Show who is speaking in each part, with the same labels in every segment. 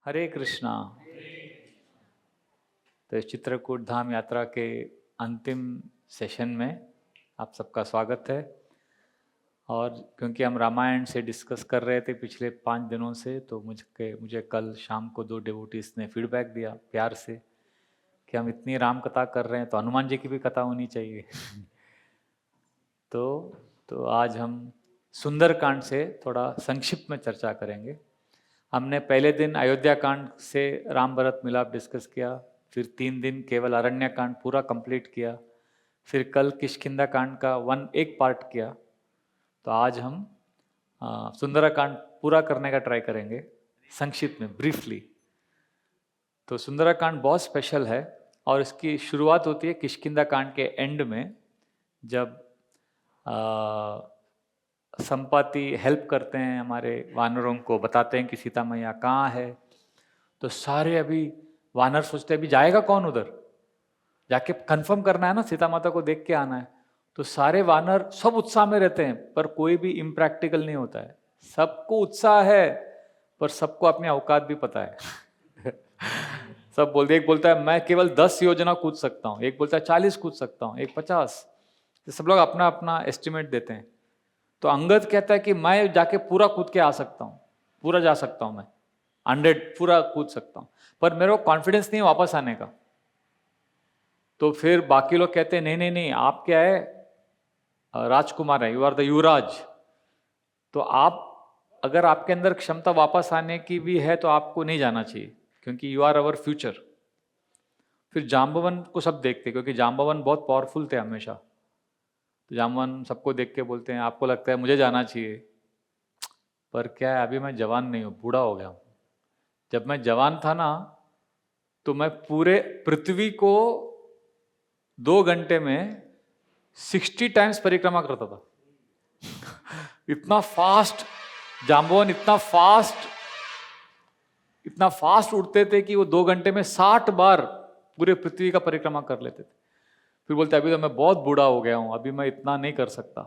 Speaker 1: हरे कृष्णा। तो इस चित्रकूट धाम यात्रा के अंतिम सेशन में आप सबका स्वागत है। और क्योंकि हम रामायण से डिस्कस कर रहे थे पिछले 5 दिनों से, तो मुझे कल शाम को 2 डिवोटीज ने फीडबैक दिया प्यार से कि हम इतनी राम कथा कर रहे हैं तो हनुमान जी की भी कथा होनी चाहिए। तो आज हम सुंदरकांड से थोड़ा संक्षिप्त में चर्चा करेंगे। हमने पहले दिन अयोध्या कांड से राम भरत मिलाप डिस्कस किया, फिर 3 दिन केवल अरण्य कांड पूरा कंप्लीट किया, फिर कल किष्किंधा कांड का एक पार्ट किया। तो आज हम सुंदरकांड पूरा करने का ट्राई करेंगे संक्षिप्त में, ब्रीफली। तो सुंदरकांड बहुत स्पेशल है और इसकी शुरुआत होती है किष्किंधा कांड के एंड में, जब संपाति हेल्प करते हैं हमारे वानरों को, बताते हैं कि सीता मैया कहाँ है। तो सारे अभी वानर सोचते हैं अभी जाएगा कौन उधर, जाके कंफर्म करना है ना, सीता माता को देख के आना है। तो सारे वानर सब उत्साह में रहते हैं, पर कोई भी इम्प्रैक्टिकल नहीं होता है। सबको उत्साह है पर सबको अपनी औकात भी पता है। सब बोलते, एक बोलता है मैं केवल 10 योजना कूद सकता हूँ, एक बोलता है 40 कूद सकता हूँ, एक 50। तो सब लोग अपना अपना एस्टिमेट देते हैं। तो अंगद कहता है कि मैं जाके पूरा कूद के आ सकता हूँ, पूरा जा सकता हूँ, मैं 100 पूरा कूद सकता हूँ, पर मेरे को कॉन्फिडेंस नहीं वापस आने का। तो फिर बाकी लोग कहते हैं नहीं नहीं नहीं, आप क्या है, राजकुमार है, यू आर द युवराज। तो आप, अगर आपके अंदर क्षमता वापस आने की भी है तो आपको नहीं जाना चाहिए, क्योंकि यू आर अवर फ्यूचर। फिर जाम्बवन को सब देखते, क्योंकि जाम्बवन बहुत पावरफुल थे हमेशा। तो जाम्बवन सबको देख के बोलते हैं आपको लगता है मुझे जाना चाहिए, पर क्या है अभी मैं जवान नहीं हूँ, बूढ़ा हो गया हूँ। जब मैं जवान था ना, तो मैं पूरे पृथ्वी को 2 घंटे में 60 टाइम्स परिक्रमा करता था। इतना फास्ट जाम्बवन, इतना फास्ट उड़ते थे कि वो 2 घंटे में 60 बार पूरे पृथ्वी का परिक्रमा कर लेते थे। फिर बोलते अभी तो मैं बहुत बूढ़ा हो गया हूं, अभी मैं इतना नहीं कर सकता।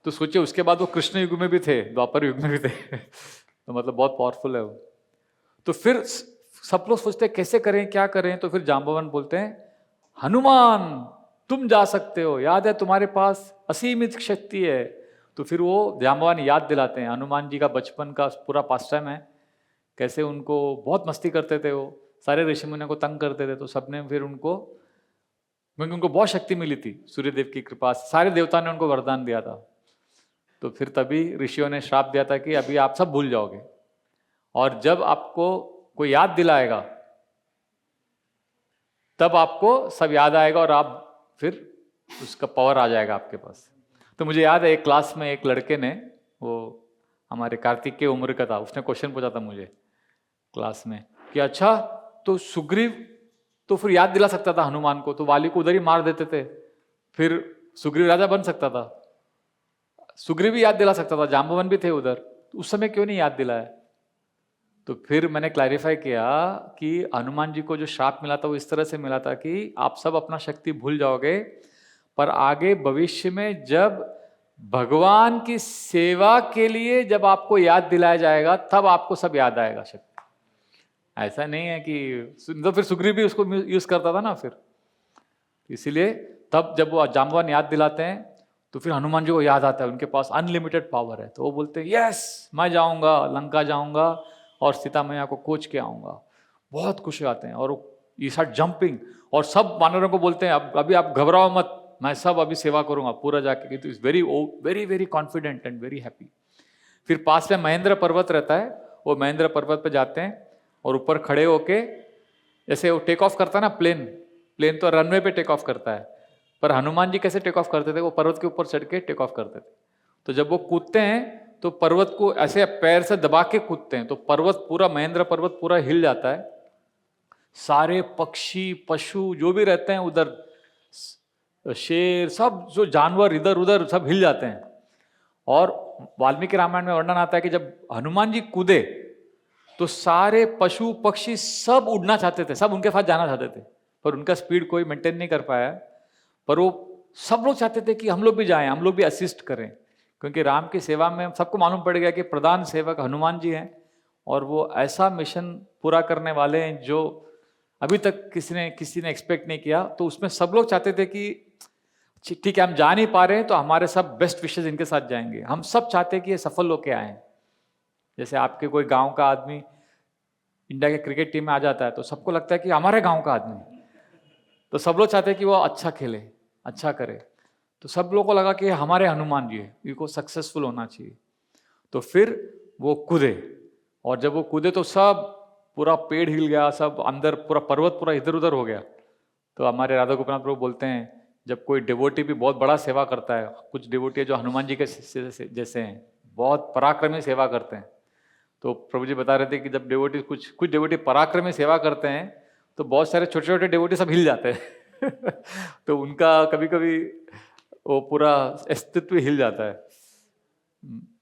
Speaker 1: तो सोचिए उसके बाद वो कृष्ण युग में भी थे, द्वापर युग में भी थे। तो मतलब बहुत पावरफुल है वो। तो फिर सब लोग सोचते हैं कैसे करें, क्या करें। तो फिर जाम्बवन बोलते हैं हनुमान तुम जा सकते हो, याद है तुम्हारे पास असीमित शक्ति है। तो फिर वो जाम्बवान याद दिलाते हैं हनुमान जी का बचपन का पूरा पास टाइम है, कैसे उनको बहुत मस्ती करते थे, वो सारे ऋषि मुनियों को तंग करते थे। तो सबने फिर उनको, क्योंकि उनको बहुत शक्ति मिली थी सूर्यदेव की कृपा से, सारे देवता ने उनको वरदान दिया था। तो फिर तभी ऋषियों ने श्राप दिया था कि अभी आप सब भूल जाओगे, और जब आपको कोई याद दिलाएगा तब आपको सब याद आएगा और आप फिर उसका पावर आ जाएगा आपके पास। तो मुझे याद है एक क्लास में एक लड़के ने, वो हमारे कार्तिक के उम्र का था, उसने क्वेश्चन पूछा था मुझे क्लास में कि अच्छा तो सुग्रीव तो फिर याद दिला सकता था हनुमान को, तो वाली को उधर ही मार देते थे, फिर सुग्रीव राजा बन सकता था, सुग्रीव भी याद दिला सकता था, जाम्बवन भी थे उधर, तो उस समय क्यों नहीं याद दिलाया। तो फिर मैंने क्लैरिफाई किया कि हनुमान जी को जो श्राप मिला था वो इस तरह से मिला था कि आप सब अपना शक्ति भूल जाओगे, पर आगे भविष्य में जब भगवान की सेवा के लिए जब आपको याद दिलाया जाएगा तब आपको सब याद आएगा शक्ति। ऐसा नहीं है कि तो फिर सुग्रीव भी उसको यूज करता था ना फिर, इसीलिए तब जब वो जाम्बवान याद दिलाते हैं तो फिर हनुमान जी को याद आता है उनके पास अनलिमिटेड पावर है। तो वो बोलते हैं यस मैं जाऊंगा, लंका जाऊंगा और सीता मैया को खोज के आऊंगा। बहुत खुश आते हैं और ये स्टार्ट जंपिंग, और सब वानरों को बोलते हैं अब अभी आप घबराओ मत, मैं सब अभी सेवा करूंगा पूरा जाके। तो is very very very confident and very happy. फिर पास में महेंद्र पर्वत रहता है, वो महेंद्र पर्वत पे जाते हैं और ऊपर खड़े होके, जैसे वो टेक ऑफ करता है ना प्लेन, प्लेन तो रनवे पे टेक ऑफ करता है, पर हनुमान जी कैसे टेक ऑफ करते थे, वो पर्वत के ऊपर चढ़ के टेक ऑफ करते थे। तो जब वो कूदते हैं तो पर्वत को ऐसे पैर से दबा के कूदते हैं, तो पर्वत पूरा, महेंद्र पर्वत पूरा हिल जाता है। सारे पक्षी पशु जो भी रहते हैं उधर, शेर सब जो जानवर इधर उधर सब हिल जाते हैं। और वाल्मीकि रामायण में वर्णन आता है कि जब हनुमान जी कूदे तो सारे पशु पक्षी सब उड़ना चाहते थे, सब उनके साथ जाना चाहते थे, पर उनका स्पीड कोई मेंटेन नहीं कर पाया। पर वो सब लोग चाहते थे कि हम लोग भी जाएं, हम लोग भी असिस्ट करें, क्योंकि राम की सेवा में सबको मालूम पड़ गया कि प्रधान सेवक हनुमान जी हैं, और वो ऐसा मिशन पूरा करने वाले हैं जो अभी तक किसी ने एक्सपेक्ट नहीं किया। तो उसमें सब लोग चाहते थे कि ठीक है हम जा नहीं पा रहे हैं तो हमारे सब बेस्ट विशेस इनके साथ जाएंगे, हम सब चाहते हैं कि ये सफल होके आए। जैसे आपके कोई गांव का आदमी इंडिया के क्रिकेट टीम में आ जाता है तो सबको लगता है कि हमारे गांव का आदमी, तो सब लोग चाहते हैं कि वो अच्छा खेले, अच्छा करे। तो सब लोगों को लगा कि हमारे हनुमान जी है, इनको सक्सेसफुल होना चाहिए। तो फिर वो कूदे, और जब वो कूदे तो सब पूरा पेड़ हिल गया, सब अंदर पूरा पर्वत पूरा इधर उधर हो गया। तो हमारे राधा गोपीनाथ प्रभु बोलते हैं जब कोई डिवोटी भी बहुत बड़ा सेवा करता है, कुछ डिवोटी है जो हनुमान जी के जैसे हैं, बहुत पराक्रमी सेवा करते हैं। तो प्रभु जी बता रहे थे कि जब डिवोटी कुछ डिवोटी पराक्रमी सेवा करते हैं तो बहुत सारे छोटे छोटे डिवोटी सब हिल जाते हैं तो उनका कभी कभी वो पूरा अस्तित्व हिल जाता है।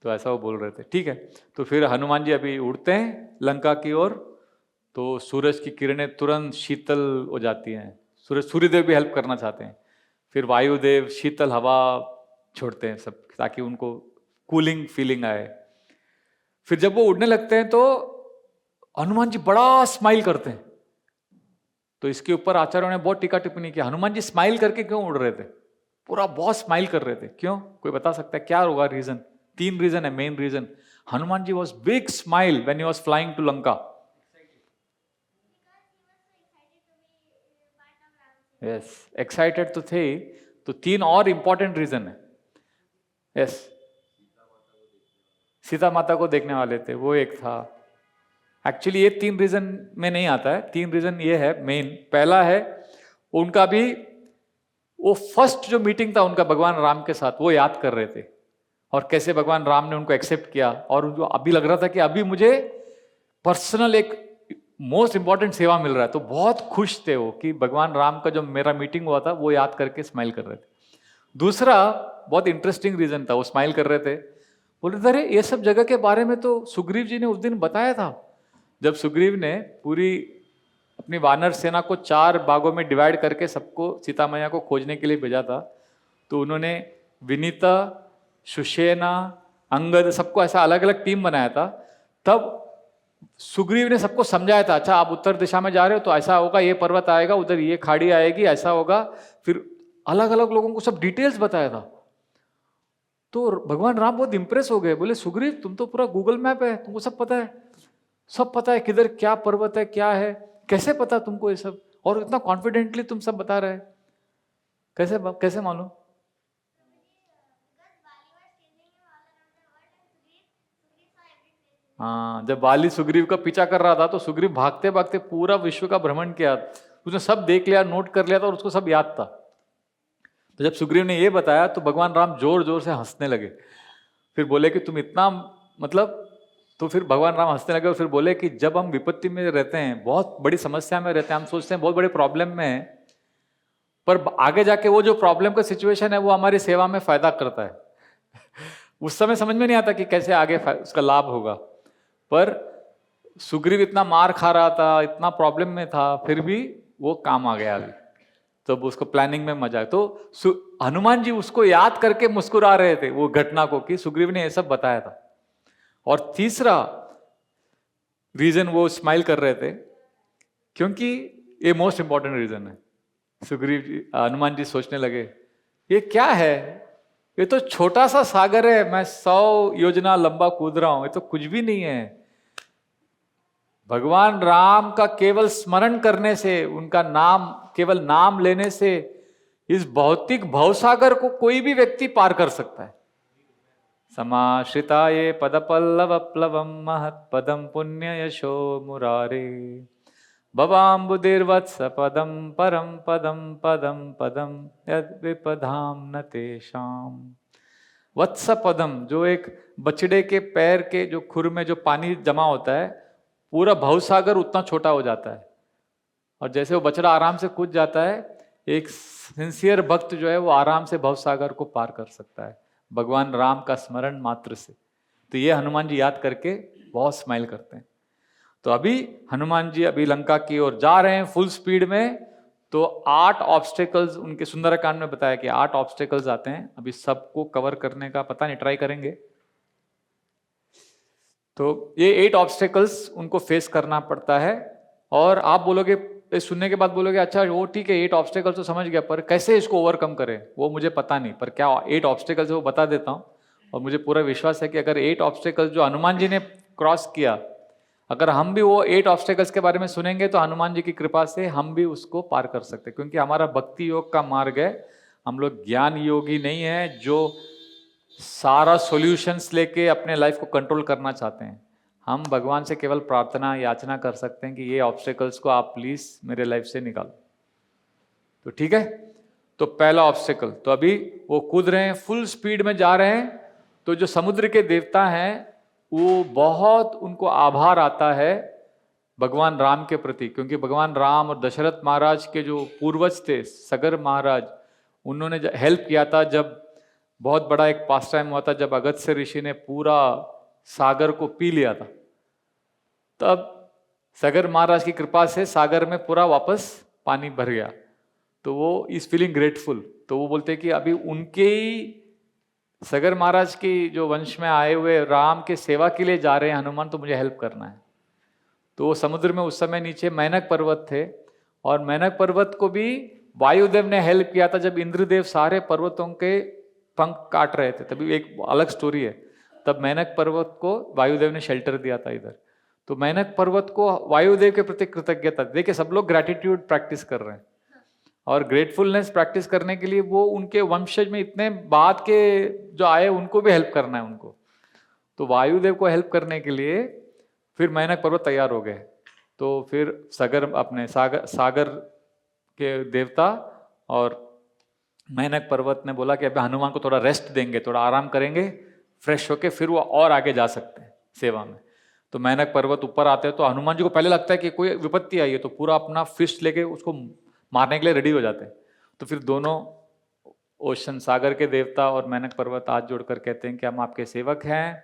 Speaker 1: तो ऐसा वो बोल रहे थे। ठीक है, तो फिर हनुमान जी अभी उड़ते हैं लंका की ओर, तो सूरज की किरणें तुरंत शीतल हो जाती हैं। सूर्यदेव भी हेल्प करना चाहते हैं। फिर वायुदेव शीतल हवा छोड़ते हैं सब, ताकि उनको कूलिंग फीलिंग आए। फिर जब वो उड़ने लगते हैं तो हनुमान जी बड़ा स्माइल करते हैं। तो इसके ऊपर आचार्यों ने बहुत टीका टिप्पणी की, हनुमान जी स्माइल करके क्यों उड़ रहे थे, पूरा बहुत स्माइल कर रहे थे, क्यों? कोई बता सकता है क्या होगा रीजन? 3 रीजन है, main reason. Hanuman ji was big smile when he was flying to Lanka. Yes, excited तो थे। तो 3 और इंपॉर्टेंट रीजन है। यस, सीता माता को देखने वाले थे, वो एक था। एक्चुअली ये 3 रीजन में नहीं आता है। 3 रीजन ये है मेन। पहला है उनका भी वो फर्स्ट जो मीटिंग था उनका भगवान राम के साथ, वो याद कर रहे थे, और कैसे भगवान राम ने उनको एक्सेप्ट किया। और उनको अभी लग रहा था कि अभी मुझे पर्सनल एक मोस्ट इंपॉर्टेंट सेवा मिल रहा है। तो बहुत खुश थे वो कि भगवान राम का जो मेरा मीटिंग हुआ था वो याद करके स्माइल कर रहे थे। दूसरा बहुत इंटरेस्टिंग रीजन था, वो स्माइल कर रहे थे, बोल रहे थे अरे ये सब जगह के बारे में तो सुग्रीव जी ने उस दिन बताया था। जब सुग्रीव ने पूरी अपनी वानर सेना को 4 भागों में डिवाइड करके सबको सीता मैया को खोजने के लिए भेजा था, तो उन्होंने विनीता, सुषेना, अंगद सबको ऐसा अलग अलग टीम बनाया था। तब सुग्रीव ने सबको समझाया था, अच्छा आप उत्तर दिशा में जा रहे हो तो ऐसा होगा, ये पर्वत आएगा, उधर ये खाड़ी आएगी, ऐसा होगा। फिर अलग अलग लोगों को सब डिटेल्स बताया था। तो भगवान राम बहुत इंप्रेस हो गए, बोले सुग्रीव तुम तो पूरा गूगल मैप है, तुमको सब पता है, सब पता है किधर क्या पर्वत है क्या है, कैसे पता तुमको ये सब, और इतना कॉन्फिडेंटली तुम सब बता रहे हैं, कैसे कैसे मालूम? हाँ, जब वाली सुग्रीव का पीछा कर रहा था तो सुग्रीव भागते भागते पूरा विश्व का भ्रमण किया, उसने सब देख लिया, नोट कर लिया था और उसको सब याद था। तो जब सुग्रीव ने ये बताया तो भगवान राम जोर जोर से हंसने लगे। फिर बोले कि तुम इतना मतलब, तो फिर भगवान राम हंसने लगे और फिर बोले कि जब हम विपत्ति में रहते हैं, बहुत बड़ी समस्या में रहते हैं, हम सोचते हैं बहुत बड़े प्रॉब्लम में है, पर आगे जाके वो जो प्रॉब्लम का सिचुएशन है वो हमारी सेवा में फायदा करता है उस समय समझ में नहीं आता कि कैसे आगे उसका लाभ होगा। पर सुग्रीव इतना मार खा रहा था, इतना प्रॉब्लम में था, फिर भी वो काम आ गया अभी, तो उसको प्लानिंग में मजा। तो हनुमान जी उसको याद करके मुस्कुरा रहे थे वो घटना को, कि सुग्रीव ने ये सब बताया था। और तीसरा रीजन वो स्माइल कर रहे थे क्योंकि ये मोस्ट इंपॉर्टेंट रीजन है। सुग्रीव जी, हनुमान जी सोचने लगे ये क्या है, ये तो छोटा सा सागर है, मैं 100 योजना लंबा कूद रहा हूं, ये तो कुछ भी नहीं है। भगवान राम का केवल स्मरण करने से, उनका नाम, केवल नाम लेने से इस भौतिक भवसागर को कोई भी व्यक्ति पार कर सकता है। समाश्रिताये पदपल्लव प्लवम महत पदम पुण्य यशो मुरारे भवाम्बुधिर्वत्स पदम परम पदम पदम पदम यद विपदाम न तेषाम। वत्स पदम, जो एक बछड़े के पैर के जो खुर में जो पानी जमा होता है, पूरा भवसागर उतना छोटा हो जाता है। और जैसे वो बछड़ा आराम से कूद जाता है, एक सिंसियर भक्त जो है वो आराम से भवसागर को पार कर सकता है भगवान राम का स्मरण मात्र से। तो ये हनुमान जी याद करके बहुत स्माइल करते हैं। तो अभी हनुमान जी अभी लंका की ओर जा रहे हैं फुल स्पीड में। तो 8 ऑब्स्टेकल्स उनके सुंदरकांड में बताया कि 8 ऑब्स्टेकल्स आते हैं। अभी सबको कवर करने का पता नहीं, ट्राई करेंगे। तो ये 8 ऑब्स्टेकल्स उनको फेस करना पड़ता है। और आप बोलोगे, सुनने के बाद बोलोगे अच्छा वो ठीक है 8 ऑब्स्टेकल्स तो समझ गया, पर कैसे इसको ओवरकम करें वो मुझे पता नहीं, पर क्या 8 ऑब्स्टेकल्स है वो बता देता हूँ। और मुझे पूरा विश्वास है कि अगर 8 ऑब्स्टेकल्स जो हनुमान जी ने क्रॉस किया, अगर हम भी वो 8 ऑब्स्टेकल्स के बारे में सुनेंगे तो हनुमान जी की कृपा से हम भी उसको पार कर सकते हैं, क्योंकि हमारा भक्ति योग का मार्ग है। हम लोग ज्ञान योगी नहीं है जो सारा सॉल्यूशंस लेके अपने लाइफ को कंट्रोल करना चाहते हैं। हम भगवान से केवल प्रार्थना याचना कर सकते हैं कि ये ऑब्स्टेकल्स को आप प्लीज मेरे लाइफ से निकालो। तो ठीक है, तो पहला ऑब्स्टेकल, तो अभी वो कूद रहे हैं, फुल स्पीड में जा रहे हैं। तो जो समुद्र के देवता हैं वो बहुत उनको आभार आता है भगवान राम के प्रति, क्योंकि भगवान राम और दशरथ महाराज के जो पूर्वज थे सगर महाराज, उन्होंने हेल्प किया था जब बहुत बड़ा एक पास टाइम हुआ था, जब अगस्त्य ऋषि ने पूरा सागर को पी लिया था। तब सगर महाराज की कृपा से सागर में पूरा वापस पानी भर गया। तो वो इज फीलिंग ग्रेटफुल। तो वो बोलते हैं कि अभी उनके ही सगर महाराज की जो वंश में आए हुए राम के सेवा के लिए जा रहे हैं हनुमान, तो मुझे हेल्प करना है। तो वो समुद्र में उस समय नीचे मैनक पर्वत थे, और मैनक पर्वत को भी वायुदेव ने हेल्प किया था जब इंद्रदेव सारे पर्वतों के पंख काट रहे थे। तभी एक अलग स्टोरी है, तब मैनक पर्वत को वायुदेव ने शेल्टर दिया था इधर। तो मैनक पर्वत को वायुदेव के प्रति कृतज्ञता। देखिए सब लोग ग्रैटिट्यूड प्रैक्टिस कर रहे हैं, और ग्रेटफुलनेस प्रैक्टिस करने के लिए वो उनके वंशज में इतने बाद के जो आए उनको भी हेल्प करना है उनको। तो वायुदेव को हेल्प करने के लिए फिर मैनक पर्वत तैयार हो गए। तो फिर अपने सागर के देवता और मैनक पर्वत ने बोला कि अभी हनुमान को थोड़ा रेस्ट देंगे, थोड़ा आराम करेंगे, फ्रेश होके फिर वो और आगे जा सकते हैं सेवा में। तो मैनक पर्वत ऊपर आते हैं तो हनुमान जी को पहले लगता है कि कोई विपत्ति आई है, तो पूरा अपना फिस्ट लेके उसको मारने के लिए रेडी हो जाते हैं। तो फिर दोनों ओशन सागर के देवता और मैनक पर्वत हाथ जोड़कर कहते हैं कि हम आपके सेवक हैं,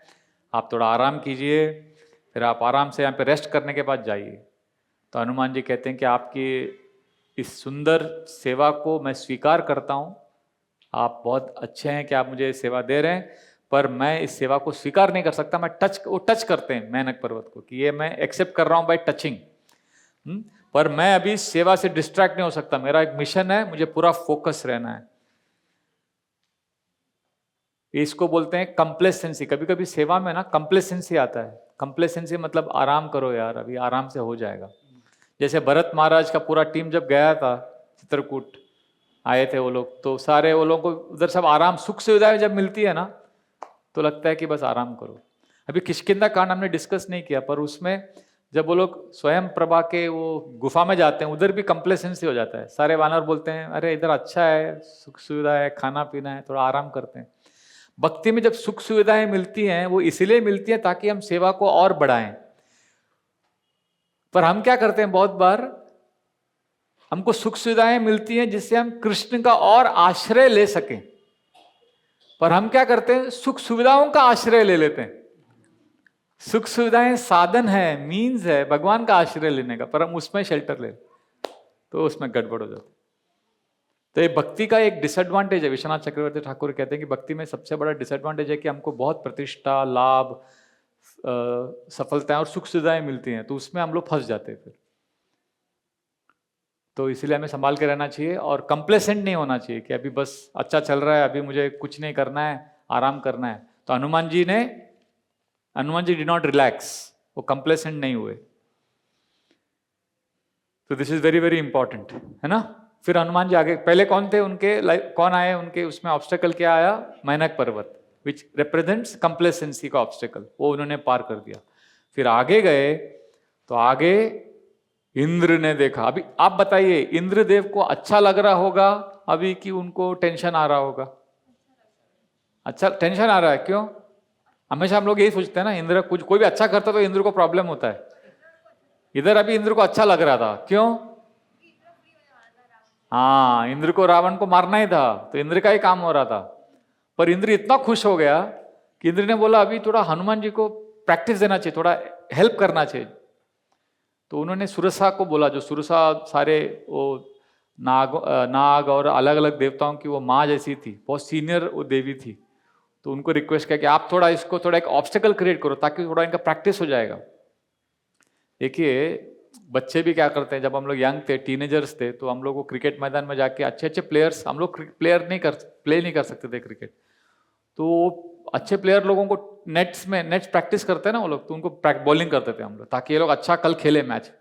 Speaker 1: आप थोड़ा आराम कीजिए, फिर आप आराम से यहाँ पे रेस्ट करने के बाद जाइए। तो हनुमान जी कहते हैं कि आपकी इस सुंदर सेवा को मैं स्वीकार करता हूँ, आप बहुत अच्छे हैं कि आप मुझे सेवा दे रहे हैं, पर मैं इस सेवा को स्वीकार नहीं कर सकता। मैं टच करते हैं मैनक पर्वत को कि ये मैं एक्सेप्ट कर रहा हूँ बाय टचिंग, पर मैं अभी सेवा से डिस्ट्रैक्ट नहीं हो सकता, मेरा एक मिशन है, मुझे पूरा फोकस रहना है। इसको बोलते हैं कंप्लेसेंसी। कभी कभी सेवा में ना कंप्लेसेंसी आता है। कंप्लेसेंसी मतलब आराम करो यार, अभी आराम से हो जाएगा। जैसे भरत महाराज का पूरा टीम जब गया था चित्रकूट, आए थे वो लोग, तो सारे वो लोग को उधर सब आराम सुख सुविधाएं जब मिलती है ना, तो लगता है कि बस आराम करो। अभी किष्किंधा कांड हमने डिस्कस नहीं किया, पर उसमें जब वो लोग स्वयं प्रभा के वो गुफा में जाते हैं, उधर भी कंप्लेसेंसी हो जाता है। सारे वानर बोलते हैं अरे इधर अच्छा है, सुख सुविधा है, खाना पीना है, थोड़ा आराम करते हैं। भक्ति में जब सुख सुविधाएं मिलती हैं वो इसलिए मिलती हैं ताकि हम सेवा को और बढ़ाएं। पर हम क्या करते हैं, बहुत बार हमको सुख सुविधाएं मिलती हैं जिससे हम कृष्ण का और आश्रय ले सकें, पर हम क्या करते हैं, सुख सुविधाओं का आश्रय ले लेते हैं। सुख सुविधाएं साधन है, मीन्स है भगवान का आश्रय लेने का, पर हम उसमें शेल्टर ले, तो उसमें गड़बड़ हो जाती। तो ये भक्ति का एक डिसएडवांटेज है। विश्वनाथ चक्रवर्ती ठाकुर कहते हैं कि भक्ति में सबसे बड़ा डिसएडवांटेज है कि हमको बहुत प्रतिष्ठा, लाभ, सफलताएं और सुख सुविधाएं मिलती हैं, तो उसमें हम लोग फंस जाते हैं फिर। तो इसीलिए हमें संभाल के रहना चाहिए और कंप्लेसेंट नहीं होना चाहिए कि अभी बस अच्छा चल रहा है, अभी मुझे कुछ नहीं करना है, आराम करना है। तो Hanuman ji did not relax, वो कंप्लेसेंट नहीं हुए। तो this is very very important, है ना। फिर हनुमान जी आगे, पहले कौन थे उनके, कौन आए उनके उसमें ऑब्स्टेकल क्या आया, मैनक पर्वत, विच रिप्रेजेंट्स कंप्लेसेंसी का ऑब्स्टेकल, वो उन्होंने पार कर दिया। फिर आगे गए तो आगे इंद्र ने देखा। अभी आप बताइए, इंद्रदेव को अच्छा लग रहा होगा अभी कि उनको टेंशन आ रहा होगा? अच्छा टेंशन आ रहा है, क्यों? हमेशा हम लोग यही सोचते हैं ना, इंद्र कुछ कोई भी अच्छा करता तो इंद्र को प्रॉब्लम होता है। इधर अभी इंद्र को अच्छा लग रहा था, क्यों? हाँ, इंद्र को रावण को मारना ही था, तो इंद्र का ही काम हो रहा था। पर इंद्र इतना खुश हो गया कि इंद्र ने बोला अभी थोड़ा हनुमान जी को प्रैक्टिस देना चाहिए, थोड़ा हेल्प करना चाहिए। तो उन्होंने सुरसा को बोला, जो सुरसा सारे वो नाग और अलग अलग देवताओं की वो माँ जैसी थी, बहुत सीनियर वो देवी थी। तो उनको रिक्वेस्ट किया कि आप थोड़ा इसको थोड़ा एक ऑब्स्टेकल क्रिएट करो ताकि थोड़ा इनका प्रैक्टिस हो जाएगा। देखिए बच्चे भी क्या करते हैं, जब हम लोग यंग थे, टीनेजर्स थे, तो हम लोग को क्रिकेट मैदान में जाके अच्छे अच्छे प्लेयर्स, हम लोग प्ले नहीं कर सकते थे क्रिकेट, तो अच्छे प्लेयर लोगों को नेट्स प्रैक्टिस करते हैं ना वो लोग, तो उनको बॉलिंग करते थे हम लोग ताकि ये लोग अच्छा कल खेले मैच।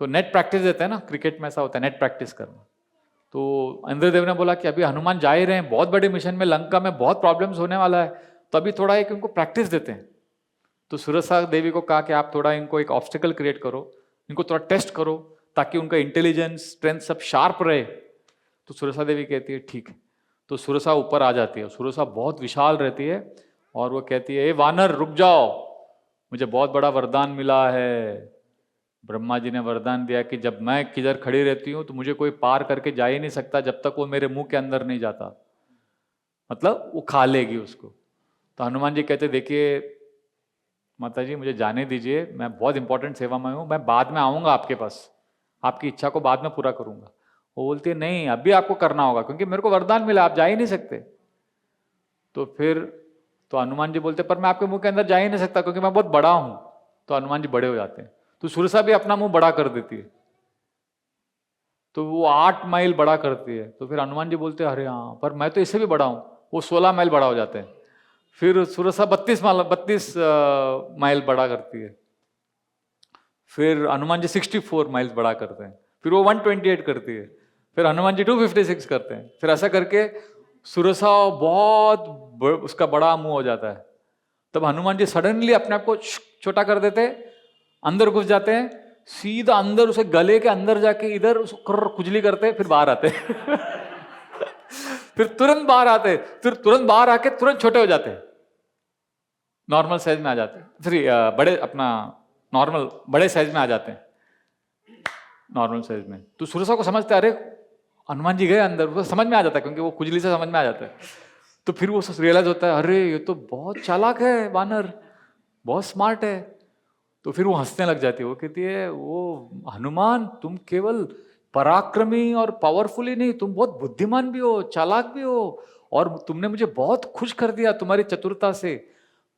Speaker 1: तो नेट प्रैक्टिस देते हैं ना, क्रिकेट में ऐसा होता है नेट प्रैक्टिस करना। तो इंद्रदेव ने बोला कि अभी हनुमान जा ही रहे हैं, बहुत बड़े मिशन में, लंका में बहुत प्रॉब्लम्स होने वाला है, तो अभी थोड़ा एक उनको प्रैक्टिस देते हैं। तो सुरसा देवी को कहा कि आप थोड़ा इनको एक ऑब्स्टिकल क्रिएट करो, इनको थोड़ा टेस्ट करो ताकि उनका इंटेलिजेंस स्ट्रेंथ सब शार्प रहे। तो सुरसा देवी कहती है ठीक है। तो सुरसा ऊपर आ जाती है, सुरसा बहुत विशाल रहती है और वो कहती है, ए वानर रुक जाओ, मुझे बहुत बड़ा वरदान मिला है। ब्रह्मा जी ने वरदान दिया कि जब मैं किधर खड़ी रहती हूँ तो मुझे कोई पार करके जा ही नहीं सकता जब तक वो मेरे मुंह के अंदर नहीं जाता, मतलब वो खा लेगी उसको। तो हनुमान जी कहते देखिए माता जी मुझे जाने दीजिए, मैं बहुत इंपॉर्टेंट सेवा में हूँ, मैं बाद में आऊँगा आपके पास, आपकी इच्छा को बाद में पूरा करूँगा। वो बोलती है नहीं अभी आपको करना होगा क्योंकि मेरे को वरदान मिला, आप जा ही नहीं सकते। तो फिर तो हनुमान जी बोलते पर मैं आपके मुंह के अंदर जा ही नहीं सकता क्योंकि मैं बहुत बड़ा हूँ। तो हनुमान जी बड़े हो जाते हैं, तो सुरसा भी अपना मुंह बड़ा कर देती है, तो वो 8 माइल बड़ा करती है। तो फिर हनुमान जी बोलते हैं अरे हाँ पर मैं तो इससे भी बड़ा हूँ, वो 16 माइल बड़ा हो जाते हैं। फिर सुरसा 32 माइल बड़ा करती है। फिर हनुमान जी 64 माइल्स बड़ा करते हैं। फिर वो 128 करती है। फिर हनुमान जी 256 करते हैं। फिर ऐसा करके सुरसा बहुत उसका बड़ा मुंह हो जाता है। तब हनुमान जी सडनली अपने आप को छोटा कर देते, अंदर घुस जाते हैं, सीधा अंदर उसे गले के अंदर जाके इधर उसको खुजली करते, फिर बाहर आते फिर तुरंत बाहर आते, फिर तुरंत बाहर आके तुरंत छोटे हो जाते, नॉर्मल साइज में आ जाते, फिर बड़े अपना नॉर्मल बड़े साइज में आ जाते हैं, नॉर्मल साइज में। तो सुरसा को समझते अरे हनुमान जी गए अंदर, उसको समझ में आ जाता है क्योंकि वो खुजली से समझ में आ जाता है। तो फिर वो रियलाइज होता है अरे ये तो बहुत चालाक है वानर, बहुत स्मार्ट है। तो फिर वो हंसने लग जाती है, वो कहती है वो हनुमान तुम केवल पराक्रमी और पावरफुल ही नहीं, तुम बहुत बुद्धिमान भी हो, चालाक भी हो, और तुमने मुझे बहुत खुश कर दिया तुम्हारी चतुरता से।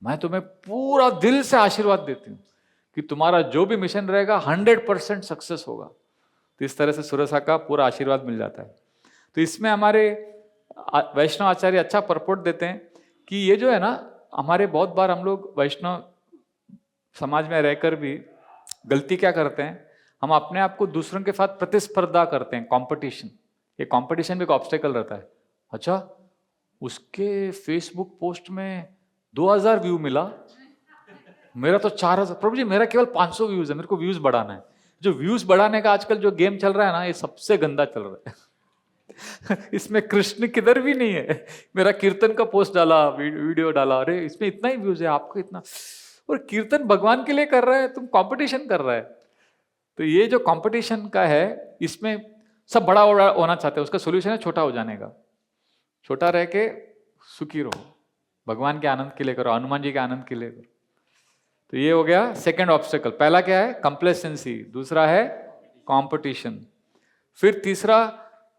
Speaker 1: मैं तुम्हें पूरा दिल से आशीर्वाद देती हूँ कि तुम्हारा जो भी मिशन रहेगा 100% सक्सेस होगा। तो इस तरह से सुरसा का पूरा आशीर्वाद मिल जाता है। तो इसमें हमारे वैष्णव आचार्य अच्छा परपोर्ट देते हैं कि ये जो है ना, हमारे बहुत बार हम लोग वैष्णव समाज में रहकर भी गलती क्या करते हैं, हम अपने आप को दूसरों के साथ प्रतिस्पर्धा करते हैं, कंपटीशन। ये कंपटीशन भी एक ऑब्स्टेकल रहता है। अच्छा उसके फेसबुक पोस्ट में 2000 व्यू मिला, मेरा तो 4000। प्रभु जी मेरा केवल 500 व्यूज है, मेरे को व्यूज बढ़ाना है। जो व्यूज बढ़ाने का आजकल जो गेम चल रहा है ना, ये सबसे गंदा चल रहा है इसमें कृष्ण किधर भी नहीं है। मेरा कीर्तन का पोस्ट डाला, वीडियो डाला, अरे इसमें इतना ही व्यूज है, आपको इतना, और कीर्तन भगवान के लिए कर रहा है, तुम कंपटीशन कर रहा है। तो ये जो कंपटीशन का है, इसमें सब बड़ा होना चाहते हैं, उसका सोल्यूशन है छोटा हो जाने का। छोटा रह के सुखी रहो, भगवान के आनंद के लिए करो, हनुमान जी के आनंद के लिए करो। तो ये हो गया सेकंड ऑब्स्टेकल। पहला क्या है, कंप्लेसेंसी, दूसरा है कंपटीशन। फिर तीसरा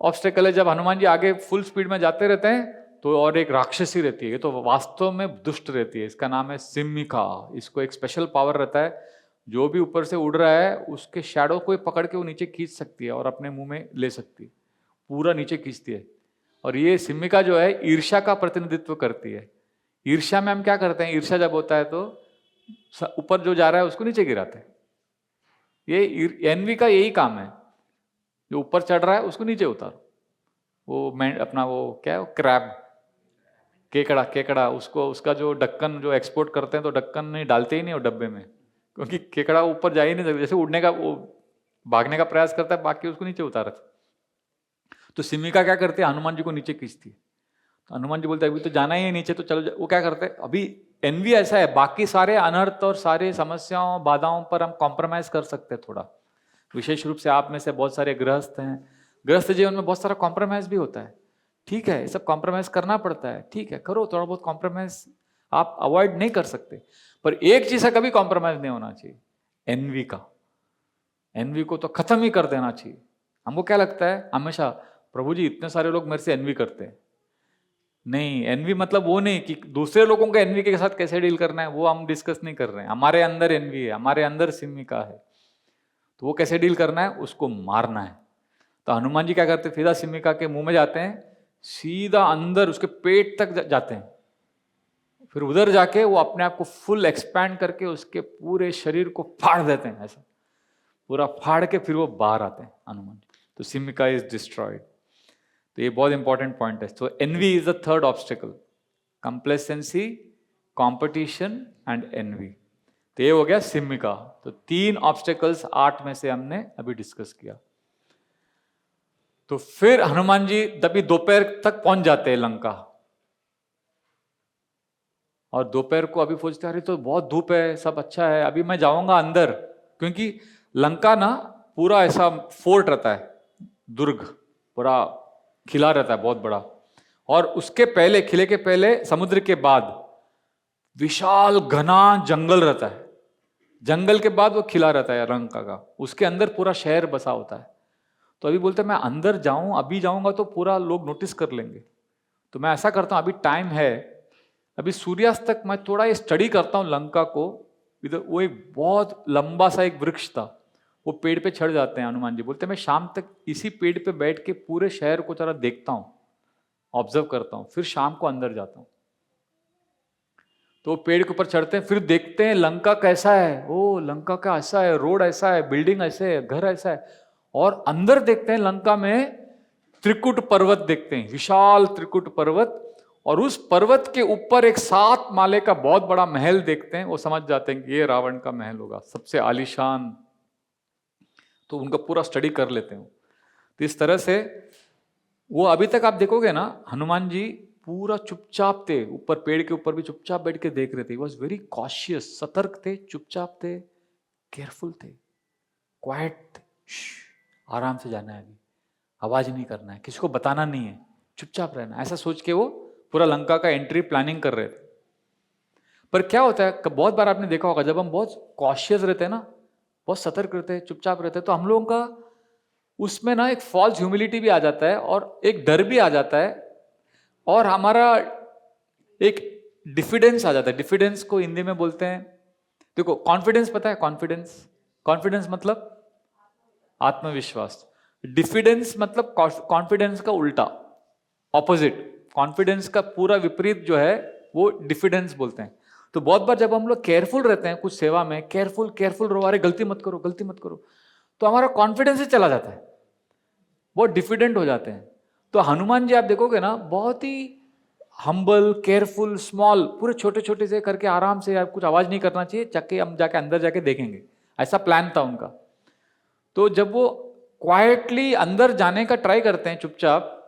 Speaker 1: ऑब्स्टेकल है जब हनुमान जी आगे फुल स्पीड में जाते रहते हैं तो और एक राक्षसी रहती है, ये तो वास्तव में दुष्ट रहती है, इसका नाम है सिम्मिका। इसको एक स्पेशल पावर रहता है, जो भी ऊपर से उड़ रहा है उसके शैडो को पकड़ के वो नीचे खींच सकती है और अपने मुंह में ले सकती है, पूरा नीचे खींचती है। और ये सिम्मिका जो है ईर्ष्या का प्रतिनिधित्व करती है। ईर्ष्या में हम क्या करते हैं, ईर्ष्या जब होता है तो ऊपर जो जा रहा है उसको नीचे गिराते हैं। ये एनवी का यही काम है, जो ऊपर चढ़ रहा है उसको नीचे उतारो। वो अपना वो क्या है, क्रैब, केकड़ा उसको, उसका जो ढक्कन जो एक्सपोर्ट करते हैं तो ढक्कन नहीं डालते ही नहीं वो डब्बे में, क्योंकि केकड़ा ऊपर जा ही नहीं सकता, जैसे उड़ने का वो भागने का प्रयास करता है, बाकी उसको नीचे उतारा। तो सिम्मिका क्या करते हैं, हनुमान जी को नीचे खींचती है। तो हनुमान जी बोलते हैं अभी तो जाना ही है नीचे, तो चलो। वो क्या करते हैं, अभी एनवी ऐसा है, बाकी सारे अनर्थ और सारे समस्याओं बाधाओं पर हम कॉम्प्रोमाइज कर सकते हैं थोड़ा। विशेष रूप से आप में से बहुत सारे गृहस्थ हैं, गृहस्थ जीवन में बहुत सारा कॉम्प्रोमाइज भी होता है, ठीक है, ये सब कॉम्प्रोमाइज करना पड़ता है, ठीक है, करो थोड़ा बहुत कॉम्प्रोमाइज, आप अवॉइड नहीं कर सकते, पर एक चीज का कभी कॉम्प्रोमाइज नहीं होना चाहिए, एनवी का। एनवी को तो खत्म ही कर देना चाहिए। हमको क्या लगता है हमेशा, प्रभु जी इतने सारे लोग मेरे से एनवी करते हैं, नहीं, एनवी मतलब वो नहीं कि दूसरे लोगों का एनवी के साथ कैसे डील करना है, वो हम डिस्कस नहीं कर रहे हैं। हमारे अंदर एनवी है, हमारे अंदर सिमिका है, तो वो कैसे डील करना है, उसको मारना है। तो हनुमान जी क्या करते, सीधा सिमिका के मुंह में जाते हैं, सीधा अंदर उसके पेट तक जाते हैं, फिर उधर जाके वो अपने आप को फुल एक्सपैंड करके उसके पूरे शरीर को फाड़ देते हैं, ऐसा पूरा फाड़ के फिर वो बाहर आते हैं हनुमान जी। तो सिमिका इज डिस्ट्रॉयड। तो ये बहुत इंपॉर्टेंट पॉइंट है। तो envy is the third obstacle, complacency, competition and envy. तो ये हो गया सिमिका। तो 3 ऑब्स्टिकल्स 8 में से हमने अभी डिस्कस किया। तो फिर हनुमान जी तभी दोपहर तक पहुंच जाते हैं लंका, और दोपहर को अभी सोचते अरे तो बहुत धूप है, सब अच्छा है, अभी मैं जाऊंगा अंदर, क्योंकि लंका ना पूरा ऐसा फोर्ट रहता है, दुर्ग पूरा खिला रहता है, बहुत बड़ा, और उसके पहले, किले के पहले, समुद्र के बाद विशाल घना जंगल रहता है, जंगल के बाद वो खिला रहता है लंका का, उसके अंदर पूरा शहर बसा होता है। तो अभी बोलते मैं अंदर जाऊं, अभी जाऊंगा तो पूरा लोग नोटिस कर लेंगे, तो मैं ऐसा करता हूं, अभी टाइम है, अभी सूर्यास्त तक मैं थोड़ा ये स्टडी करता हूं लंका को। इधर वो एक बहुत लंबा सा एक वृक्ष था, वो पेड़ पे चढ़ जाते हैं हनुमान जी, बोलते मैं शाम तक इसी पेड़ पे बैठ के पूरे शहर को जरा देखता हूं, ऑब्जर्व करता हूं, फिर शाम को अंदर जाता हूं। तो वो पेड़ के ऊपर चढ़ते हैं, फिर देखते हैं लंका कैसा है, ओ लंका का ऐसा है, रोड ऐसा है, बिल्डिंग ऐसे है, घर ऐसा है, और अंदर देखते हैं लंका में त्रिकुट पर्वत देखते हैं, विशाल त्रिकुट पर्वत, और उस पर्वत के ऊपर एक 7 माले का बहुत बड़ा महल देखते हैं। वो समझ जाते हैं कि ये रावण का महल होगा, सबसे आलीशान। तो उनका पूरा स्टडी कर लेते हैं। तो इस तरह से वो अभी तक आप देखोगे ना, हनुमान जी पूरा चुपचाप थे, ऊपर पेड़ के ऊपर भी चुपचाप बैठ के देख रहे थे। वॉज वेरी कॉशियस, सतर्क थे, चुपचाप थे, केयरफुल थे, क्वाइट थे, आराम से जाना है, अभी आवाज नहीं करना है, किसी को बताना नहीं है, चुपचाप रहना, ऐसा सोच के वो पूरा लंका का एंट्री प्लानिंग कर रहे थे। पर क्या होता है, बहुत बार आपने देखा होगा, जब हम बहुत कॉशियस रहते हैं ना, बहुत सतर्क रहते हैं, चुपचाप रहते हैं, तो हम लोगों का उसमें ना एक फॉल्स ह्यूमिलिटी भी आ जाता है, और एक डर भी आ जाता है, और हमारा एक डिफिडेंस आ जाता है। डिफिडेंस को हिंदी में बोलते हैं, देखो कॉन्फिडेंस पता है, कॉन्फिडेंस, कॉन्फिडेंस मतलब आत्मविश्वास, डिफिडेंस मतलब कॉन्फिडेंस का उल्टा, ऑपोजिट। कॉन्फिडेंस का पूरा विपरीत जो है वो डिफिडेंस बोलते हैं। तो बहुत बार जब हम लोग केयरफुल रहते हैं कुछ सेवा में, केयरफुल केयरफुल रहो, अरे गलती मत करो, गलती मत करो, तो हमारा कॉन्फिडेंस ही चला जाता है, बहुत डिफिडेंट हो जाते हैं। तो हनुमान जी आप देखोगे ना, बहुत ही हम्बल, केयरफुल, स्मॉल, पूरे छोटे छोटे से करके आराम से, यार कुछ आवाज नहीं करना चाहिए, चक्के हम जाके अंदर जाके देखेंगे, ऐसा प्लान था उनका। तो जब वो क्वाइटली अंदर जाने का ट्राई करते हैं चुपचाप,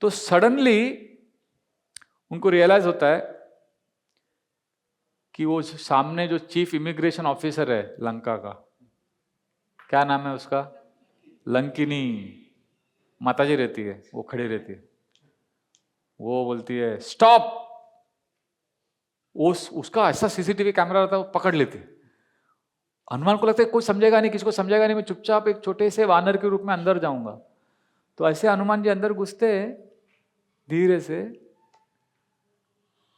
Speaker 1: तो सडनली उनको रियलाइज होता है कि वो सामने जो चीफ इमिग्रेशन ऑफिसर है लंका का, क्या नाम है उसका, लंकिनी माताजी रहती है, वो खड़ी रहती है, वो बोलती है स्टॉप, उसका ऐसा सीसीटीवी कैमरा रहता है, वो पकड़ लेती है। हनुमान को लगता है कोई समझेगा नहीं, किसको समझेगा नहीं, मैं चुपचाप एक छोटे से वानर के रूप में अंदर जाऊंगा। तो ऐसे हनुमान जी अंदर घुसते धीरे से,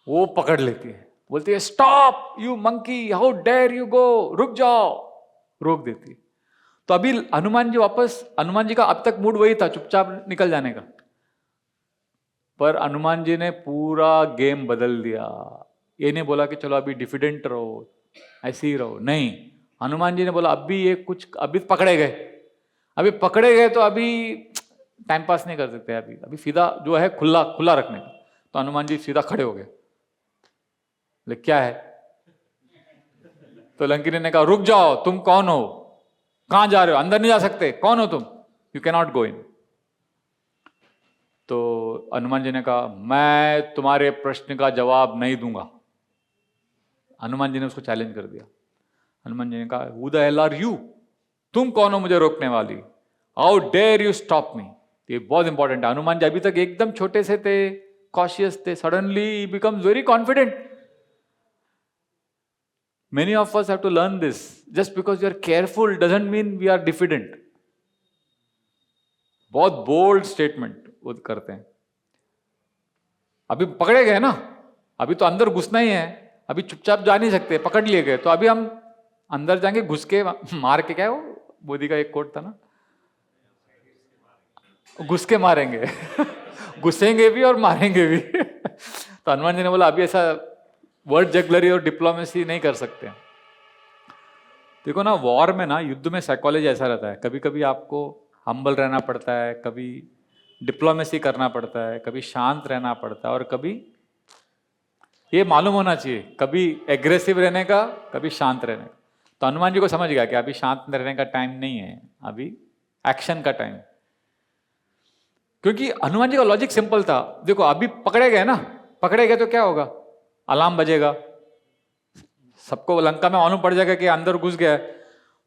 Speaker 1: वो पकड़ लेती है, बोलती है stop you monkey, how dare you go, रुक जाओ, रोक देती है। तो अभी हनुमान जी वापस, हनुमान जी का अब तक मूड वही था, चुपचाप निकल जाने का, पर हनुमान जी ने पूरा गेम बदल दिया। ये नहीं बोला कि चलो अभी डिफिडेंट रहो, ऐसे ही रहो, नहीं, हनुमान जी ने बोला अभी ये कुछ, अभी पकड़े गए, अभी पकड़े गए तो अभी टाइम पास नहीं कर सकते, अभी अभी सीधा जो है खुला खुला रखने का। तो हनुमान जी सीधा खड़े हो गए, बोले क्या है, तो लंकिनी ने कहा रुक जाओ, तुम कौन हो, कहां जा रहे हो, अंदर नहीं जा सकते, कौन हो तुम, यू कैन नॉट गो इन। तो हनुमान जी ने कहा मैं तुम्हारे प्रश्न का जवाब नहीं दूंगा। हनुमान जी ने उसको चैलेंज कर दिया। हनुमान जी ने कहा who the hell are you, तुम कौन हो मुझे रोकने वाली, how dare you stop me. ये बहुत इंपॉर्टेंट है। हनुमान जी अभी तक एकदम छोटे से थे, कॉशियस थे, suddenly he becomes very confident. Many of us have to learn this. Just because you are careful doesn't mean we are diffident. बहुत बोल्ड स्टेटमेंट वो करते हैं। अभी पकड़े गए ना, अभी तो अंदर घुसना ही है, अभी चुपचाप जा नहीं सकते, पकड़ लिए गए, तो अभी हम अंदर जाएंगे घुस के मार के, क्या है वो मोदी का एक कोट था ना, घुस के मारेंगे घुसेंगे भी और मारेंगे भी तो हनुमान जी ने बोला अभी ऐसा वर्ड जगलरी और डिप्लोमेसी नहीं कर सकते। देखो ना, वॉर में ना, युद्ध में साइकोलॉजी ऐसा रहता है, कभी कभी आपको हम्बल रहना पड़ता है, कभी डिप्लोमेसी करना पड़ता है, कभी शांत रहना पड़ता है, और कभी ये मालूम होना चाहिए कभी एग्रेसिव रहने का, कभी शांत रहने का। तो हनुमान जी को समझ गया कि अभी शांत रहने का टाइम नहीं है, अभी एक्शन का टाइम। क्योंकि हनुमान जी का लॉजिक सिंपल था, देखो अभी पकड़े गए ना, पकड़े गए तो क्या होगा, अलार्म बजेगा, सबको लंका में मालूम पड़ जाएगा कि अंदर घुस गया है,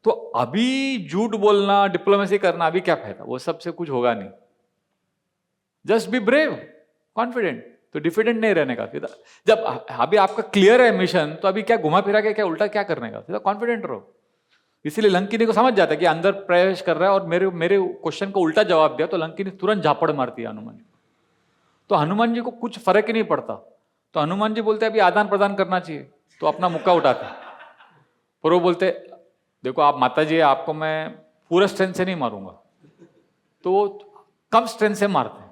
Speaker 1: तो अभी झूठ बोलना, डिप्लोमेसी करना, अभी क्या फायदा, वो सबसे कुछ होगा नहीं। जस्ट बी ब्रेव, कॉन्फिडेंट, तो डिफिडेंट नहीं रहने का। सीधा जब अभी आपका क्लियर है मिशन, तो अभी क्या घुमा फिरा के क्या उल्टा क्या करने का, सीधा कॉन्फिडेंट रहो। इसीलिए लंकिनी को समझ जाता है कि अंदर प्रवेश कर रहा है, और मेरे मेरे क्वेश्चन को उल्टा जवाब दिया, तो लंकिनी तुरंत झापड़ मारती है हनुमान जी। तो हनुमान जी को कुछ फर्क ही नहीं पड़ता, तो हनुमान जी बोलते अभी आदान प्रदान करना चाहिए, तो अपना मुक्का उठाते, पर वो बोलते देखो आप माता जी, आपको मैं पूरा स्ट्रेंथ से नहीं मारूंगा, तो वो कम स्ट्रेंथ से मारते हैं।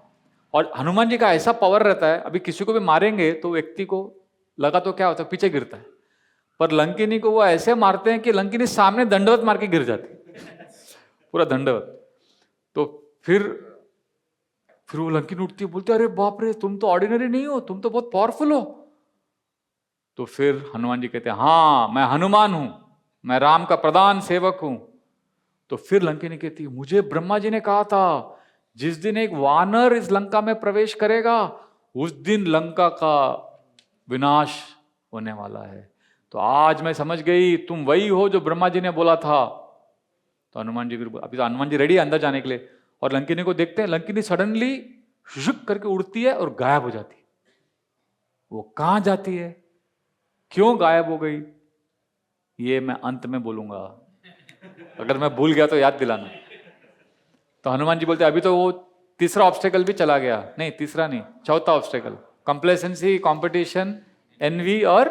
Speaker 1: और हनुमान जी का ऐसा पावर रहता है, अभी किसी को भी मारेंगे तो व्यक्ति को लगा तो क्या होता है, पीछे गिरता है, पर लंकिनी को वो ऐसे मारते हैं कि लंकिनी सामने दंडवत मार के गिर जाती पूरा दंडवत। तो फिर वो लंकिनी उठती है, बोलती है अरे बाप रे, तुम तो ऑर्डिनरी नहीं हो, तुम तो बहुत पावरफुल हो। तो फिर हनुमान जी कहते हैं हाँ मैं हनुमान हूं, मैं राम का प्रधान सेवक हूं। तो फिर लंकिनी कहती है मुझे ब्रह्मा जी ने कहा था जिस दिन एक वानर इस लंका में प्रवेश करेगा उस दिन लंका का विनाश होने वाला है, तो आज मैं समझ गई तुम वही हो जो ब्रह्मा जी ने बोला था। तो हनुमान जी, अभी तो हनुमान जी रेडी है अंदर जाने के लिए, और लंकिनी को देखते हैं, लंकिनी सडनली शुक करके उड़ती है और गायब हो जाती है। वो कहां जाती है, क्यों गायब हो गई, ये मैं अंत में बोलूंगा, अगर मैं भूल गया तो याद दिलाना। तो हनुमान जी बोलते अभी तो वो तीसरा ऑब्स्टेकल भी चला गया, नहीं तीसरा नहीं, चौथा ऑब्स्टेकल, कंप्लेसेंसी, कंपटीशन, एनवी और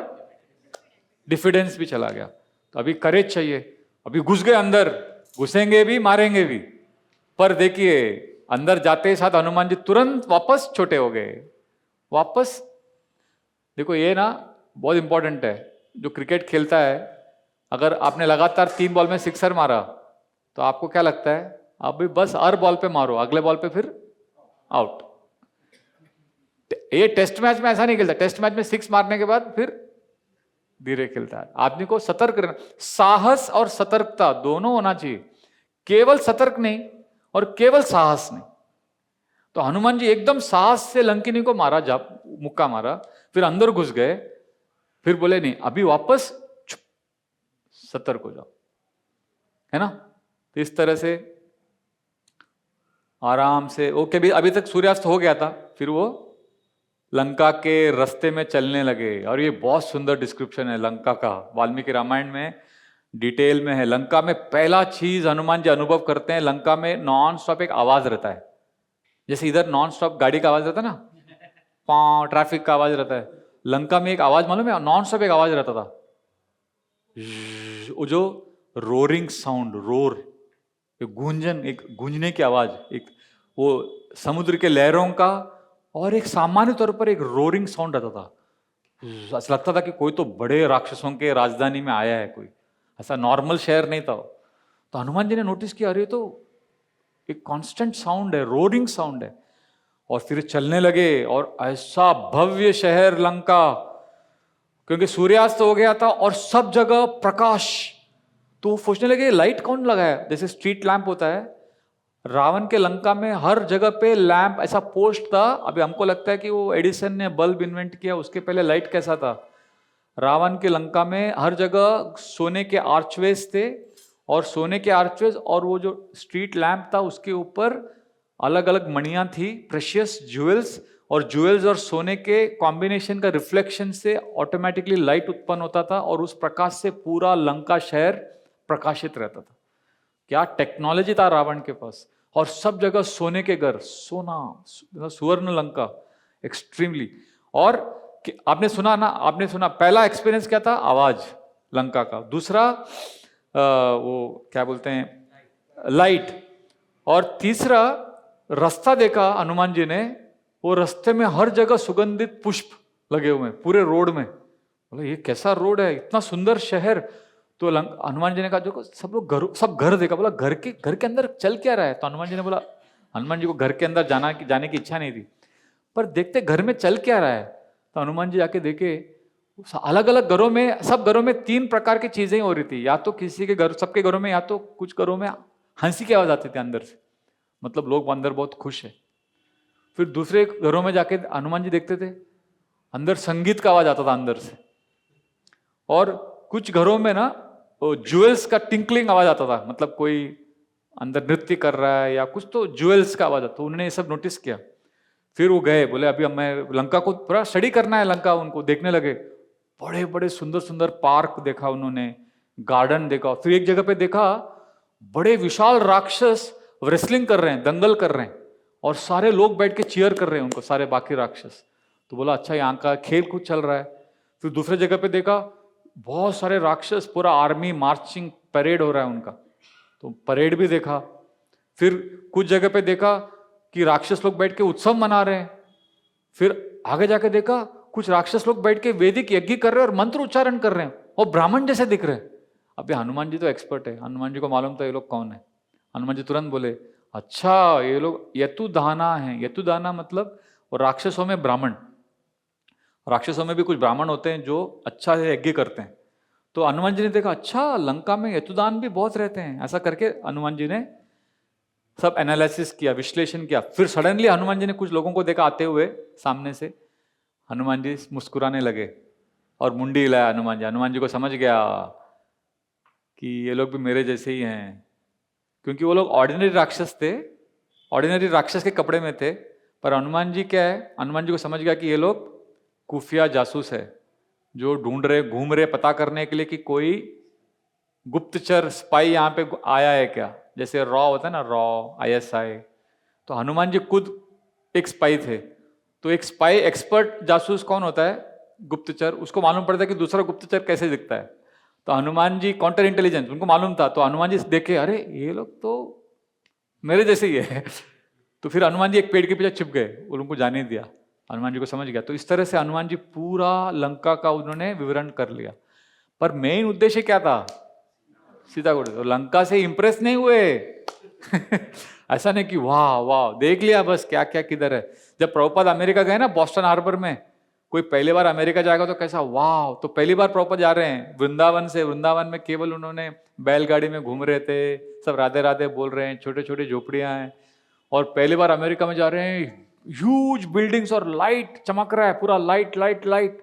Speaker 1: डिफिडेंस भी चला गया। तो अभी करेज चाहिए, अभी घुस गए अंदर, घुसेंगे भी मारेंगे भी। पर देखिए अंदर जाते ही साथ हनुमान जी तुरंत वापस छोटे हो गए, वापस। देखो ये ना बहुत इंपॉर्टेंट है, जो क्रिकेट खेलता है, अगर आपने लगातार 3 बॉल में सिक्सर मारा तो आपको क्या लगता है, आप भी बस हर बॉल पे मारो, अगले बॉल पे फिर आउट। ये टेस्ट मैच में ऐसा नहीं खेलता, टेस्ट मैच में 6 मारने के बाद फिर धीरे खेलता है। आदमी को सतर्क रहना, साहस और सतर्कता दोनों होना चाहिए, केवल सतर्क नहीं और केवल साहस नहीं। तो हनुमान जी एकदम साहस से लंकिनी को मारा, जब मुक्का मारा, फिर अंदर घुस गए, फिर बोले नहीं अभी वापस सतर्क हो जाओ, है ना। तो इस तरह से आराम से ओके, भी अभी तक सूर्यास्त हो गया था, फिर वो लंका के रास्ते में चलने लगे। और ये बहुत सुंदर डिस्क्रिप्शन है लंका का, वाल्मीकि रामायण में डिटेल में है। लंका में पहला चीज हनुमान जी अनुभव करते हैं, लंका में नॉन स्टॉप एक आवाज रहता है, जैसे इधर नॉन स्टॉप गाड़ी का आवाज रहता है ना, पाँव ट्रैफिक का आवाज रहता है, लंका में एक आवाज मालूम है, नॉन स्टॉप एक आवाज रहता था, वो जो रोरिंग साउंड, रोर, एक गूंजन, एक गूंजने की आवाज, एक वो समुद्र के लहरों का, और एक सामान्य तौर पर एक रोरिंग साउंड रहता था। ऐसा लगता था कि कोई तो बड़े राक्षसों के राजधानी में आया है, कोई ऐसा नॉर्मल शहर नहीं था। तो हनुमान जी ने नोटिस किया अरे तो एक कांस्टेंट साउंड है, रोरिंग साउंड है। और फिर चलने लगे, और ऐसा भव्य शहर लंका, क्योंकि सूर्यास्त हो गया था और सब जगह प्रकाश। तो सोचने लगे लाइट कौन लगाया, जैसे स्ट्रीट लैंप होता है, रावण के लंका में हर जगह पे लैंप ऐसा पोस्ट था। अभी हमको लगता है कि वो एडिसन ने बल्ब इन्वेंट किया, उसके पहले लाइट कैसा था। रावण के लंका में हर जगह सोने के आर्चवेज थे, और सोने के आर्चवेज और वो जो स्ट्रीट लैंप था उसके ऊपर अलग अलग मणियां थी, प्रेशियस ज्वेल्स, और ज्वेल्स और सोने के कॉम्बिनेशन का रिफ्लेक्शन से ऑटोमेटिकली लाइट उत्पन्न होता था, और उस प्रकाश से पूरा लंका शहर प्रकाशित रहता था। क्या टेक्नोलॉजी था रावण के पास, और सब जगह सोने के घर, सोना, स्वर्ण लंका एक्सट्रीमली। और आपने सुना ना, आपने सुना पहला एक्सपीरियंस क्या था? आवाज लंका का। दूसरा वो क्या बोलते हैं, लाइट। और तीसरा रास्ता देखा हनुमान जी ने, वो रास्ते में हर जगह सुगंधित पुष्प लगे हुए हैं पूरे रोड में। बोला ये कैसा रोड है, इतना सुंदर शहर। तो हनुमान जी ने कहा जो सब लोग सब घर देखा। बोला घर के अंदर चल क्या रहा है? तो हनुमान जी ने बोला, हनुमान जी को घर के अंदर जाने की इच्छा नहीं थी, पर देखते घर में चल क्या रहा है। तो हनुमान जी जाके देखे, अलग अलग घरों में, सब घरों में 3 प्रकार की चीजें हो रही थी। या तो किसी के घर, सबके घरों में, या तो कुछ घरों में हंसी की आवाज आती थी अंदर से, मतलब लोग अंदर बहुत खुश है। फिर दूसरे घरों में जाके हनुमान जी देखते थे, अंदर संगीत का आवाज आता था अंदर से। और कुछ घरों में ना ज्वेल्स का टिंकलिंग आवाज आता था, मतलब कोई अंदर नृत्य कर रहा है या कुछ, तो ज्वेल्स का आवाज आता। तो उन्होंने ये सब नोटिस किया। फिर वो गए, बोले अभी मैं लंका को पूरा स्टडी करना है। लंका उनको देखने लगे, बड़े बड़े सुंदर सुंदर पार्क देखा उन्होंने, गार्डन देखा। फिर एक जगह पे देखा बड़े विशाल राक्षस रेसलिंग कर रहे हैं, दंगल कर रहे हैं, और सारे लोग बैठ के चीयर कर रहे हैं उनको, सारे बाकी राक्षस। तो बोला अच्छा यहाँ का खेल कूद चल रहा है। फिर दूसरे जगह पे देखा बहुत सारे राक्षस, पूरा आर्मी मार्चिंग परेड हो रहा है उनका, तो परेड भी देखा। फिर कुछ जगह पे देखा कि राक्षस लोग बैठ के उत्सव मना रहे हैं। फिर आगे जाके देखा कुछ राक्षस लोग बैठ के वैदिक यज्ञ कर रहे हैं और मंत्र उच्चारण कर रहे हैं, और ब्राह्मण जैसे दिख रहे हैं। अभी हनुमान जी तो एक्सपर्ट है, हनुमान जी को मालूम था ये लोग कौन है। हनुमान जी तुरंत बोले अच्छा ये लोग यतुदाना है। यतुदाना मतलब वो राक्षसों में ब्राह्मण, राक्षसों में भी कुछ ब्राह्मण होते हैं जो अच्छा से यज्ञ करते हैं। तो हनुमान जी ने देखा अच्छा लंका में यतुदान भी बहुत रहते हैं। ऐसा करके हनुमान जी ने सब एनालिसिस किया, विश्लेषण किया। फिर सडनली हनुमान जी ने कुछ लोगों को देखा आते हुए सामने से। हनुमान जी मुस्कुराने लगे और मुंडी हिलाया हनुमान जी। हनुमान जी को समझ गया कि ये लोग भी मेरे जैसे ही हैं, क्योंकि वो लोग ऑर्डिनरी राक्षस थे, ऑर्डिनरी राक्षस के कपड़े में थे। पर हनुमान जी क्या है, हनुमान जी को समझ गया कि ये लोग खुफिया जासूस है, जो ढूंढ रहे, घूम रहे पता करने के लिए कि कोई गुप्तचर स्पाई यहाँ पे आया है क्या। जैसे रॉ होता है ना, रॉ, ISI। तो हनुमान जी खुद एक स्पाई थे। तो एक स्पाई एक्सपर्ट जासूस कौन होता है? गुप्तचर। उसको मालूम पड़ता है कि दूसरा गुप्तचर कैसे दिखता है। तो हनुमान जी काउंटर इंटेलिजेंस उनको मालूम था। तो हनुमान जी देखे अरे ये लोग तो मेरे जैसे ही है। तो फिर हनुमान जी एक पेड़ के पीछे छिप गए, उनको जाने दिया। हनुमान जी को समझ गया। तो इस तरह से हनुमान जी पूरा लंका का उन्होंने विवरण कर लिया। पर मेन उद्देश्य क्या था? सीता को। तो लंका से इंप्रेस नहीं हुए। ऐसा नहीं कि वाह वाह देख लिया बस, क्या क्या किधर है। जब प्रभुपाद अमेरिका गए ना, बॉस्टन हार्बर में, कोई पहली बार अमेरिका जाएगा तो कैसा वाह। तो पहली बार प्रभुपाद जा रहे हैं वृंदावन से। वृंदावन में केवल उन्होंने बैलगाड़ी में घूम रहे थे, सब राधे राधे बोल रहे हैं, छोटे छोटे झोपड़ियां हैं। और पहली बार अमेरिका में जा रहे हैं, ह्यूज बिल्डिंग्स और लाइट चमक रहा है, पूरा लाइट लाइट लाइट।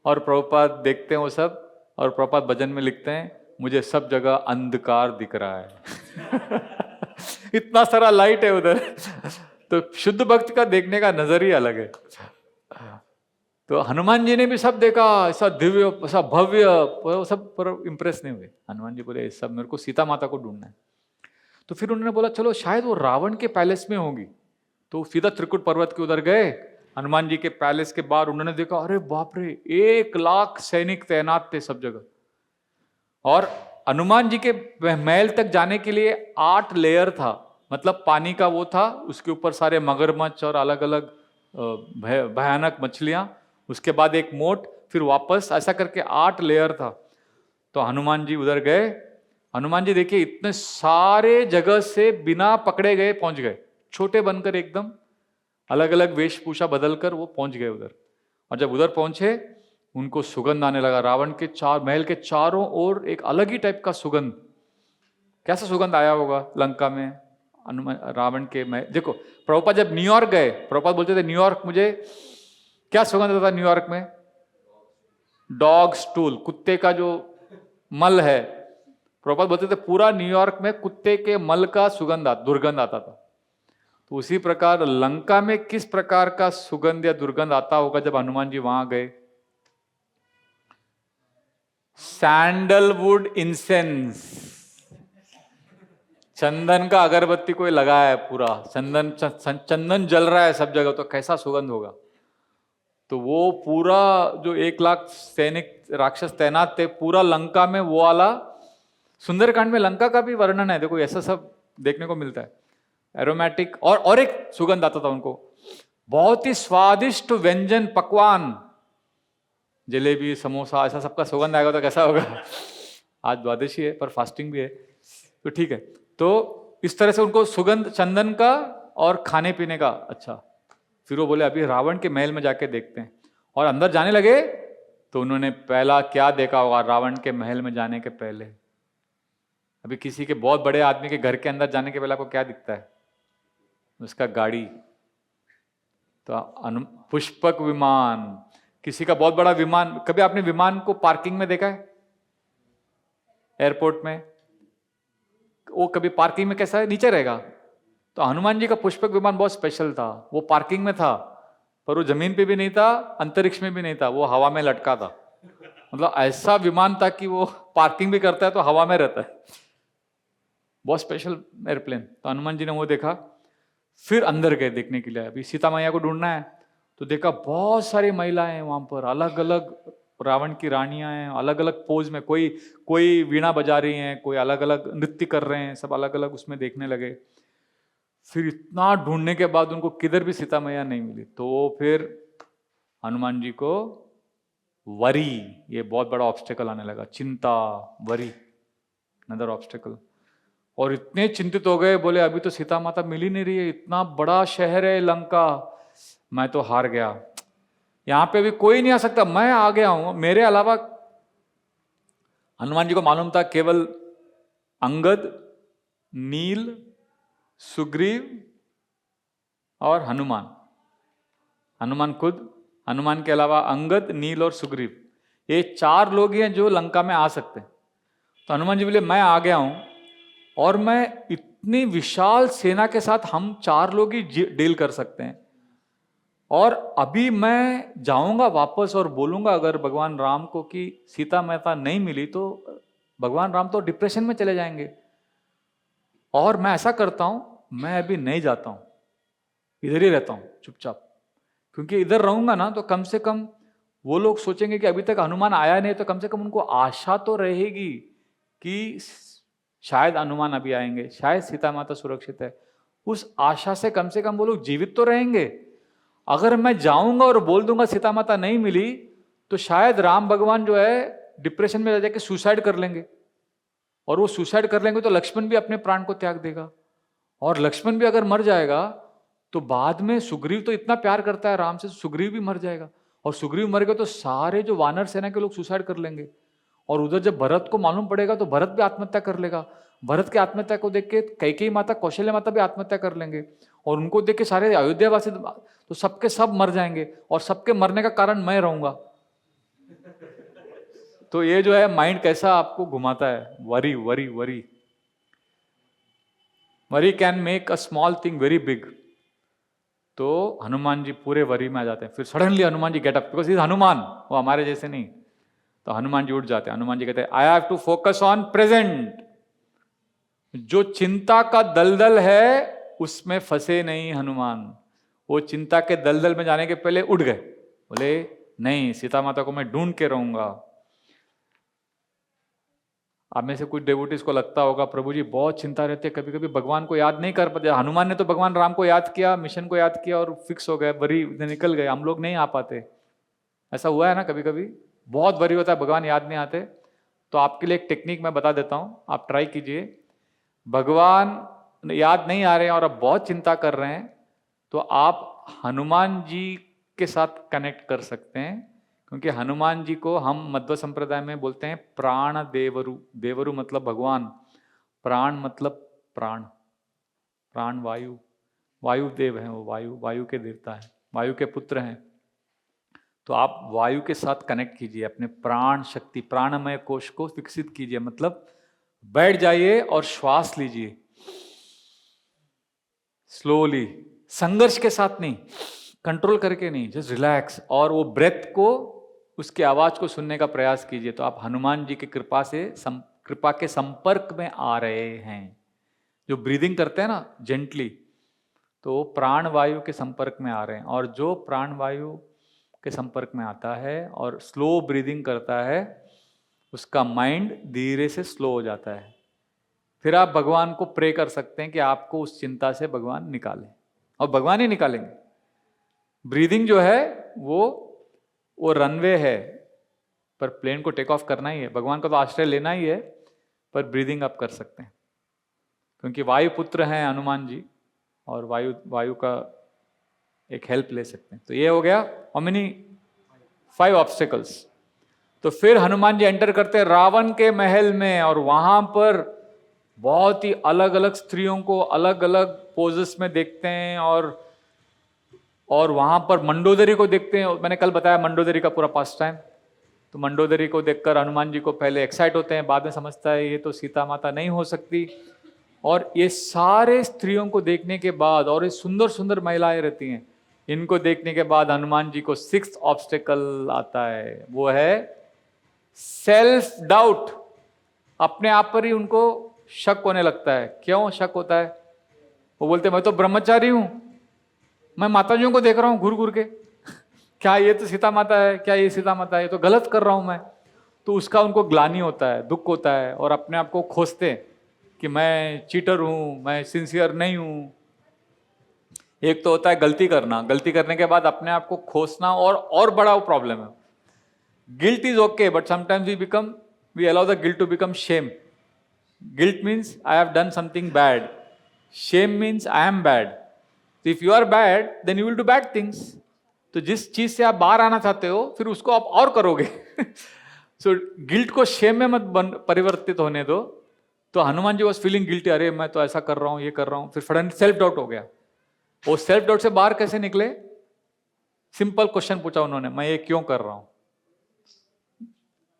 Speaker 1: और प्रभुपाद देखते हैं वो सब, और प्रभुपाद भजन में लिखते हैं मुझे सब जगह अंधकार दिख रहा है। इतना सारा लाइट है उधर। तो शुद्ध भक्त का देखने का नजर ही अलग है। तो हनुमान जी ने भी सब देखा, ऐसा दिव्य, ऐसा भव्य, सब पर इंप्रेस नहीं हुए। हनुमान जी बोले सब मेरे को सीता माता को ढूंढना है। तो फिर उन्होंने बोला चलो शायद वो रावण के पैलेस में होगी। तो सीधा त्रिकुट पर्वत के उधर गए। हनुमान जी के पैलेस के बाहर उन्होंने देखा अरे बाप रे 1 लाख सैनिक तैनात थे सब जगह। और हनुमान जी के महल तक जाने के लिए 8 लेयर था, मतलब पानी का वो था, उसके ऊपर सारे मगरमच्छ और अलग अलग भयानक मछलियां, उसके बाद एक मोट, फिर वापस, ऐसा करके 8 लेयर था। तो हनुमान जी उधर गए। हनुमान जी देखिए इतने सारे जगह से बिना पकड़े गए पहुंच गए, छोटे बनकर एकदम, अलग अलग वेशभूषा बदलकर वो पहुंच गए उधर। और जब उधर पहुंचे उनको सुगंध आने लगा। रावण के महल के चारों ओर एक अलग ही टाइप का सुगंध। कैसा सुगंध आया होगा लंका में रावण के महल। देखो प्रभुपाद जब न्यूयॉर्क गए, प्रभुपाद बोलते थे न्यूयॉर्क, मुझे क्या सुगंध आता था न्यूयॉर्क में? डॉग स्टूल, कुत्ते का जो मल है। प्रभुपाद बोलते थे पूरा न्यूयॉर्क में कुत्ते के मल का दुर्गंध आता था। तो उसी प्रकार लंका में किस प्रकार का सुगंध या दुर्गंध आता होगा जब हनुमान जी वहां गए? सैंडलवुड इंसेंस, चंदन का अगरबत्ती कोई लगाया है, पूरा चंदन जल रहा है सब जगह, तो कैसा सुगंध होगा। तो वो पूरा जो 1 लाख सैनिक राक्षस तैनात थे पूरा लंका में, वो वाला सुंदरकांड में लंका का भी वर्णन है। देखो ऐसा सब देखने को मिलता है। एरोमेटिक और एक सुगंध आता था उनको, बहुत ही स्वादिष्ट व्यंजन पकवान, जलेबी समोसा, ऐसा सबका सुगंध आएगा तो कैसा होगा। आज द्वादशी है पर फास्टिंग भी है तो ठीक है। तो इस तरह से उनको सुगंध चंदन का और खाने पीने का। अच्छा, फिर वो बोले अभी रावण के महल में जाके देखते हैं, और अंदर जाने लगे तो उन्होंने पहला क्या देखा होगा रावण के महल में जाने के पहले। अभी किसी के बहुत बड़े आदमी के घर के अंदर जाने के पहले आपको क्या दिखता है? उसका गाड़ी, तो पुष्पक विमान, किसी का बहुत बड़ा विमान। कभी आपने विमान को पार्किंग में देखा है? एयरपोर्ट में वो कभी पार्किंग में कैसा है, नीचे रहेगा। तो हनुमान जी का पुष्पक विमान बहुत स्पेशल था, वो पार्किंग में था, पर वो जमीन पे भी नहीं था, अंतरिक्ष में भी नहीं था, वो हवा में लटका था। मतलब ऐसा विमान था कि वो पार्किंग भी करता है तो हवा में रहता है, बहुत स्पेशल एयरप्लेन। तो हनुमान जी ने वो देखा, फिर अंदर गए देखने के लिए। अभी सीता मैया को ढूंढना है तो देखा बहुत सारी महिलाएं हैं वहां पर, अलग अलग रावण की रानियां हैं, अलग अलग पोज में, कोई वीणा बजा रही हैं, कोई अलग अलग नृत्य कर रहे हैं, सब अलग अलग उसमें देखने लगे। फिर इतना ढूंढने के बाद उनको किधर भी सीता मैया नहीं मिली, तो फिर हनुमान जी को वरी, ये बहुत बड़ा ऑब्स्टेकल आने लगा, चिंता, वरी, अनदर ऑब्स्टेकल। और इतने चिंतित हो गए, बोले अभी तो सीता माता मिल ही नहीं रही है, इतना बड़ा शहर है लंका, मैं तो हार गया, यहां पे भी कोई नहीं आ सकता, मैं आ गया हूं, मेरे अलावा। हनुमान जी को मालूम था केवल अंगद, नील, सुग्रीव और हनुमान। हनुमान खुद, हनुमान के अलावा अंगद, नील और सुग्रीव, ये 4 लोग हैं जो लंका में आ सकते हैं। तो हनुमान जी बोले मैं आ गया हूं, और मैं इतनी विशाल सेना के साथ हम 4 लोग ही डील कर सकते हैं। और अभी मैं जाऊंगा वापस और बोलूंगा अगर भगवान राम को कि सीता माता नहीं मिली, तो भगवान राम तो डिप्रेशन में चले जाएंगे। और मैं ऐसा करता हूं, मैं अभी नहीं जाता हूं, इधर ही रहता हूं चुपचाप, क्योंकि इधर रहूंगा ना तो कम से कम वो लोग सोचेंगे कि अभी तक हनुमान आया नहीं, तो कम से कम उनको आशा तो रहेगी कि शायद हनुमान अभी आएंगे, शायद सीता माता सुरक्षित है। उस आशा से कम वो लोग जीवित तो रहेंगे। अगर मैं जाऊंगा और बोल दूंगा सीता माता नहीं मिली, तो शायद राम भगवान जो है डिप्रेशन में जाके सुसाइड कर लेंगे, और वो सुसाइड कर लेंगे तो लक्ष्मण भी अपने प्राण को त्याग देगा, और लक्ष्मण भी अगर मर जाएगा तो बाद में सुग्रीव तो इतना प्यार करता है राम से, सुग्रीव भी मर जाएगा, और सुग्रीव मर गए तो सारे जो वानर सेना के लोग सुसाइड कर लेंगे। और उधर जब भरत को मालूम पड़ेगा तो भरत भी आत्महत्या कर लेगा। भरत की आत्महत्या को देख के कैकेयी माता, कौशल्य माता भी आत्महत्या कर लेंगे, और उनको देख के सारे अयोध्यावासी तो सबके सब मर जाएंगे, और सबके मरने का कारण मैं रहूंगा। तो ये जो है माइंड कैसा आपको घुमाता है, worry worry worry. Worry can make a small thing very big. तो हनुमान जी पूरे वरी में आ जाते हैं। फिर suddenly Hanuman ji get up, because is Hanuman, वो हमारे जैसे नहीं। तो हनुमान जी उठ जाते हैं। हनुमान जी कहते हैं I have to focus on present. जो चिंता का दलदल है उसमें फंसे नहीं हनुमान, वो चिंता के दलदल में जाने के पहले उठ गए, बोले नहीं, सीता माता को मैं ढूंढ के रहूंगा। आप में से कुछ डेवोटीज को लगता होगा प्रभु जी बहुत चिंता रहती है, कभी कभी भगवान को याद नहीं कर पाते। हनुमान ने तो भगवान राम को याद किया, मिशन को याद किया और फिक्स हो गए, वरी निकल गए। हम लोग नहीं आ पाते, ऐसा हुआ है ना कभी कभी, बहुत वरी होता है, भगवान याद नहीं आते। तो आपके लिए एक टेक्निक मैं बता देता हूं, आप ट्राई कीजिए। भगवान याद नहीं आ रहे हैं और आप बहुत चिंता कर रहे हैं, तो आप हनुमान जी के साथ कनेक्ट कर सकते हैं, क्योंकि हनुमान जी को हम मध्व संप्रदाय में बोलते हैं प्राण देवरु। देवरु मतलब भगवान, प्राण मतलब प्राण, प्राण वायु, वायु देव हैं वो, वायु के देवता हैं, वायु के पुत्र हैं। तो आप वायु के साथ कनेक्ट कीजिए, अपने प्राण शक्ति, प्राणमय कोश को विकसित कीजिए। मतलब बैठ जाइए और श्वास लीजिए स्लोली, संघर्ष के साथ नहीं, कंट्रोल करके नहीं, जस्ट रिलैक्स, और वो ब्रेथ को, उसकी आवाज को सुनने का प्रयास कीजिए। तो आप हनुमान जी की कृपा से, कृपा के संपर्क में आ रहे हैं। जो ब्रीदिंग करते हैं ना जेंटली, तो प्राण वायु के संपर्क में आ रहे हैं। और जो प्राण वायु के संपर्क में आता है और स्लो ब्रीदिंग करता है, उसका माइंड धीरे से स्लो हो जाता है। फिर आप भगवान को प्रे कर सकते हैं कि आपको उस चिंता से भगवान निकालें, और भगवान ही निकालेंगे। ब्रीदिंग जो है वो रनवे है, पर प्लेन को टेक ऑफ करना ही है। भगवान का तो आश्रय लेना ही है, पर ब्रीदिंग आप कर सकते हैं, क्योंकि वायुपुत्र हैं हनुमान जी, और वायु का एक हेल्प ले सकते हैं। तो ये हो गया हाउ मेनी 5 ऑब्स्टिकल्स। तो फिर हनुमान जी एंटर करते हैं रावण के महल में, और वहां पर बहुत ही अलग अलग स्त्रियों को अलग अलग पोजेस में देखते हैं, और वहां पर मंडोदरी को देखते हैं। मैंने कल बताया मंडोदरी का पूरा पास्ट टाइम। तो मंडोदरी को देखकर हनुमान जी को पहले एक्साइट होते हैं, बाद में समझता है ये तो सीता माता नहीं हो सकती। और ये सारे स्त्रियों को देखने के बाद, और ये सुंदर सुंदर महिलाएं रहती हैं, इनको देखने के बाद हनुमान जी को 6th ऑब्स्टिकल आता है, वो है सेल्फ डाउट। अपने आप पर ही उनको शक होने लगता है। क्यों शक होता है? वो बोलते मैं तो ब्रह्मचारी हूं, मैं माताजियों को देख रहा हूं घूर घूर के, क्या ये तो सीता माता है, क्या ये सीता माता है, ये तो गलत कर रहा हूं मैं। तो उसका उनको ग्लानि होता है, दुख होता है, और अपने आप को खोजते हैं कि मैं चीटर हूं, मैं सिंसियर नहीं हूं। एक तो होता है गलती करना, गलती करने के बाद अपने आप को खोजना, और बड़ा वो प्रॉब्लम है। Guilt is okay, but sometimes we allow the guilt to become shame. Guilt means I have done something bad, shame means I am bad. If you are bad then you will do bad things. तो जिस चीज से आप बाहर आना चाहते हो, फिर उसको आप और करोगे। सो गिल्ट को शेम में मत परिवर्तित होने दो। तो Hanuman ji was feeling guilty, अरे मैं तो ऐसा कर रहा हूं, ये कर रहा हूं। फिर सडन सेल्फ डाउट हो गया। वो सेल्फ डाउट से बाहर कैसे निकले? सिंपल क्वेश्चन पूछा उन्होंने, मैं ये क्यों कर रहा हूं?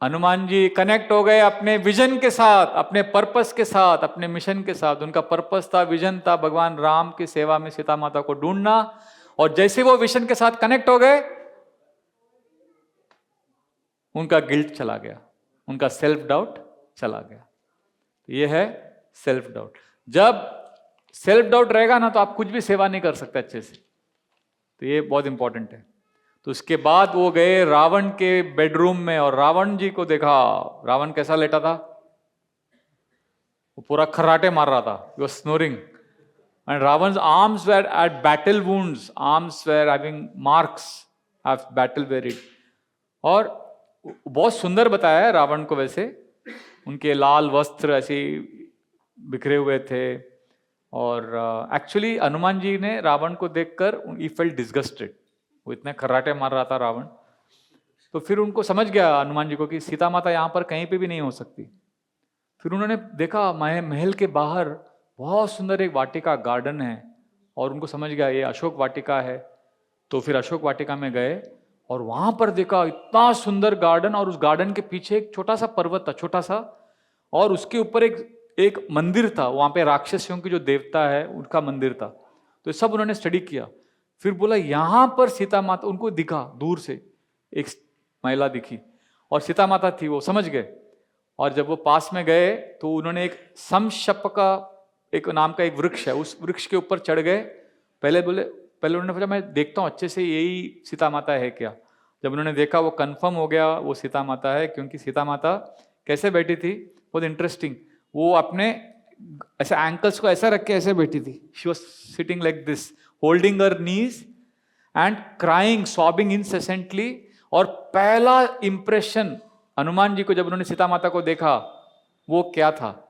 Speaker 1: हनुमान जी कनेक्ट हो गए अपने विजन के साथ, अपने पर्पस के साथ, अपने मिशन के साथ। उनका पर्पस था, विजन था, भगवान राम की सेवा में सीता माता को ढूंढना। और जैसे वो विजन के साथ कनेक्ट हो गए, उनका गिल्ट चला गया, उनका सेल्फ डाउट चला गया। ये है सेल्फ डाउट। जब सेल्फ डाउट रहेगा ना, तो आप कुछ भी सेवा नहीं कर सकते अच्छे से। तो ये बहुत इंपॉर्टेंट है। तो उसके बाद वो गए रावण के बेडरूम में, और रावण जी को देखा। रावण कैसा लेटा था? वो पूरा खर्राटे मार रहा था, he was snoring, and Ravan's arms were at battle wounds, arms were having marks of battle buried। और बहुत सुंदर बताया है रावण को। वैसे उनके लाल वस्त्र ऐसे बिखरे हुए थे, और एक्चुअली हनुमान जी ने रावण को देखकर he felt disgusted। वो इतने खर्राटे मार रहा था रावण। तो फिर उनको समझ गया हनुमान जी को कि सीता माता यहाँ पर कहीं पे भी नहीं हो सकती। फिर उन्होंने देखा महल के बाहर बहुत सुंदर एक वाटिका, गार्डन है, और उनको समझ गया ये अशोक वाटिका है। तो फिर अशोक वाटिका में गए, और वहां पर देखा इतना सुंदर गार्डन, और उस गार्डन के पीछे एक छोटा सा पर्वत था, छोटा सा, और उसके ऊपर एक मंदिर था। वहां पे राक्षसियों की जो देवता है उनका मंदिर था। तो सब उन्होंने स्टडी किया। फिर बोला यहां पर सीता माता, उनको दिखा दूर से एक महिला दिखी, और सीता माता थी, वो समझ गए। और जब वो पास में गए, तो उन्होंने एक समशप का एक नाम का एक वृक्ष है, उस वृक्ष के ऊपर चढ़ गए। पहले उन्होंने पूछा मैं देखता हूँ अच्छे से यही सीता माता है क्या। जब उन्होंने देखा, वो कंफर्म हो गया वो सीता माता है। क्योंकि सीता माता कैसे बैठी थी, बहुत इंटरेस्टिंग। वो अपने ऐसे एंकल्स को ऐसा रख के ऐसे बैठी थी। She was sitting like this, holding her knees and crying, sobbing incessantly. और पहला इंप्रेशन हनुमान जी को जब उन्होंने सीता माता को देखा, वो क्या था?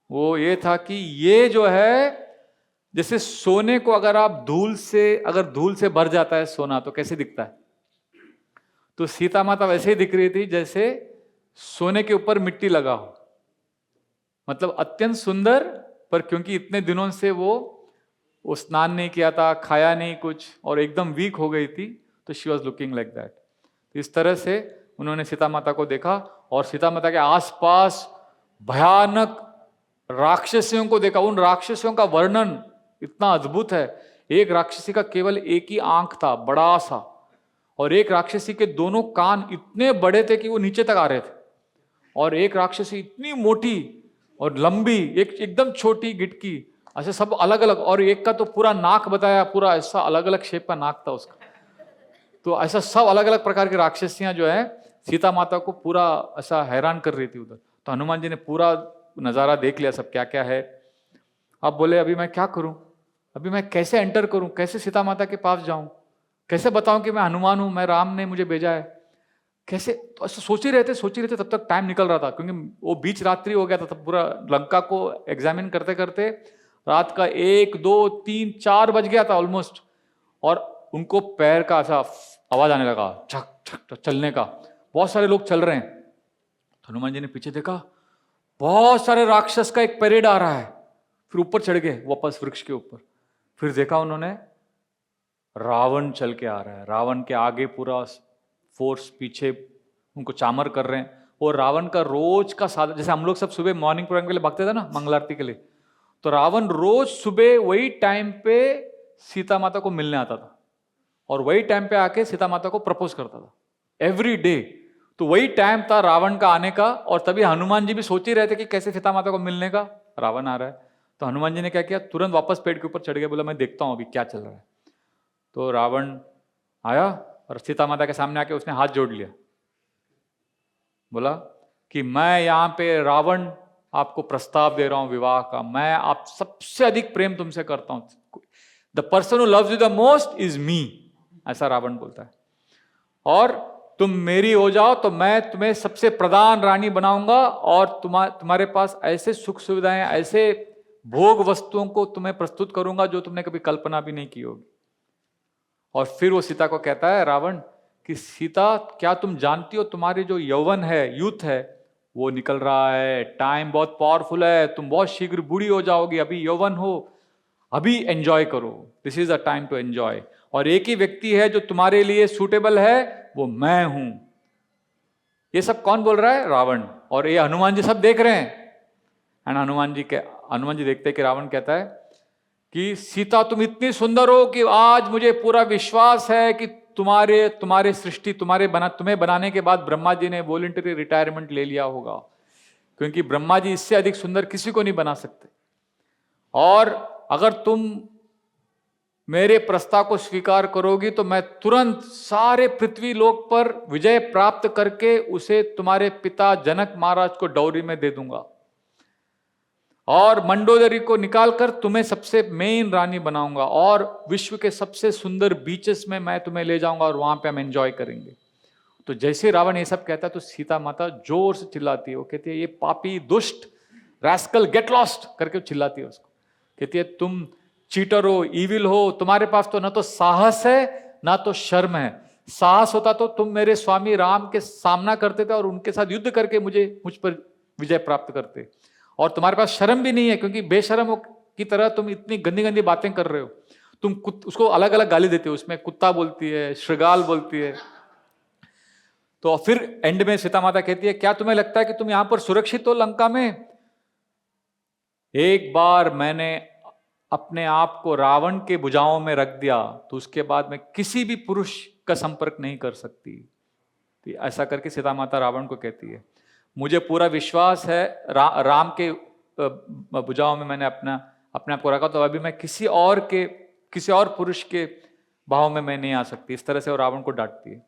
Speaker 1: वो ये था कि ये जो है, जैसे सोने को अगर आप धूल से भर जाता है सोना, तो कैसे दिखता है? तो सीता माता वैसे ही दिख रही थी जैसे सोने के ऊपर मिट्टी लगा हो। मतलब अत्यंत सुंदर, पर क्योंकि इतने दिनों से वो स्नान नहीं किया था, खाया नहीं कुछ, और एकदम वीक हो गई थी, तो she was looking like that. इस तरह से उन्होंने सीता माता को देखा, और सीता माता के आसपास भयानक राक्षसियों को देखा। उन राक्षसियों का वर्णन इतना अद्भुत है। एक राक्षसी का केवल एक ही आंख था, बड़ा सा, और एक राक्षसी के दोनों कान इतने बड़े थे कि वो नीचे तक आ रहे थे, और एक राक्षसी इतनी मोटी और लंबी, एक एकदम छोटी गिटकी, ऐसे सब अलग अलग। और एक का तो पूरा नाक बताया, पूरा ऐसा अलग अलग शेप का नाक था उसका। तो ऐसा सब अलग अलग प्रकार की राक्षसियां जो है सीता माता को पूरा ऐसा हैरान कर रही थी उधर। तो हनुमान जी ने पूरा नज़ारा देख लिया सब क्या क्या है। अब बोले अभी मैं क्या करूं, अभी मैं कैसे एंटर करूं, कैसे सीता माता के पास जाऊं, कैसे बताऊं कि मैं हनुमान हूं, मैं राम ने मुझे भेजा है, कैसे। तो ऐसा सोच ही रहते तब तक टाइम निकल रहा था, क्योंकि वो बीच रात्रि हो गया था। तब पूरा लंका को एग्जामिन करते करते रात का 1, 2, 3, 4 बज गया था ऑलमोस्ट। और उनको पैर का ऐसा आवाज आने लगा, छक छक चलने का। बहुत सारे लोग चल रहे हैं। तो हनुमान जी ने पीछे देखा, बहुत सारे राक्षस का एक परेड आ रहा है। फिर ऊपर चढ़ गए वापस वृक्ष के ऊपर। फिर देखा उन्होंने रावण चल के आ रहा है। रावण के आगे पूरा फोर्स, पीछे उनको चामर कर रहे हैं। और रावण का रोज का साधन, जैसे हम लोग सब सुबह मॉर्निंग प्रोग्राम के लिए भागते थे ना, मंगल आरती के लिए, तो रावण रोज सुबह वही टाइम पे सीता माता को मिलने आता था और वही टाइम पे आके सीता माता को प्रपोज करता था एवरी डे। तो वही टाइम था रावण का आने का। और तभी हनुमान जी भी सोच ही रहे थे कि कैसे सीता माता को मिलने का, रावण आ रहा है। तो हनुमान जी ने क्या किया, तुरंत वापस पेड़ के ऊपर चढ़ गया, बोला मैं देखता हूं अभी क्या चल रहा है। तो रावण आया और सीता माता के सामने आके उसने हाथ जोड़ लिया, बोला कि मैं यहां पे रावण आपको प्रस्ताव दे रहा हूं विवाह का। मैं आप सबसे अधिक प्रेम तुमसे करता हूं। The person who loves you the most is me, ऐसा रावण बोलता है। और तुम मेरी हो जाओ तो मैं तुम्हें सबसे प्रधान रानी बनाऊंगा और तुम्हारे पास ऐसे सुख सुविधाएं, ऐसे भोग वस्तुओं को तुम्हें प्रस्तुत करूंगा जो तुमने कभी कल्पना भी नहीं की होगी। और फिर वो सीता को कहता है रावण कि सीता, क्या तुम जानती हो तुम्हारी जो यौवन है, यूथ है, वो निकल रहा है, टाइम बहुत पावरफुल है, तुम बहुत शीघ्र बूढ़ी हो जाओगी, अभी यौवन हो, अभी एंजॉय करो, this is a time to enjoy. और एक ही व्यक्ति है जो तुम्हारे लिए सूटेबल है, वो मैं हूं। ये सब कौन बोल रहा है? रावण। और ये हनुमान जी सब देख रहे हैं। एंड हनुमान जी देखते हैं कि रावण कहता है कि सीता तुम इतनी सुंदर हो कि आज मुझे पूरा विश्वास है कि तुम्हारे सृष्टि तुम्हें बनाने के बाद ब्रह्मा जी ने वॉलंटरी रिटायरमेंट ले लिया होगा, क्योंकि ब्रह्मा जी इससे अधिक सुंदर किसी को नहीं बना सकते। और अगर तुम मेरे प्रस्ताव को स्वीकार करोगी तो मैं तुरंत सारे पृथ्वी लोक पर विजय प्राप्त करके उसे तुम्हारे पिता जनक महाराज को डौरी में दे दूंगा और मंडोदरी को निकालकर तुम्हें सबसे मेन रानी बनाऊंगा और विश्व के सबसे सुंदर बीचेस में मैं तुम्हें ले जाऊंगा और वहां पे हम एंजॉय करेंगे। तो जैसे रावण ये सब कहता है तो सीता माता जोर से चिल्लाती है। वो कहती है ये पापी दुष्ट रैस्कल गेट लॉस्ट करके चिल्लाती है उसको। कहती है तुम चीटर हो, इविल हो, तुम्हारे पास तो ना तो साहस है ना तो शर्म है। साहस होता तो तुम मेरे स्वामी राम के सामना करते थे और उनके साथ युद्ध करके मुझ पर विजय प्राप्त करते। और तुम्हारे पास शर्म भी नहीं है, क्योंकि बेशर्म की तरह तुम इतनी गंदी गंदी बातें कर रहे हो। तुम उसको अलग अलग गाली देते हो, उसमें कुत्ता बोलती है, श्रृगाल बोलती है। तो फिर एंड में सीता माता कहती है क्या तुम्हें लगता है कि तुम यहां पर सुरक्षित हो लंका में? एक बार मैंने अपने आप को रावण के भुजाओं में रख दिया तो उसके बाद मैं किसी भी पुरुष का संपर्क नहीं कर सकती। तो ऐसा करके सीता माता रावण को कहती है मुझे पूरा विश्वास है राम के भुजाओं में मैंने अपने आप को रखा, तो अभी मैं किसी और पुरुष के भाव में मैं नहीं आ सकती। इस तरह से वो रावण को डांटती है।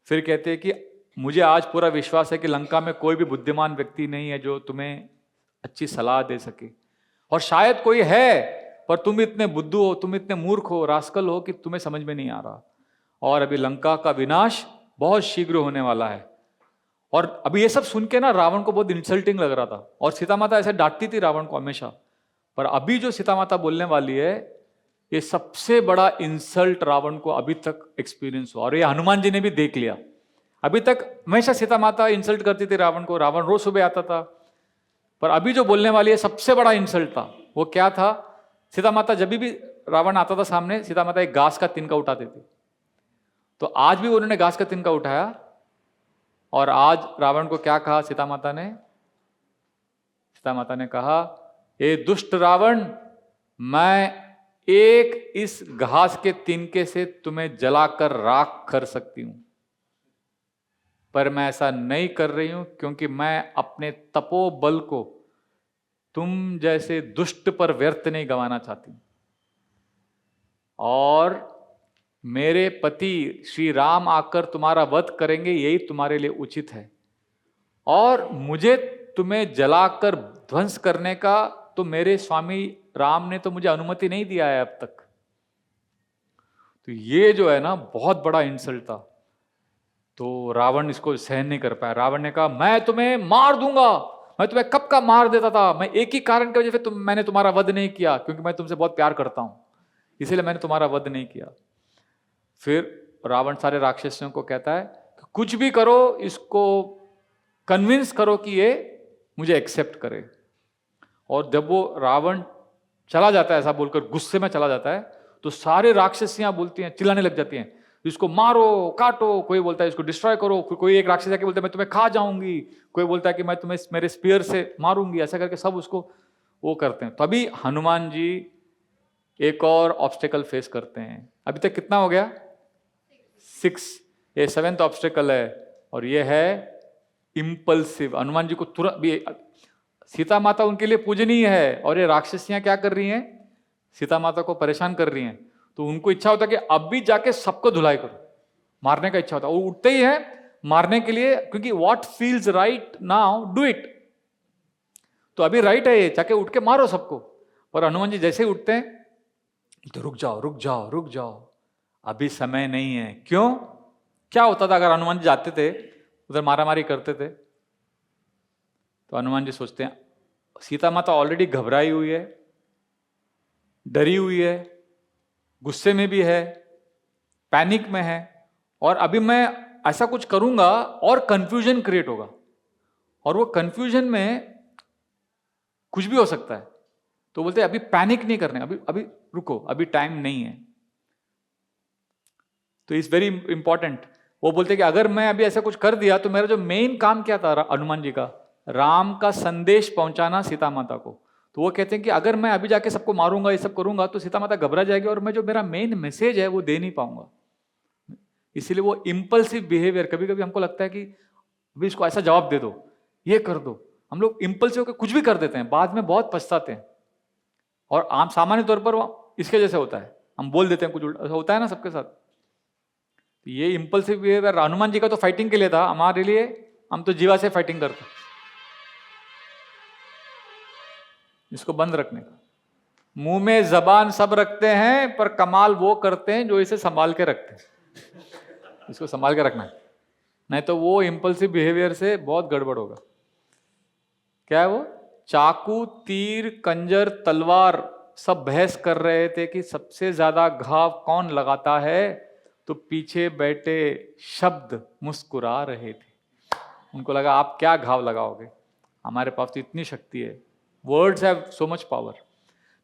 Speaker 1: फिर कहते हैं कि मुझे आज पूरा विश्वास है कि लंका में कोई भी बुद्धिमान व्यक्ति नहीं है जो तुम्हें अच्छी सलाह दे सके, और शायद कोई है पर तुम इतने बुद्धू हो, तुम इतने मूर्ख हो, रास्कल हो कि तुम्हें समझ में नहीं आ रहा। और अभी लंका का विनाश बहुत शीघ्र होने वाला है। और अभी ये सब सुन के ना रावण को बहुत इंसल्टिंग लग रहा था और सीता माता ऐसे डांटती थी रावण को हमेशा। पर अभी जो सीता माता बोलने वाली है ये सबसे बड़ा इंसल्ट रावण को अभी तक एक्सपीरियंस हुआ, और ये हनुमान जी ने भी देख लिया। अभी तक हमेशा सीता माता इंसल्ट करती थी रावण को, रावण रोज सुबह आता था, पर अभी जो बोलने वाली है सबसे बड़ा इंसल्ट था। वो क्या था? सीता माता जब भी रावण आता था सामने, सीता माता एक घास का तिनका उठाती थी। तो आज भी उन्होंने घास का तिनका उठाया और आज रावण को क्या कहा सीता माता ने? सीता माता ने कहा ए दुष्ट रावण, मैं एक इस घास के तिनके से तुम्हें जलाकर राख कर सकती हूं, पर मैं ऐसा नहीं कर रही हूं क्योंकि मैं अपने तपोबल को तुम जैसे दुष्ट पर व्यर्थ नहीं गंवाना चाहती। और मेरे पति श्री राम आकर तुम्हारा वध करेंगे, यही तुम्हारे लिए उचित है, और मुझे तुम्हें जलाकर ध्वंस करने का तो मेरे स्वामी राम ने तो मुझे अनुमति नहीं दिया है अब तक। तो ये जो है ना बहुत बड़ा इंसल्ट था। तो रावण इसको सहन नहीं कर पाया। रावण ने कहा मैं तुम्हें मार दूंगा, मैं तुम्हें कब का मार देता था, मैं एक ही कारण की वजह से मैंने तुम्हारा वध नहीं किया, क्योंकि मैं तुमसे बहुत प्यार करता हूं, इसीलिए मैंने तुम्हारा वध नहीं किया। फिर रावण सारे राक्षसों को कहता है कि कुछ भी करो, इसको कन्विंस करो कि ये मुझे एक्सेप्ट करे। और जब वो रावण चला जाता है ऐसा बोलकर, गुस्से में चला जाता है, तो सारे राक्षसियां बोलती हैं, चिल्लाने लग जाती हैं, इसको मारो काटो। कोई बोलता है इसको डिस्ट्रॉय करो, कोई एक राक्षस आके बोलता है मैं तुम्हें खा जाऊंगी, कोई बोलता है कि मैं तुम्हें मेरे स्पीयर से मारूंगी। ऐसा करके सब उसको वो करते हैं। तभी हनुमान जी एक और ऑब्स्टेकल फेस करते हैं। अभी तक कितना हो गया? 6। ये 7th ऑब्स्टेकल है, और ये है इंपल्सिव। हनुमान जी को तुरंत भी, सीता माता उनके लिए पूजनीय है, और ये राक्षसियां क्या कर रही हैं? सीता माता को परेशान कर रही हैं। तो उनको इच्छा होता है कि अब भी जाके सबको धुलाई करो, मारने का इच्छा होता है। वो उठते ही है मारने के लिए, क्योंकि what feels right now do it. तो अभी राइट है ये, जाके उठ के मारो सबको। पर हनुमान जी जैसे ही उठते हैं तो रुक जाओ रुक जाओ रुक जाओ, अभी समय नहीं है। क्यों? क्या होता था अगर हनुमान जी जाते थे उधर मारामारी करते थे? तो हनुमान जी सोचते हैं सीता माता ऑलरेडी घबराई हुई है, डरी हुई है, गुस्से में भी है, पैनिक में है, और अभी मैं ऐसा कुछ करूंगा और कंफ्यूजन क्रिएट होगा, और वो कंफ्यूजन में कुछ भी हो सकता है। तो बोलते हैं अभी पैनिक नहीं करने, अभी अभी रुको, अभी टाइम नहीं है। तो इट्स वेरी इंपॉर्टेंट। वो बोलते हैं कि अगर मैं अभी ऐसा कुछ कर दिया तो मेरा जो मेन काम क्या था हनुमान जी का, राम का संदेश पहुंचाना सीता माता को। तो वो कहते हैं कि अगर मैं अभी जाके सबको मारूंगा, ये सब करूंगा, तो सीता माता घबरा जाएगी, और मैं जो मेरा मेन मैसेज है वो दे नहीं पाऊंगा। इसीलिए वो इंपल्सिव बिहेवियर, कभी कभी हमको लगता है कि अभी इसको ऐसा जवाब दे दो, ये कर दो, हम लोग इंपल्सिव होकर कुछ भी कर देते हैं, बाद में बहुत पछताते हैं। और आम सामान्य तौर पर इसके जैसे होता है, हम बोल देते हैं कुछ उल्टा, होता है ना सबके साथ। ये इंपल्सिव बिहेवियर हनुमान जी का तो फाइटिंग के लिए था, हमारे लिए हम तो जीवा से फाइटिंग करते हैं, इसको बंद रखने का। मुंह में जबान सब रखते हैं, पर कमाल वो करते हैं जो इसे संभाल के रखते हैं। इसको संभाल के रखना है, नहीं तो वो इंपल्सिव बिहेवियर से बहुत गड़बड़ होगा। क्या है वो? चाकू, तीर, कंजर, तलवार सब बहस कर रहे थे कि सबसे ज्यादा घाव कौन लगाता है, तो पीछे बैठे शब्द मुस्कुरा रहे थे। उनको लगा आप क्या घाव लगाओगे, हमारे पास तो इतनी शक्ति है, words have so much power.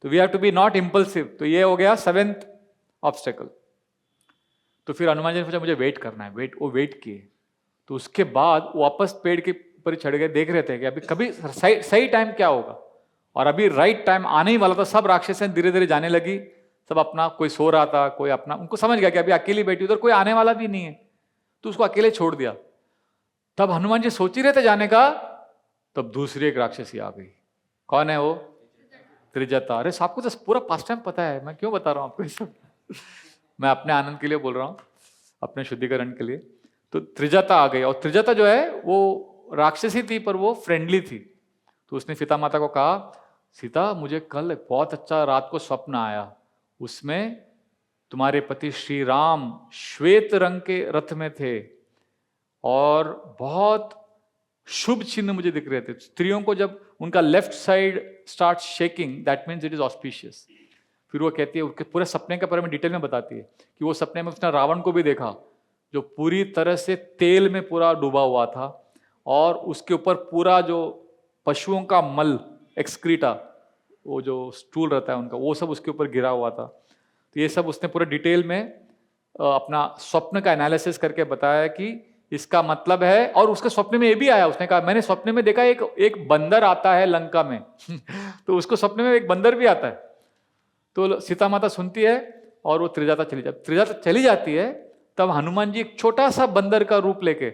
Speaker 1: तो we have to be not impulsive. तो ये हो गया 7th ऑब्स्टेकल। तो फिर हनुमान जी ने सोचा मुझे वेट करना है, वो वेट किए। तो उसके बाद वापस पेड़ के ऊपर चढ़ गए, देख रहे थे कि अभी कभी सही टाइम क्या होगा, और अभी राइट टाइम आने ही वाला था। सब राक्षसें धीरे धीरे जाने लगी, सब अपना, कोई सो रहा था, कोई अपना, उनको समझ गया कि अभी अकेली बैठी उधर कोई आने वाला भी नहीं है, तो उसको अकेले छोड़ दिया। तब हनुमान जी सोच ही रहे थे जाने का, तब दूसरी एक राक्षसी आ गई। कौन है वो? त्रिजटा। अरे आपको तो पूरा पास्ट टाइम पता है, मैं क्यों बता रहा हूं आपको ये सब? मैं अपने आनंद के लिए बोल रहा हूं, अपने शुद्धिकरण के लिए। तो त्रिजटा आ गई, और त्रिजटा जो है वो राक्षसी थी, पर वो फ्रेंडली थी। तो उसने सीता माता को कहा सीता, मुझे कल बहुत अच्छा रात को स्वप्न आया, उसमें तुम्हारे पति श्री राम श्वेत रंग के रथ में थे, और बहुत शुभ चिन्ह मुझे दिख रहे थे। स्त्रियों को जब उनका left side start shaking, that means it is auspicious. फिर वो कहती है, उसके पूरे सपने के बारे में डिटेल में बताती है कि वो सपने में उसने रावण को भी देखा, जो पूरी तरह से तेल में पूरा डूबा हुआ था, और उसके ऊपर पूरा जो पशुओं का मल, एक्सक्रीटा, वो जो स्टूल रहता है उनका, वो सब उसके ऊपर गिरा हुआ था। तो ये सब उसने पूरे डिटेल में अपना स्वप्न का एनालिसिस करके बताया कि इसका मतलब है। और उसके स्वप्न में ये भी आया, उसने कहा मैंने स्वप्न में देखा एक बंदर आता है लंका में तो उसको स्वप्न में एक बंदर भी आता है। तो सीता माता सुनती है, और वो त्रिजटा चली जाती है। तब हनुमान जी एक छोटा सा बंदर का रूप लेके,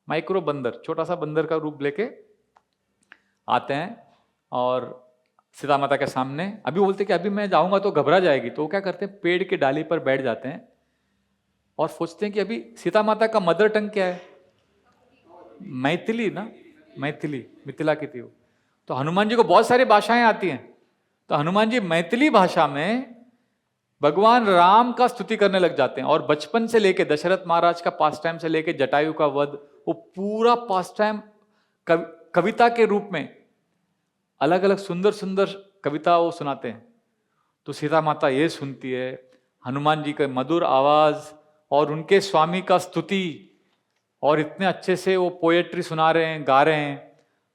Speaker 1: माइक्रो बंदर, छोटा सा बंदर का रूप लेके आते हैं, और सीता माता के सामने अभी बोलते कि अभी मैं जाऊंगा तो घबरा जाएगी। तो वो क्या करते हैं, पेड़ की डाली पर बैठ जाते हैं, और सोचते हैं कि अभी सीता माता का मदर टंग क्या है, मैथिली ना, मैथिली, मिथिला की थी वो। तो हनुमान जी को बहुत सारी भाषाएं आती हैं, तो हनुमान जी मैथिली भाषा में भगवान राम का स्तुति करने लग जाते हैं। और बचपन से लेके दशरथ महाराज का पास टाइम से लेके जटायु का वध, वो पूरा पास टाइम कविता के रूप में अलग अलग सुंदर सुंदर कविता वो सुनाते हैं। तो सीता माता ये सुनती है हनुमान जी का मधुर आवाज और उनके स्वामी का स्तुति, और इतने अच्छे से वो पोएट्री सुना रहे हैं, गा रहे हैं,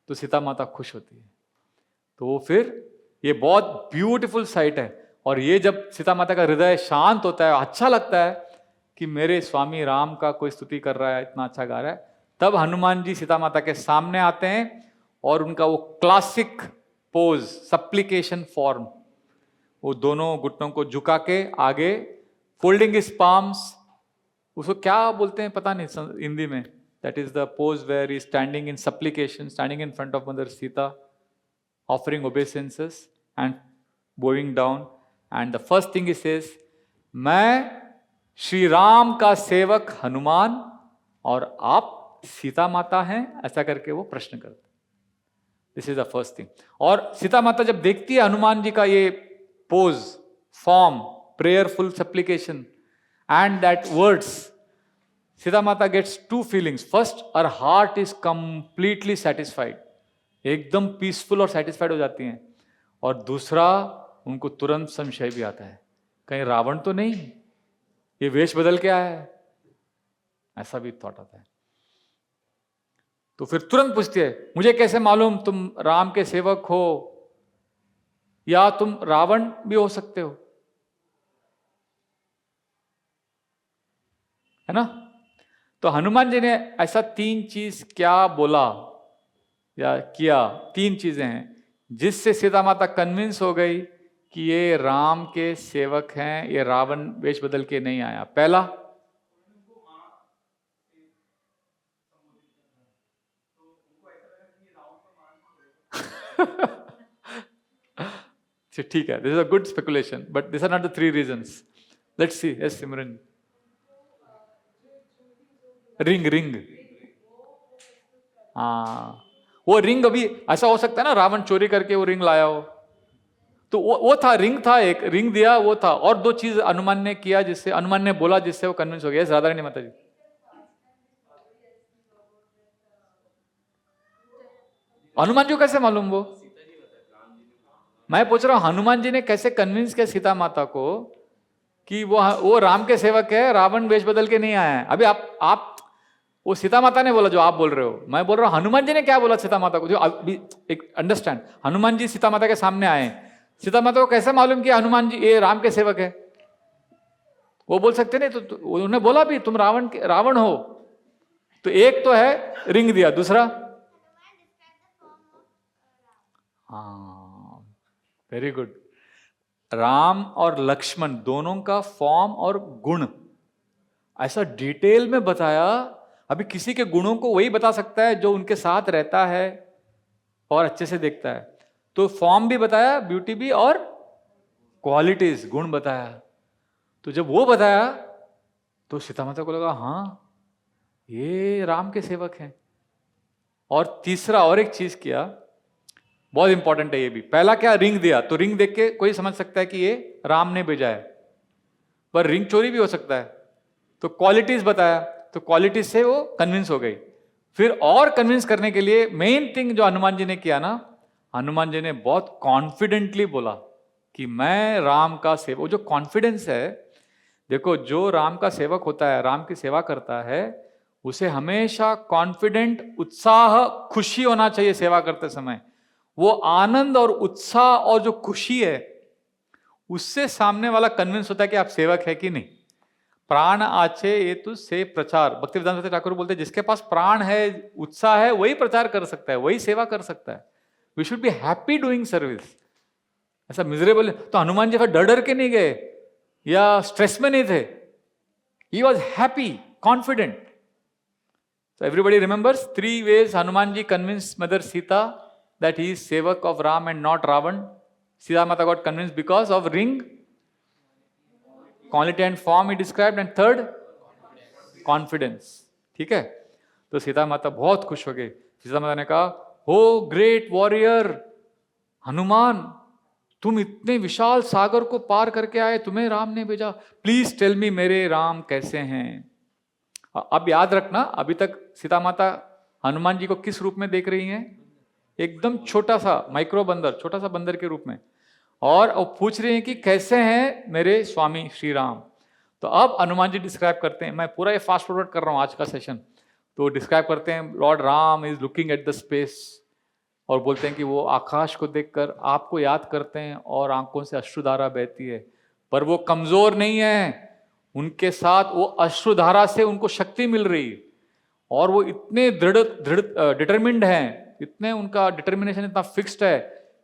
Speaker 1: तो सीता माता खुश होती है। तो वो फिर ये बहुत ब्यूटीफुल साइट है। और ये जब सीता माता का हृदय शांत होता है, अच्छा लगता है कि मेरे स्वामी राम का कोई स्तुति कर रहा है, इतना अच्छा गा रहा है, तब हनुमान जी सीता माता के सामने आते हैं और उनका वो क्लासिक पोज, सप्लिकेशन फॉर्म, वो दोनों घुटनों को झुका के आगे, फोल्डिंग हिज पाम्स, उसको क्या बोलते हैं पता नहीं हिंदी में, that is the pose where he standing in supplication, standing in front of mother Sita, offering obeisances and bowing down, and the first thing he says, मैं श्री राम का सेवक हनुमान और आप सीता माता हैं, ऐसा करके वो प्रश्न करते। This is the first thing. और सीता माता जब देखती है हनुमान जी का ये pose, form, prayerful supplication and that words, Sita Mata gets to feelings. First, her heart is completely satisfied, एकदम पीसफुल और सेटिस्फाइड हो जाती हैं। और दूसरा, उनको तुरंत संशय भी आता है, कहीं रावण तो नहीं, ये वेश बदल के आया है, ऐसा भी थॉट आता है। तो फिर तुरंत पूछती है, मुझे कैसे मालूम तुम राम के सेवक हो या तुम रावण भी हो सकते हो, है ना। तो हनुमान जी ने ऐसा 3 चीज क्या बोला या किया, 3 चीजें हैं जिससे सीता माता कन्विंस हो गई कि ये राम के सेवक हैं, ये रावण वेश बदल के नहीं आया। पहला, ठीक है, this is a good speculation, but this are not the 3 reasons. Let's see. Yes Simran. Ring, हाँ, वो रिंग अभी ऐसा हो सकता है ना, रावण चोरी करके वो रिंग लाया हो, तो वो था, रिंग था, एक रिंग दिया वो था। और 2 चीज हनुमान ने किया, जिससे हनुमान ने बोला, जिससे वो कन्विंस हो गया। राधा रानी माता जी, हनुमान जी को कैसे मालूम? वो मैं पूछ रहा हूं, हनुमान जी ने कैसे कन्विंस किया सीता माता को कि वो राम के सेवक है, रावण वेश बदल के नहीं आया है। अभी आप वो सीता माता ने बोला जो आप बोल रहे हो, मैं बोल रहा हूं हनुमान जी ने क्या बोला सीता माता को, जो अभी एक अंडरस्टैंड। हनुमान जी सीता माता के सामने आए, सीता माता को कैसे मालूम कि हनुमान जी ये राम के सेवक है? वो बोल सकते नहीं, तो उन्होंने बोला भी तुम रावण हो। तो एक तो है रिंग दिया, दूसरा, हाँ, वेरी गुड, राम और लक्ष्मण दोनों का फॉर्म और गुण ऐसा डिटेल में बताया। अभी किसी के गुणों को वही बता सकता है जो उनके साथ रहता है और अच्छे से देखता है। तो फॉर्म भी बताया, ब्यूटी भी, और क्वालिटीज, गुण बताया। तो जब वो बताया तो सीता माता को लगा हाँ ये राम के सेवक हैं। और तीसरा और एक चीज किया, बहुत इंपॉर्टेंट है ये भी। पहला क्या, रिंग दिया, तो रिंग देख के कोई समझ सकता है कि ये राम ने भेजा है, पर रिंग चोरी भी हो सकता है। तो क्वालिटीज बताया, तो क्वालिटीज से वो कन्विंस हो गई। फिर और कन्विंस करने के लिए मेन थिंग जो हनुमान जी ने किया ना, हनुमान जी ने बहुत कॉन्फिडेंटली बोला कि मैं राम का सेवक। वो जो कॉन्फिडेंस है, देखो जो राम का सेवक होता है, राम की सेवा करता है, उसे हमेशा कॉन्फिडेंट, उत्साह, खुशी होना चाहिए सेवा करते समय। वो आनंद और उत्साह और जो खुशी है, उससे सामने वाला कन्विंस होता है कि आप सेवक है कि नहीं। प्राण आचे ये तो से प्रचार, भक्तिवेदांत ठाकुर बोलते हैं जिसके पास प्राण है, उत्साह है, वही प्रचार कर सकता है, वही सेवा कर सकता है। We should be happy doing service. ऐसा मिजरेबल, तो हनुमान जी फिर डर डर के नहीं गए या स्ट्रेस में नहीं थे, he was happy, confident. So everybody remembers 3 ways Hanuman ji convinced Mother Sita that he is sevak of Ram and not Ravan. Sita Mata got convinced because of ring, quality and form he described, and third, confidence. ठीक है, तो सीता माता बहुत खुश हो गई। सीता माता ने कहा, हो ग्रेट वॉरियर हनुमान, तुम इतने विशाल सागर को पार करके आए, तुम्हें राम ने भेजा, प्लीज टेल मी मेरे राम कैसे हैं। अब याद रखना, अभी तक सीता माता हनुमान जी को किस रूप में देख रही हैं? एकदम छोटा सा माइक्रो बंदर, छोटा सा बंदर के रूप में, और वो पूछ रही हैं कि कैसे हैं मेरे स्वामी श्री राम। तो अब हनुमान जी डिस्क्राइब करते हैं, मैं पूरा ये फास्ट फॉरवर्ड कर रहा हूँ आज का सेशन, तो डिस्क्राइब करते हैं Lord Ram is looking at the space, और बोलते हैं कि वो आकाश को देखकर आपको याद करते हैं और आंखों से अश्रुधारा बहती है, पर वो कमजोर नहीं है, उनके साथ वो अश्रुधारा से उनको शक्ति मिल रही है, और वो इतने दृढ़ डिटरमिन्ड हैं, इतने उनका डिटर्मिनेशन इतना फिक्स्ड है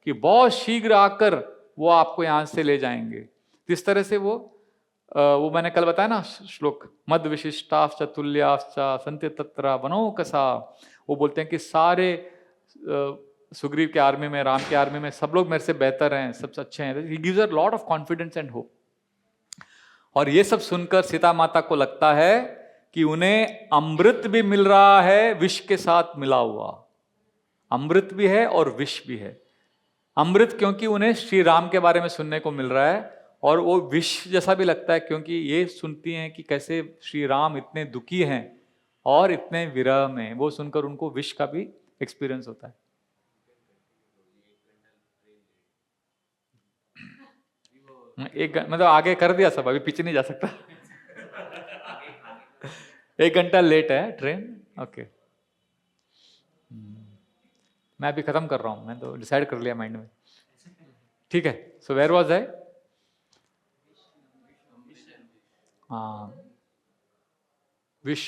Speaker 1: कि बहुत शीघ्र आकर वो आपको यहाँ से ले जाएंगे। इस तरह से वो मैंने कल बताया ना श्लोक, मद विशिष्टाश्च तुल्याश्च संति तत्र वनौकसा, वो बोलते हैं कि सारे सुग्रीव के आर्मी में, राम के आर्मी में सब लोग मेरे से बेहतर हैं, सबसे अच्छे हैं। He gives a lot of confidence and hope. और ये सब सुनकर सीता माता को लगता है कि उन्हें अमृत भी मिल रहा है विष के साथ मिला हुआ, अमृत भी है और विष भी है। अमृत क्योंकि उन्हें श्री राम के बारे में सुनने को मिल रहा है, और वो विष जैसा भी लगता है क्योंकि ये सुनती हैं कि कैसे श्री राम इतने दुखी हैं और इतने विरह में, वो सुनकर उनको विष का भी एक्सपीरियंस होता है। मतलब आगे कर दिया सब, अभी पीछे नहीं जा सकता। 1 घंटा लेट है ट्रेन। ओके, मैं अभी खत्म कर रहा हूं, मैं तो डिसाइड कर लिया माइंड में। ठीक है, सो वेयर वाज आई? विश,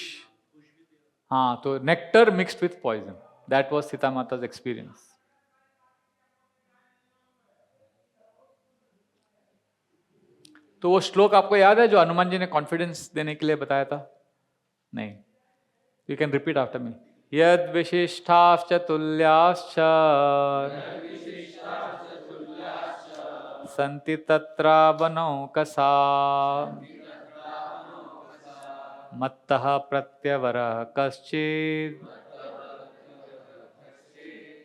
Speaker 1: हाँ, तो nectar mixed with poison, that was Sita Mata's experience. तो वो श्लोक आपको याद है जो हनुमान जी ने कॉन्फिडेंस देने के लिए बताया था? नहीं, you can repeat after me. यद विशिष्टाश्च तुल्याश्च संति तत्र वनौकसा मत्तः प्रत्यवरः कश्चित्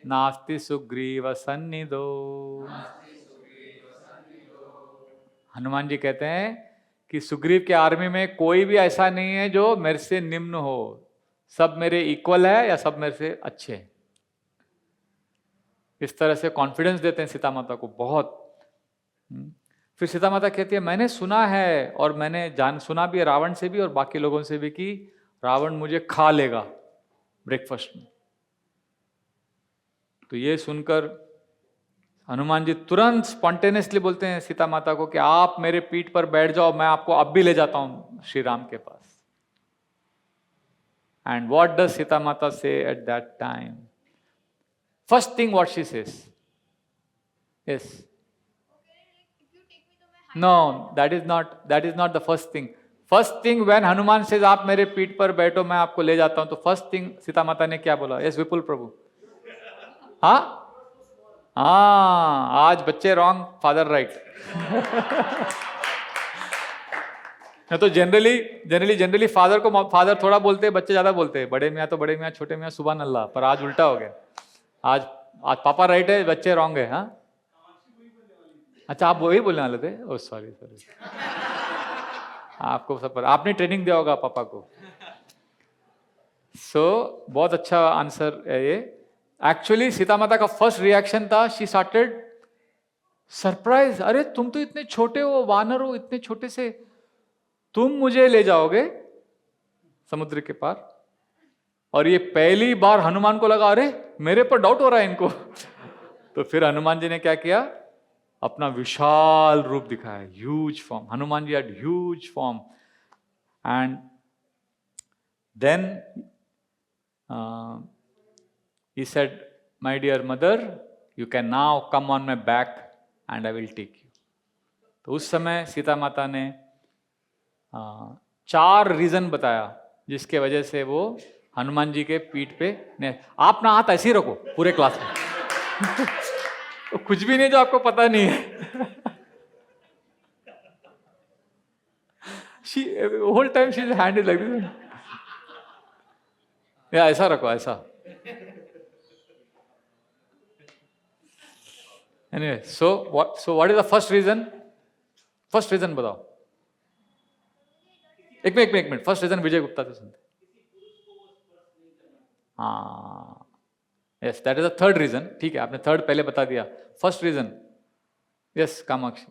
Speaker 1: नास्ति सुग्रीव सन्निधो। हनुमान जी कहते हैं कि सुग्रीव के आर्मी में कोई भी ऐसा नहीं है जो मेरे से निम्न हो, सब मेरे इक्वल है या सब मेरे से अच्छे हैं। इस तरह से कॉन्फिडेंस देते हैं सीता माता को बहुत। फिर सीता माता कहती है, मैंने सुना है और मैंने सुना भी है रावण से भी और बाकी लोगों से भी कि रावण मुझे खा लेगा ब्रेकफास्ट में। तो ये सुनकर हनुमान जी तुरंत स्पॉन्टेनियसली बोलते हैं सीता माता को कि आप मेरे पीठ पर बैठ जाओ, मैं आपको अब भी ले जाता हूं श्री राम के पास। And what does Sita Mata से at that time? First thing what she says, yes, no, that is not the first thing. First thing when Hanuman says आप मेरे पीठ पर बैठो, मैं आपको ले जाता हूं, तो फर्स्ट थिंग सीता माता ने क्या बोला? यस विपुल प्रभु। हाँ, आज बच्चे रॉन्ग, फादर राइट। तो जनरली फादर थोड़ा बोलते हैं, बच्चे ज्यादा बोलते हैं। बड़े मियाँ तो बड़े मियाँ, छोटे मियाँ सुभान अल्लाह, पर आज उल्टा हो गया। आज पापा राइट है, बच्चे रॉन्ग है। हाँ, अच्छा, आप वही बोलने वाले थे? ओह सॉरी आपको सब पर आपने ट्रेनिंग दिया होगा पापा को। सो बहुत अच्छा आंसर है ये। एक्चुअली सीता माता का फर्स्ट रिएक्शन था, शी स्टार्टेड सरप्राइज, अरे तुम तो इतने छोटे हो, वानर हो, इतने छोटे से तुम मुझे ले जाओगे समुद्र के पार? और ये पहली बार हनुमान को लगा अरे मेरे पर डाउट हो रहा है इनको। तो फिर हनुमान जी ने क्या किया? अपना विशाल रूप दिखाया, huge form. Hanuman ji had huge form, and then he said, my dear mother, you can now come on my back and I will take you. तो उस समय सीता माता ने 4 रीजन बताया जिसके वजह से वो हनुमान जी के पीठ पे ने, आप ना हाथ ऐसे ही रखो पूरे क्लास में। तो कुछ भी नहीं जो आपको पता नहीं है। She whole time she's hand is like this. या ऐसा रखो, ऐसा। Anyway, so what is the first reason? First reason बताओ। एक minute, first reason Vijay Gupta से सुनते। हाँ, yes, that is the third reason. ठीक है, आपने थर्ड पहले बता दिया। First reason, yes Kamakshi.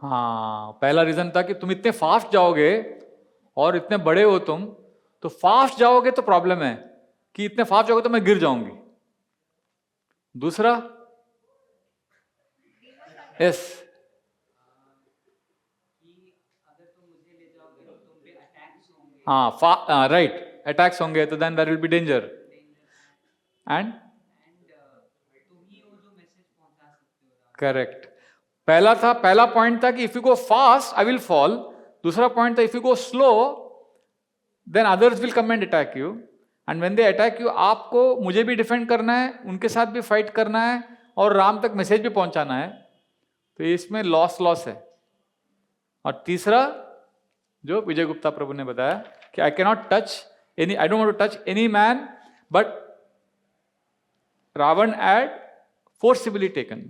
Speaker 1: हाँ, पहला रीजन था कि तुम इतने फास्ट जाओगे और इतने बड़े हो तुम, तो फास्ट जाओगे तो प्रॉब्लम है कि इतने फास्ट जाओगे तो मैं गिर जाऊंगी। दूसरा, यस, हाँ राइट, अटैक्स होंगे तो then there will be danger. And correct, पहला पॉइंट था कि if you go fast I will fall. दूसरा पॉइंट था if you go slow then others will come and attack you, and when they attack you आपको मुझे भी defend करना है, उनके साथ भी फाइट करना है और राम तक मैसेज भी पहुंचाना है, तो इसमें लॉस है। और तीसरा जो विजय गुप्ता प्रभु ने बताया कि I cannot touch any, I don't want to touch any man, but Ravan had forcibly taken.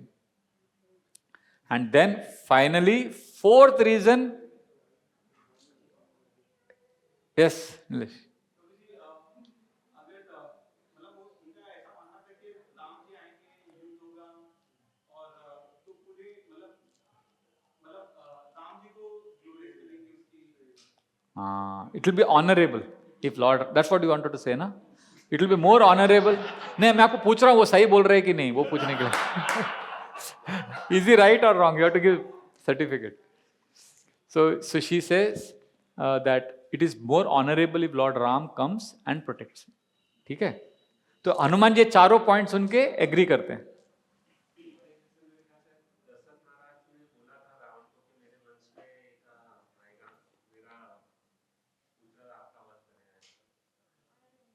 Speaker 1: And then finally, fourth reason, yes, Nilesh. It will be honorable if Lord, that's what you wanted to say, ना? It will be more honorable. नहीं, मैं आपको पूछ रहा हूँ वो सही बोल रहे हैं कि नहीं, वो पूछने के लिए। Is he right or wrong? You have to give certificate. So she says that it is more honorable if Lord Ram comes and protects. ठीक है? तो हनुमान जी चारों पॉइंट सुन के एग्री करते हैं।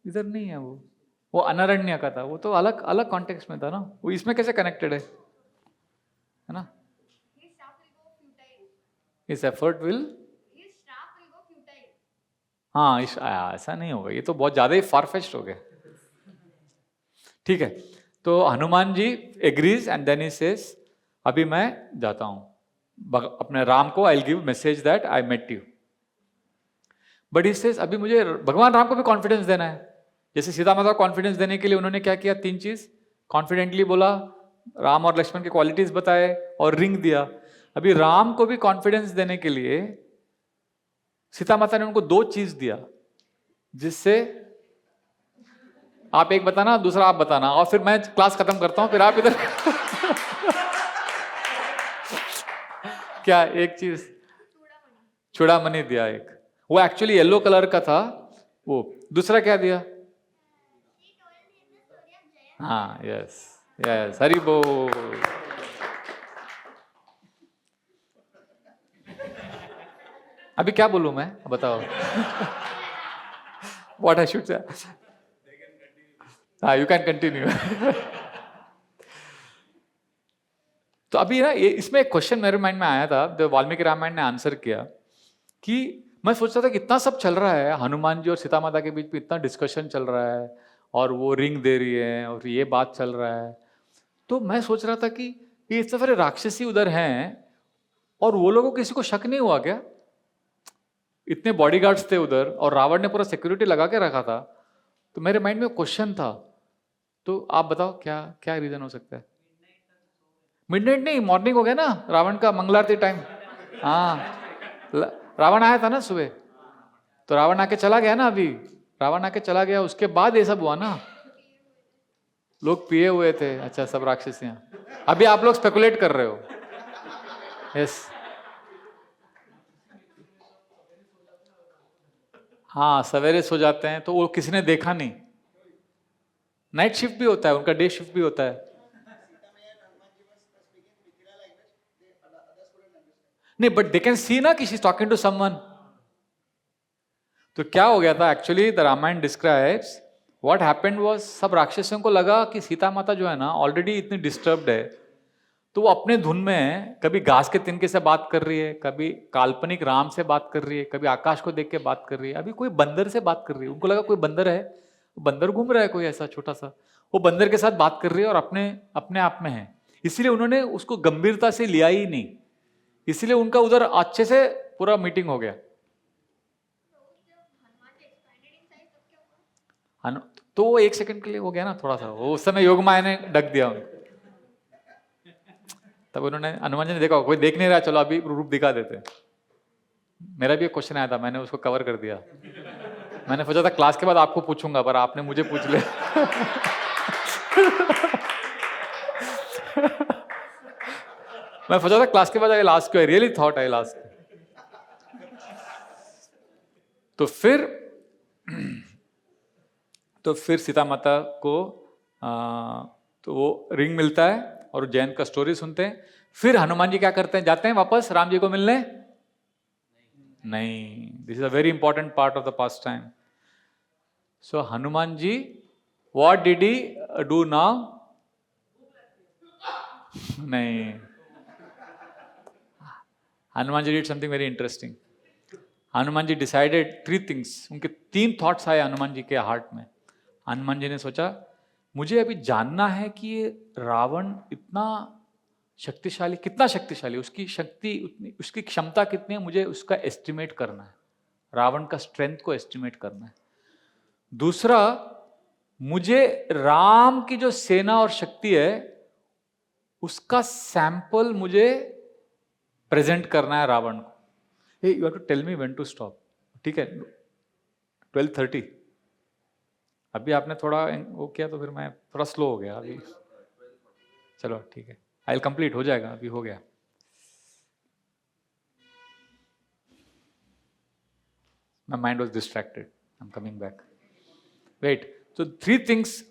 Speaker 1: इधर नहीं है वो अनारण्य का था, वो तो अलग अलग कॉन्टेक्स्ट में था ना, वो इसमें कैसे कनेक्टेड है ना? इस एफर्ट विल, हाँ ऐसा नहीं होगा, ये तो बहुत ज्यादा ही फारफेच्ड हो गया। ठीक है, तो Hanuman ji agrees and then he says अभी मैं जाता हूं अपने राम को, I will give message that I met you. But he says अभी मुझे भगवान राम को भी कॉन्फिडेंस देना है। जैसे सीता माता को कॉन्फिडेंस देने के लिए उन्होंने क्या किया, 3 चीज कॉन्फिडेंटली बोला, राम और लक्ष्मण के क्वालिटीज बताए और रिंग दिया। अभी राम को भी कॉन्फिडेंस देने के लिए सीता माता ने उनको 2 चीज दिया, जिससे आप एक बताना, दूसरा आप बताना, और फिर मैं क्लास खत्म करता हूं, फिर आप इधर क्या एक चीज चूड़ामणि दिया, एक वो एक्चुअली येलो कलर का था वो। दूसरा क्या दिया? हाँ, यस यस, हरि बोल। अभी क्या बोलूं मैं, बताओ। What I should say? हाँ, यू कैन कंटिन्यू। तो अभी ना इसमें एक क्वेश्चन मेरे माइंड में आया था, जो वाल्मीकि रामायण ने आंसर किया, कि मैं सोच रहा था कि इतना सब चल रहा है, हनुमान जी और सीता माता के बीच में इतना डिस्कशन चल रहा है और वो रिंग दे रही है और ये बात चल रहा है, तो मैं सोच रहा था कि ये इतने सारे राक्षसी उधर हैं और वो लोगों को किसी को शक नहीं हुआ क्या? इतने बॉडीगार्ड्स थे उधर और रावण ने पूरा सिक्योरिटी लगा के रखा था। तो मेरे माइंड में क्वेश्चन था, तो आप बताओ क्या क्या रीजन हो सकता है? मिडनाइट नहीं, मॉर्निंग हो गया ना, रावण का मंगलारती टाइम। हाँ, रावण आया था ना सुबह, तो रावण आके चला गया ना, अभी रावण आके चला गया, उसके बाद ये सब हुआ ना। लोग पिए हुए थे, अच्छा सब राक्षसियां। अभी आप लोग स्पेकुलेट कर रहे हो। यस, हाँ सवेरे सो जाते हैं तो वो किसी ने देखा नहीं। नाइट शिफ्ट भी होता है उनका, डे शिफ्ट भी होता है। नहीं, बट दे कैन सी ना कि she is talking to someone. तो क्या हो गया था actually, the Ramayana describes what happened was, सब राक्षसों को लगा कि सीता माता जो है ना ऑलरेडी इतनी डिस्टर्ब्ड है, तो तो वो अपने धुन में है, कभी घास के तिनके से बात कर रही है, कभी काल्पनिक राम से बात कर रही है, कभी आकाश को देख के बात कर रही है, अभी कोई बंदर से बात कर रही है। उनको लगा कोई बंदर है, बंदर घूम रहा है कोई ऐसा छोटा सा, वो बंदर के साथ बात कर रही है और अपने अपने आप में है। इसीलिए उन्होंने उसको गंभीरता से लिया ही नहीं, इसलिए उनका उधर अच्छे से पूरा मीटिंग हो गया। तो वो 1 सेकंड के लिए हो गया ना थोड़ा सा, वो उस समय योग माया ने ढक दिया उनको। तब उन्होंने, हनुमान जी ने देखा कोई देख नहीं रहा, चलो अभी रूप दिखा देते। मेरा भी एक क्वेश्चन आया था, मैंने उसको कवर कर दिया। मैंने सोचा था क्लास के बाद आपको पूछूंगा, पर आपने मुझे पूछ लिया। मैं सोचा था क्लास के बाद आई लास्ट को, I really thought I last. तो फिर सीता माता को तो वो रिंग मिलता है और जैन का स्टोरी सुनते हैं। फिर हनुमान जी क्या करते हैं, जाते हैं वापस राम जी को मिलने? नहीं, this is a very important part of the past time. So Hanuman ji, what did he do now? नहीं, Hanuman ji did something very interesting. Hanuman ji decided 3 things, उनके 3 थॉट्स आए हनुमान जी के हार्ट में। हनुमान जी ने सोचा मुझे अभी जानना है कि ये रावण इतना शक्तिशाली, कितना शक्तिशाली, उसकी शक्ति उतनी, उसकी क्षमता कितनी है, मुझे उसका एस्टिमेट करना है, रावण का स्ट्रेंथ को एस्टिमेट करना है। दूसरा, मुझे राम की जो सेना और शक्ति है उसका सैंपल मुझे प्रेजेंट करना है रावण को। Hey, you have to tell me when to stop, ठीक है? 12:30 अभी आपने थोड़ा वो किया तो फिर मैं थोड़ा स्लो हो गया अभी। चलो ठीक है, आई विल कंप्लीट, हो जाएगा, अभी हो गया। My mind was distracted, I am coming back, wait. तो 3 थिंग्स,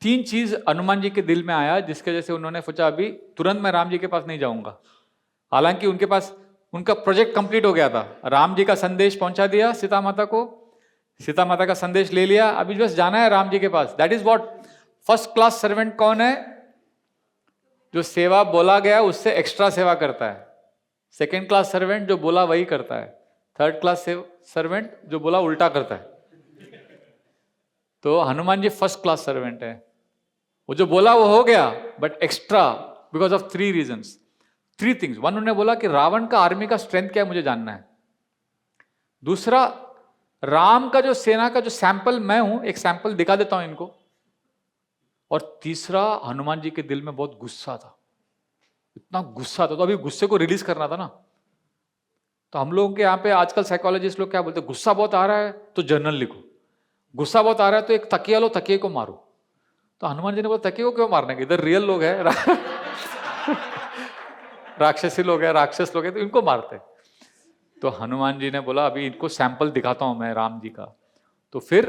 Speaker 1: 3 चीज हनुमान जी के दिल में आया जिसके वजह से उन्होंने सोचा अभी तुरंत मैं राम जी के पास नहीं जाऊंगा। हालांकि उनके पास उनका प्रोजेक्ट कंप्लीट हो गया था, राम जी का संदेश पहुंचा दिया सीता माता को, सीता माता का संदेश ले लिया, अभी बस जाना है राम जी के पास। That is what first class servant कौन है? जो सेवा बोला गया उससे एक्स्ट्रा सेवा करता है। सेकेंड क्लास सर्वेंट जो बोला वही करता है। थर्ड क्लास सर्वेंट जो बोला उल्टा करता है। तो हनुमान जी फर्स्ट क्लास सर्वेंट है, वो जो बोला वो हो गया, but extra because of 3 reasons, 3 things. One, उन्होंने बोला कि रावण का आर्मी का स्ट्रेंथ क्या है मुझे जानना है। दूसरा, राम का जो सेना का जो सैंपल मैं हूं, एक सैंपल दिखा देता हूं इनको। और तीसरा, हनुमान जी के दिल में बहुत गुस्सा था, इतना गुस्सा था, तो अभी गुस्से को रिलीज करना था ना। तो हम लोगों के यहाँ पे आजकल साइकोलॉजिस्ट लोग क्या बोलते हैं, गुस्सा बहुत आ रहा है तो जर्नल लिखो, गुस्सा बहुत आ रहा है तो एक तकिया लो, तकिए को मारो। तो हनुमान जी ने बोला तकिए को क्यों मारने के, इधर रियल लोग हैं, राक्षसी लोग हैं, राक्षस लोग हैं, तो इनको मारते। तो हनुमान जी ने बोला अभी इनको सैंपल दिखाता हूं मैं राम जी का। तो फिर,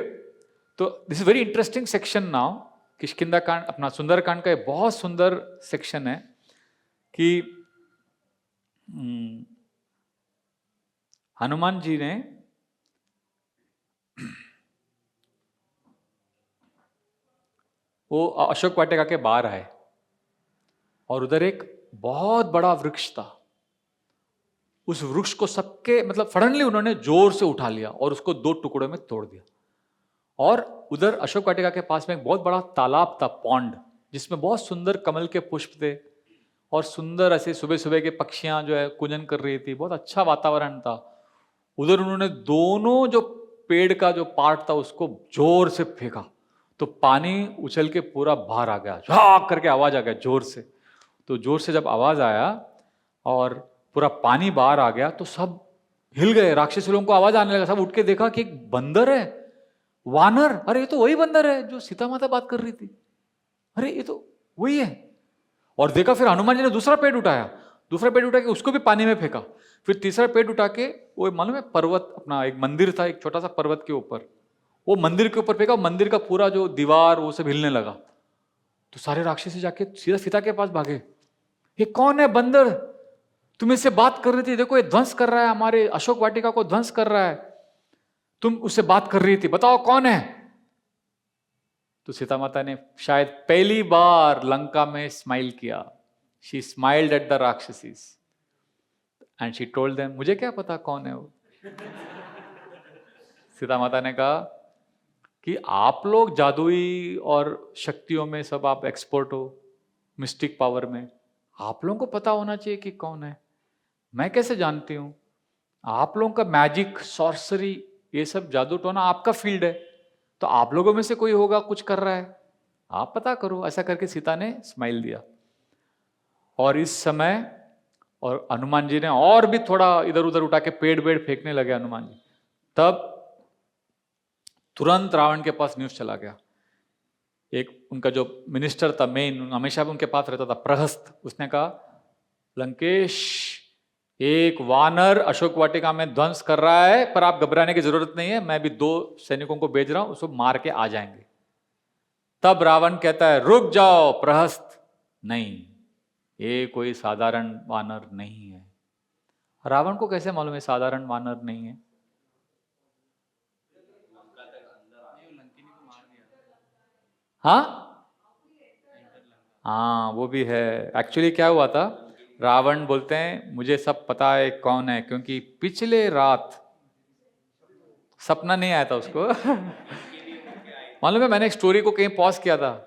Speaker 1: तो this is very interesting section now. Kishkindha कांड, अपना सुंदरकांड का एक बहुत सुंदर सेक्शन है कि हनुमान जी ने वो अशोक वाटिका के बाहर आए और उधर एक बहुत बड़ा वृक्ष था। उस वृक्ष को सबके मतलब सडनली उन्होंने जोर से उठा लिया और उसको 2 टुकड़ों में तोड़ दिया। और उधर अशोक वाटिका के पास में एक बहुत बड़ा तालाब था, पॉन्ड, जिसमें बहुत सुंदर कमल के पुष्प थे और सुंदर ऐसे सुबह सुबह के पक्षियां जो है कूजन कर रही थी, बहुत अच्छा वातावरण था। उधर उन्होंने दोनों जो पेड़ का जो पार्ट था उसको जोर से फेंका, तो पानी उछल के पूरा बाहर आ गया, झाक करके आवाज आ गया जोर से। तो जोर से जब आवाज आया और पूरा पानी बाहर आ गया तो सब हिल गए, राक्षसी लोगों को आवाज आने लगा, सब उठ के देखा कि एक बंदर है, वानर, अरे ये तो वही बंदर है जो सीता माता बात कर रही थी, अरे ये तो वही है। और देखा, फिर हनुमान जी ने दूसरा पेड़ उठाया, दूसरा पेड़ उठा के उसको भी पानी में फेंका, फिर तीसरा पेड़ उठा के, वो मालूम है पर्वत, अपना एक मंदिर था, एक छोटा सा पर्वत के ऊपर, वो मंदिर के ऊपर फेंका, मंदिर का पूरा जो दीवार वो सब हिलने लगा। तो सारे राक्षसी जाके सीधा सीता के पास भागे, ये कौन है बंदर, तुम इससे बात कर रही थी, देखो ये ध्वंस कर रहा है, हमारे अशोक वाटिका को ध्वंस कर रहा है, तुम उससे बात कर रही थी, बताओ कौन है। तो सीता माता ने शायद पहली बार लंका में स्माइल किया, She smiled at the Rakshasas and she told them, मुझे क्या पता कौन है वो। सीता माता ने कहा कि आप लोग जादुई और शक्तियों में सब आप एक्सपर्ट हो, मिस्टिक पावर में, आप लोगों को पता होना चाहिए कि कौन है, मैं कैसे जानती हूँ? आप लोगों का मैजिक, सॉर्सरी, ये सब जादू टोना आपका फील्ड है, तो आप लोगों में से कोई होगा कुछ कर रहा है, आप पता करो। ऐसा करके सीता ने स्माइल दिया। और इस समय और हनुमान जी ने और भी थोड़ा इधर उधर उठा के पेड़ वेड़ फेंकने लगे हनुमान जी। तब तुरंत रावण के पास न्यूज चला गया। एक उनका जो मिनिस्टर था मेन, हमेशा भी उनके पास रहता था, प्रहस्त, उसने कहा लंकेश, एक वानर अशोक वाटिका में ध्वंस कर रहा है, पर आप घबराने की जरूरत नहीं है, मैं भी 2 सैनिकों को भेज रहा हूं, उसको मार के आ जाएंगे। तब रावण कहता है रुक जाओ प्रहस्त, नहीं, ये कोई साधारण वानर नहीं है। रावण को कैसे मालूम है साधारण वानर नहीं है? हाँ, वो भी है। एक्चुअली क्या हुआ था, रावण बोलते हैं मुझे सब पता है कौन है, क्योंकि पिछले रात सपना नहीं आया था उसको। मालूम है, मैंने एक स्टोरी को कहीं पॉज किया था।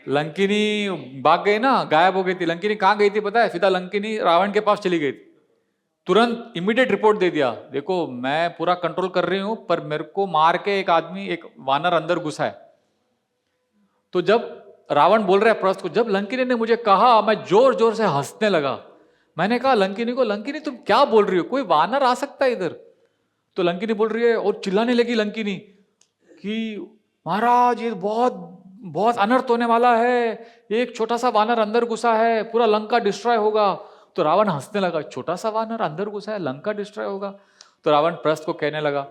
Speaker 1: लंकिनी भाग गई ना, गायब हो गई थी। लंकिनी कहाँ गई थी पता है? सीधा लंकिनी रावण के पास चली गई थी। तुरंत इमीडिएट रिपोर्ट दे दिया, देखो मैं पूरा कंट्रोल कर रही हूं, पर मेरे को मार के एक आदमी, एक वानर अंदर घुसा है। तो जब रावण बोल रहा है प्रहस्त को, जब लंकिनी ने मुझे कहा, मैं जोर जोर से हंसने लगा। मैंने कहा लंकिनी को, लंकिनी तुम क्या बोल रही हो, कोई वानर आ सकता है इधर? तो लंकिनी बोल रही है और चिल्लाने लगी लंकिनी कि महाराज ये बहुत बहुत अनर्थ होने वाला है, एक छोटा सा वानर अंदर घुसा है, पूरा लंका डिस्ट्रॉय होगा। तो रावण हंसने लगा, छोटा सा वानर अंदर घुसा है, लंका डिस्ट्रॉय होगा? तो रावण प्रहस्त को कहने लगा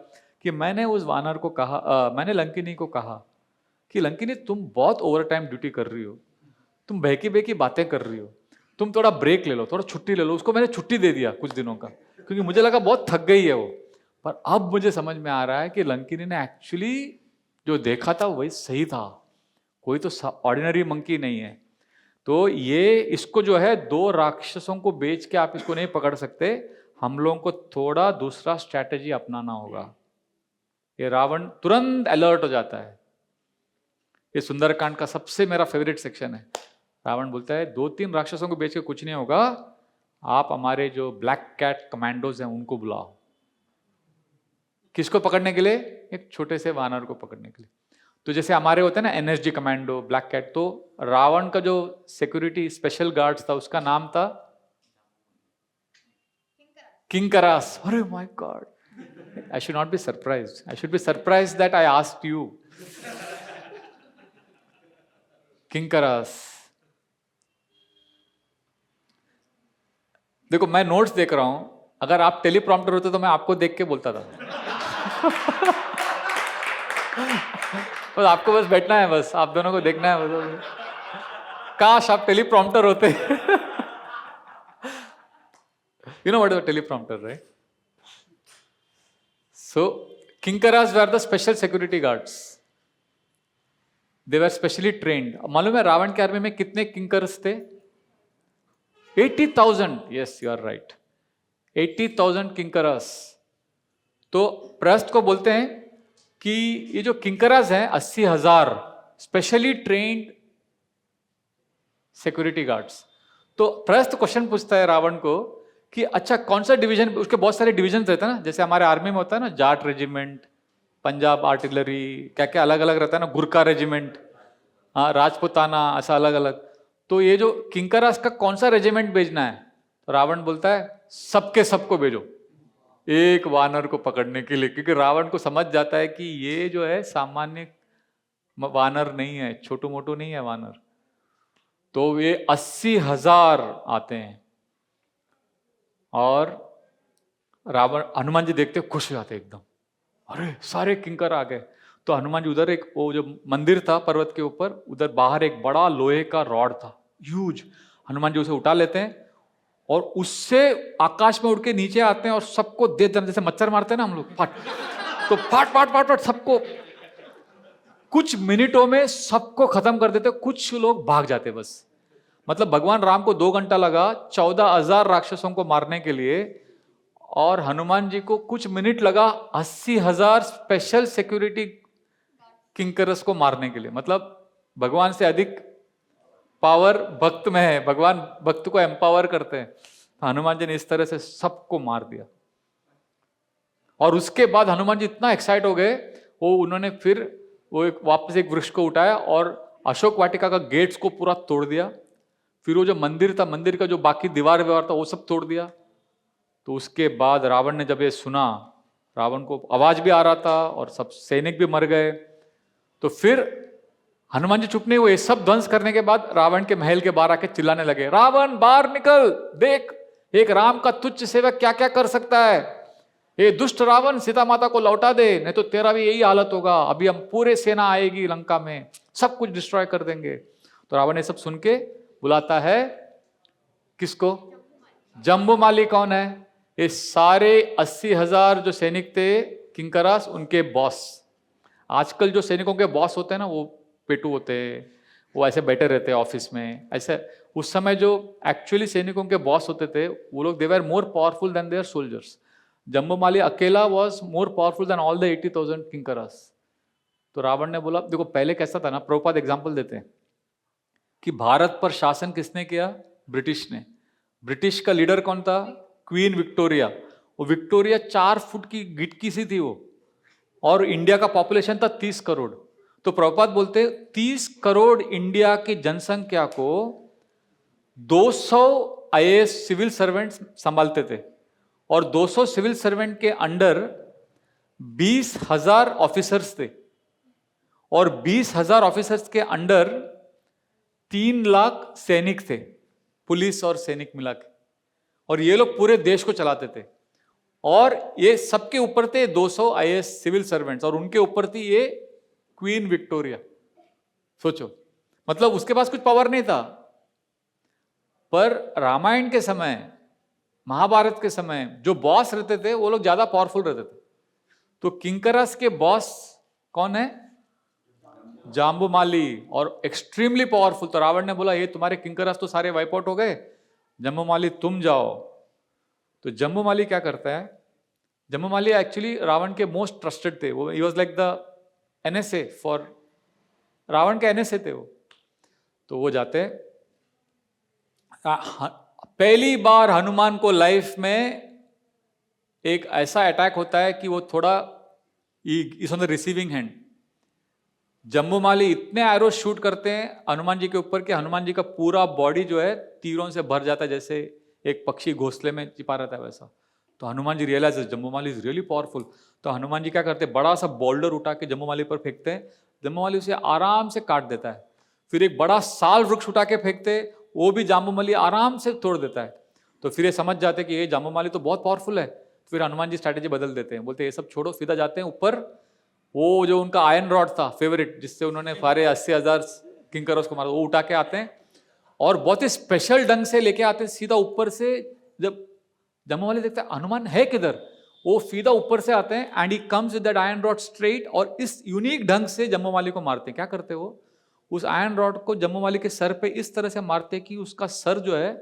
Speaker 1: कि मैंने उस वानर को कहा, मैंने लंकिनी को कहा कि लंकिनी तुम बहुत ओवर टाइम ड्यूटी कर रही हो, तुम बहकी बहकी बातें कर रही हो, तुम थोड़ा ब्रेक ले लो, थोड़ा छुट्टी ले लो। उसको मैंने छुट्टी दे दिया कुछ दिनों का, क्योंकि मुझे लगा बहुत थक गई है वो। पर अब मुझे समझ में आ रहा है कि लंकिनी ने एक्चुअली जो देखा था वही सही था, कोई तो ऑर्डिनरी मंकी नहीं है। तो ये इसको जो है 2 राक्षसों को बेच के आप इसको नहीं पकड़ सकते, हम लोगों को थोड़ा दूसरा स्ट्रैटेजी अपनाना होगा। ये रावण तुरंत अलर्ट हो जाता है। ये सुंदरकांड का सबसे मेरा फेवरेट सेक्शन है। रावण बोलता है 2-3 राक्षसों को बेच के कुछ नहीं होगा, आप हमारे जो ब्लैक कैट कमांडोज हैं उनको बुलाओ। किसको पकड़ने के लिए? एक छोटे से वानर को पकड़ने के लिए। तो जैसे हमारे होते हैं ना एनएसजी कमांडो, ब्लैक कैट, तो रावण का जो सिक्योरिटी स्पेशल गार्ड्स था उसका नाम था किंकरास। अरे my God, I should not be surprised, I should be surprised that I asked you. Kinkaras. देखो मैं नोट्स देख रहा हूं, अगर आप टेलीप्रॉम्प्टर होते तो मैं आपको देख के बोलता था। बस आपको बस बैठना है, बस आप दोनों को देखना है बस। काश आप टेलीप्रॉम्प्टर होते। You know what is a teleprompter, right? So Kinkaras were the special security guards. They were specially trained. मालूम है रावण के आर्मी में कितने किंकर्स थे? 80,000. Yes, you are right. 80,000 Kinkaras. तो प्रहस्त को बोलते हैं कि ये जो किंकरास हैं 80,000 स्पेशली ट्रेन्ड सिक्योरिटी गार्ड्स। तो प्रहस्त क्वेश्चन पूछता है रावण को कि अच्छा कौन सा डिवीजन, उसके बहुत सारे डिवीजन रहते हैं ना, जैसे हमारे आर्मी में होता है ना जाट रेजिमेंट, पंजाब आर्टिलरी, क्या क्या अलग अलग रहता है ना, गुरखा रेजिमेंट, हाँ राजपुताना, ऐसा अलग अलग। तो ये जो किंकरास का कौन सा रेजिमेंट भेजना है? तो रावण बोलता है सबके सबको भेजो एक वानर को पकड़ने के लिए, क्योंकि रावण को समझ जाता है कि ये जो है सामान्य वानर नहीं है, छोटू मोटू नहीं है वानर। तो ये 80,000 आते हैं और रावण, हनुमान जी देखते खुश हो जाते एकदम, अरे सारे किंकर आ गए। तो हनुमान जी उधर एक वो जो मंदिर था पर्वत के ऊपर, उधर बाहर एक बड़ा लोहे का रॉड था, ह्यूज। हनुमान जी उसे उठा लेते हैं और उससे आकाश में उड़ के नीचे आते हैं और सबको दे देना, जैसे मच्छर मारते हैं ना हम लोग, फट, तो फाट फाट फाट फाट सबको कुछ मिनटों में सबको खत्म कर देते। कुछ लोग भाग जाते बस, मतलब भगवान राम को 2 घंटा लगा 14,000 राक्षसों को मारने के लिए, और हनुमान जी को कुछ मिनट लगा 80,000 स्पेशल सिक्योरिटी किंकरस को मारने के लिए। मतलब भगवान से अधिक पावर भक्त में है, भगवान भक्त को एम्पावर करते हैं। हनुमान जी ने इस तरह से सबको मार दिया। और उसके बाद हनुमान जी इतना एक्साइट हो गए, वो उन्होंने फिर वो वापस एक वृक्ष को उठाया और अशोक वाटिका का गेट्स को पूरा तोड़ दिया। फिर वो जो मंदिर था, मंदिर का जो बाकी दीवार व्यवहार था वो सब तोड़ दिया। तो उसके बाद रावण ने जब ये सुना, रावण को आवाज भी आ रहा था और सब सैनिक भी मर गए, तो फिर हनुमान जी चुप नहीं हुए। सब ध्वंस करने के बाद रावण के महल के बाहर आके चिल्लाने लगे, रावण बाहर निकल, देख एक राम का तुच्छ सेवक क्या क्या कर सकता है। ये दुष्ट रावण, सीता माता को लौटा दे, नहीं तो तेरा भी यही हालत होगा। अभी हम पूरे सेना आएगी लंका में, सब कुछ डिस्ट्रॉय कर देंगे। तो रावण ये सब सुन के बुलाता है किसको? जम्बूमाली। कौन है? ये सारे 80,000 जो सैनिक थे किंकरास, उनके बॉस। आजकल जो सैनिकों के बॉस होते हैं ना, वो पेटू होते हैं, वो ऐसे बैठे रहते हैं ऑफिस में ऐसे। उस समय जो एक्चुअली सैनिकों के बॉस होते थे, वो लोग they were more powerful than their soldiers. Jambumali अकेला was more powerful than all the 80,000 Kinkaras. तो रावण ने बोला, देखो पहले कैसा था ना, प्रभुपाद एग्जाम्पल देते हैं कि भारत पर शासन किसने किया? ब्रिटिश ने। ब्रिटिश का लीडर कौन था? Queen Victoria. वो विक्टोरिया 4 फुट की गिटकी सी थी वो, और इंडिया का पॉपुलेशन था 30 करोड़। तो प्रभुपाद बोलते 30 करोड़ इंडिया की जनसंख्या को 200 आईएएस सिविल सर्वेंट्स संभालते थे, और 200 सिविल सर्वेंट के अंडर 20,000 ऑफिसर्स थे, और 20,000 ऑफिसर्स के अंडर 3 लाख सैनिक थे, पुलिस और सैनिक मिला के। और ये लोग पूरे देश को चलाते थे, और ये सबके ऊपर थे 200 आईएएस सिविल सर्वेंट्स, और उनके ऊपर थी ये क्वीन विक्टोरिया। सोचो, मतलब उसके पास कुछ पावर नहीं था। पर रामायण के समय, महाभारत के समय जो बॉस रहते थे वो लोग ज्यादा पावरफुल रहते थे। तो किंकरस के बॉस कौन है? जाम्बूमाली, और एक्सट्रीमली पावरफुल। तो रावण ने बोला, ये तुम्हारे किंकरस तो सारे वाइप आउट हो गए, जम्बूमाली तुम जाओ। तो जम्बूमाली क्या करता है? जम्बूमाली एक्चुअली रावण के मोस्ट ट्रस्टेड थे। वो ही was like the NSA for Ravana के, एनएसए थे वो। तो वो जाते, पहली बार हनुमान को लाइफ में एक ऐसा अटैक होता है कि वो थोड़ा is on the receiving hand. Jambumali इतने एरो शूट करते हैं हनुमान जी के ऊपर कि हनुमान जी का पूरा बॉडी जो है तीरों से भर जाता है, जैसे एक पक्षी घोंसले में छिपा रहता है वैसा। तो हनुमान जी realise Jambumali is really powerful. तो हनुमान जी क्या करते हैं, बड़ा सा बोल्डर उठा के जम्बूमाली पर फेंकते हैं, जम्बूमाली उसे आराम से काट देता है। फिर एक बड़ा साल वृक्ष उठा के फेंकते, वो भी जम्बूमाली आराम से तोड़ देता है। तो फिर ये समझ जाते कि ये जम्बूमाली तो बहुत पावरफुल है। फिर हनुमान जी स्ट्रैटेजी बदल देते हैं, बोलते ये सब छोड़ो, सीधा जाते हैं ऊपर। वो जो उनका आयरन रॉड था फेवरेट, जिससे उन्होंने सारे 80,000 किंकरों को मारा, वो उठा के आते हैं और बहुत ही स्पेशल ढंग से लेके आते हैं सीधा ऊपर से। जब जम्बूमाली देखते हैं हनुमान है किधर, वो सीधा ऊपर से आते हैं and he comes with that iron rod straight, और इस यूनिक ढंग से जम्बूमाली को मारते हैं। क्या करते हैं वो, उस आयरन रॉड को जम्बूमाली के सर पे इस तरह से मारते हैं कि उसका सर जो है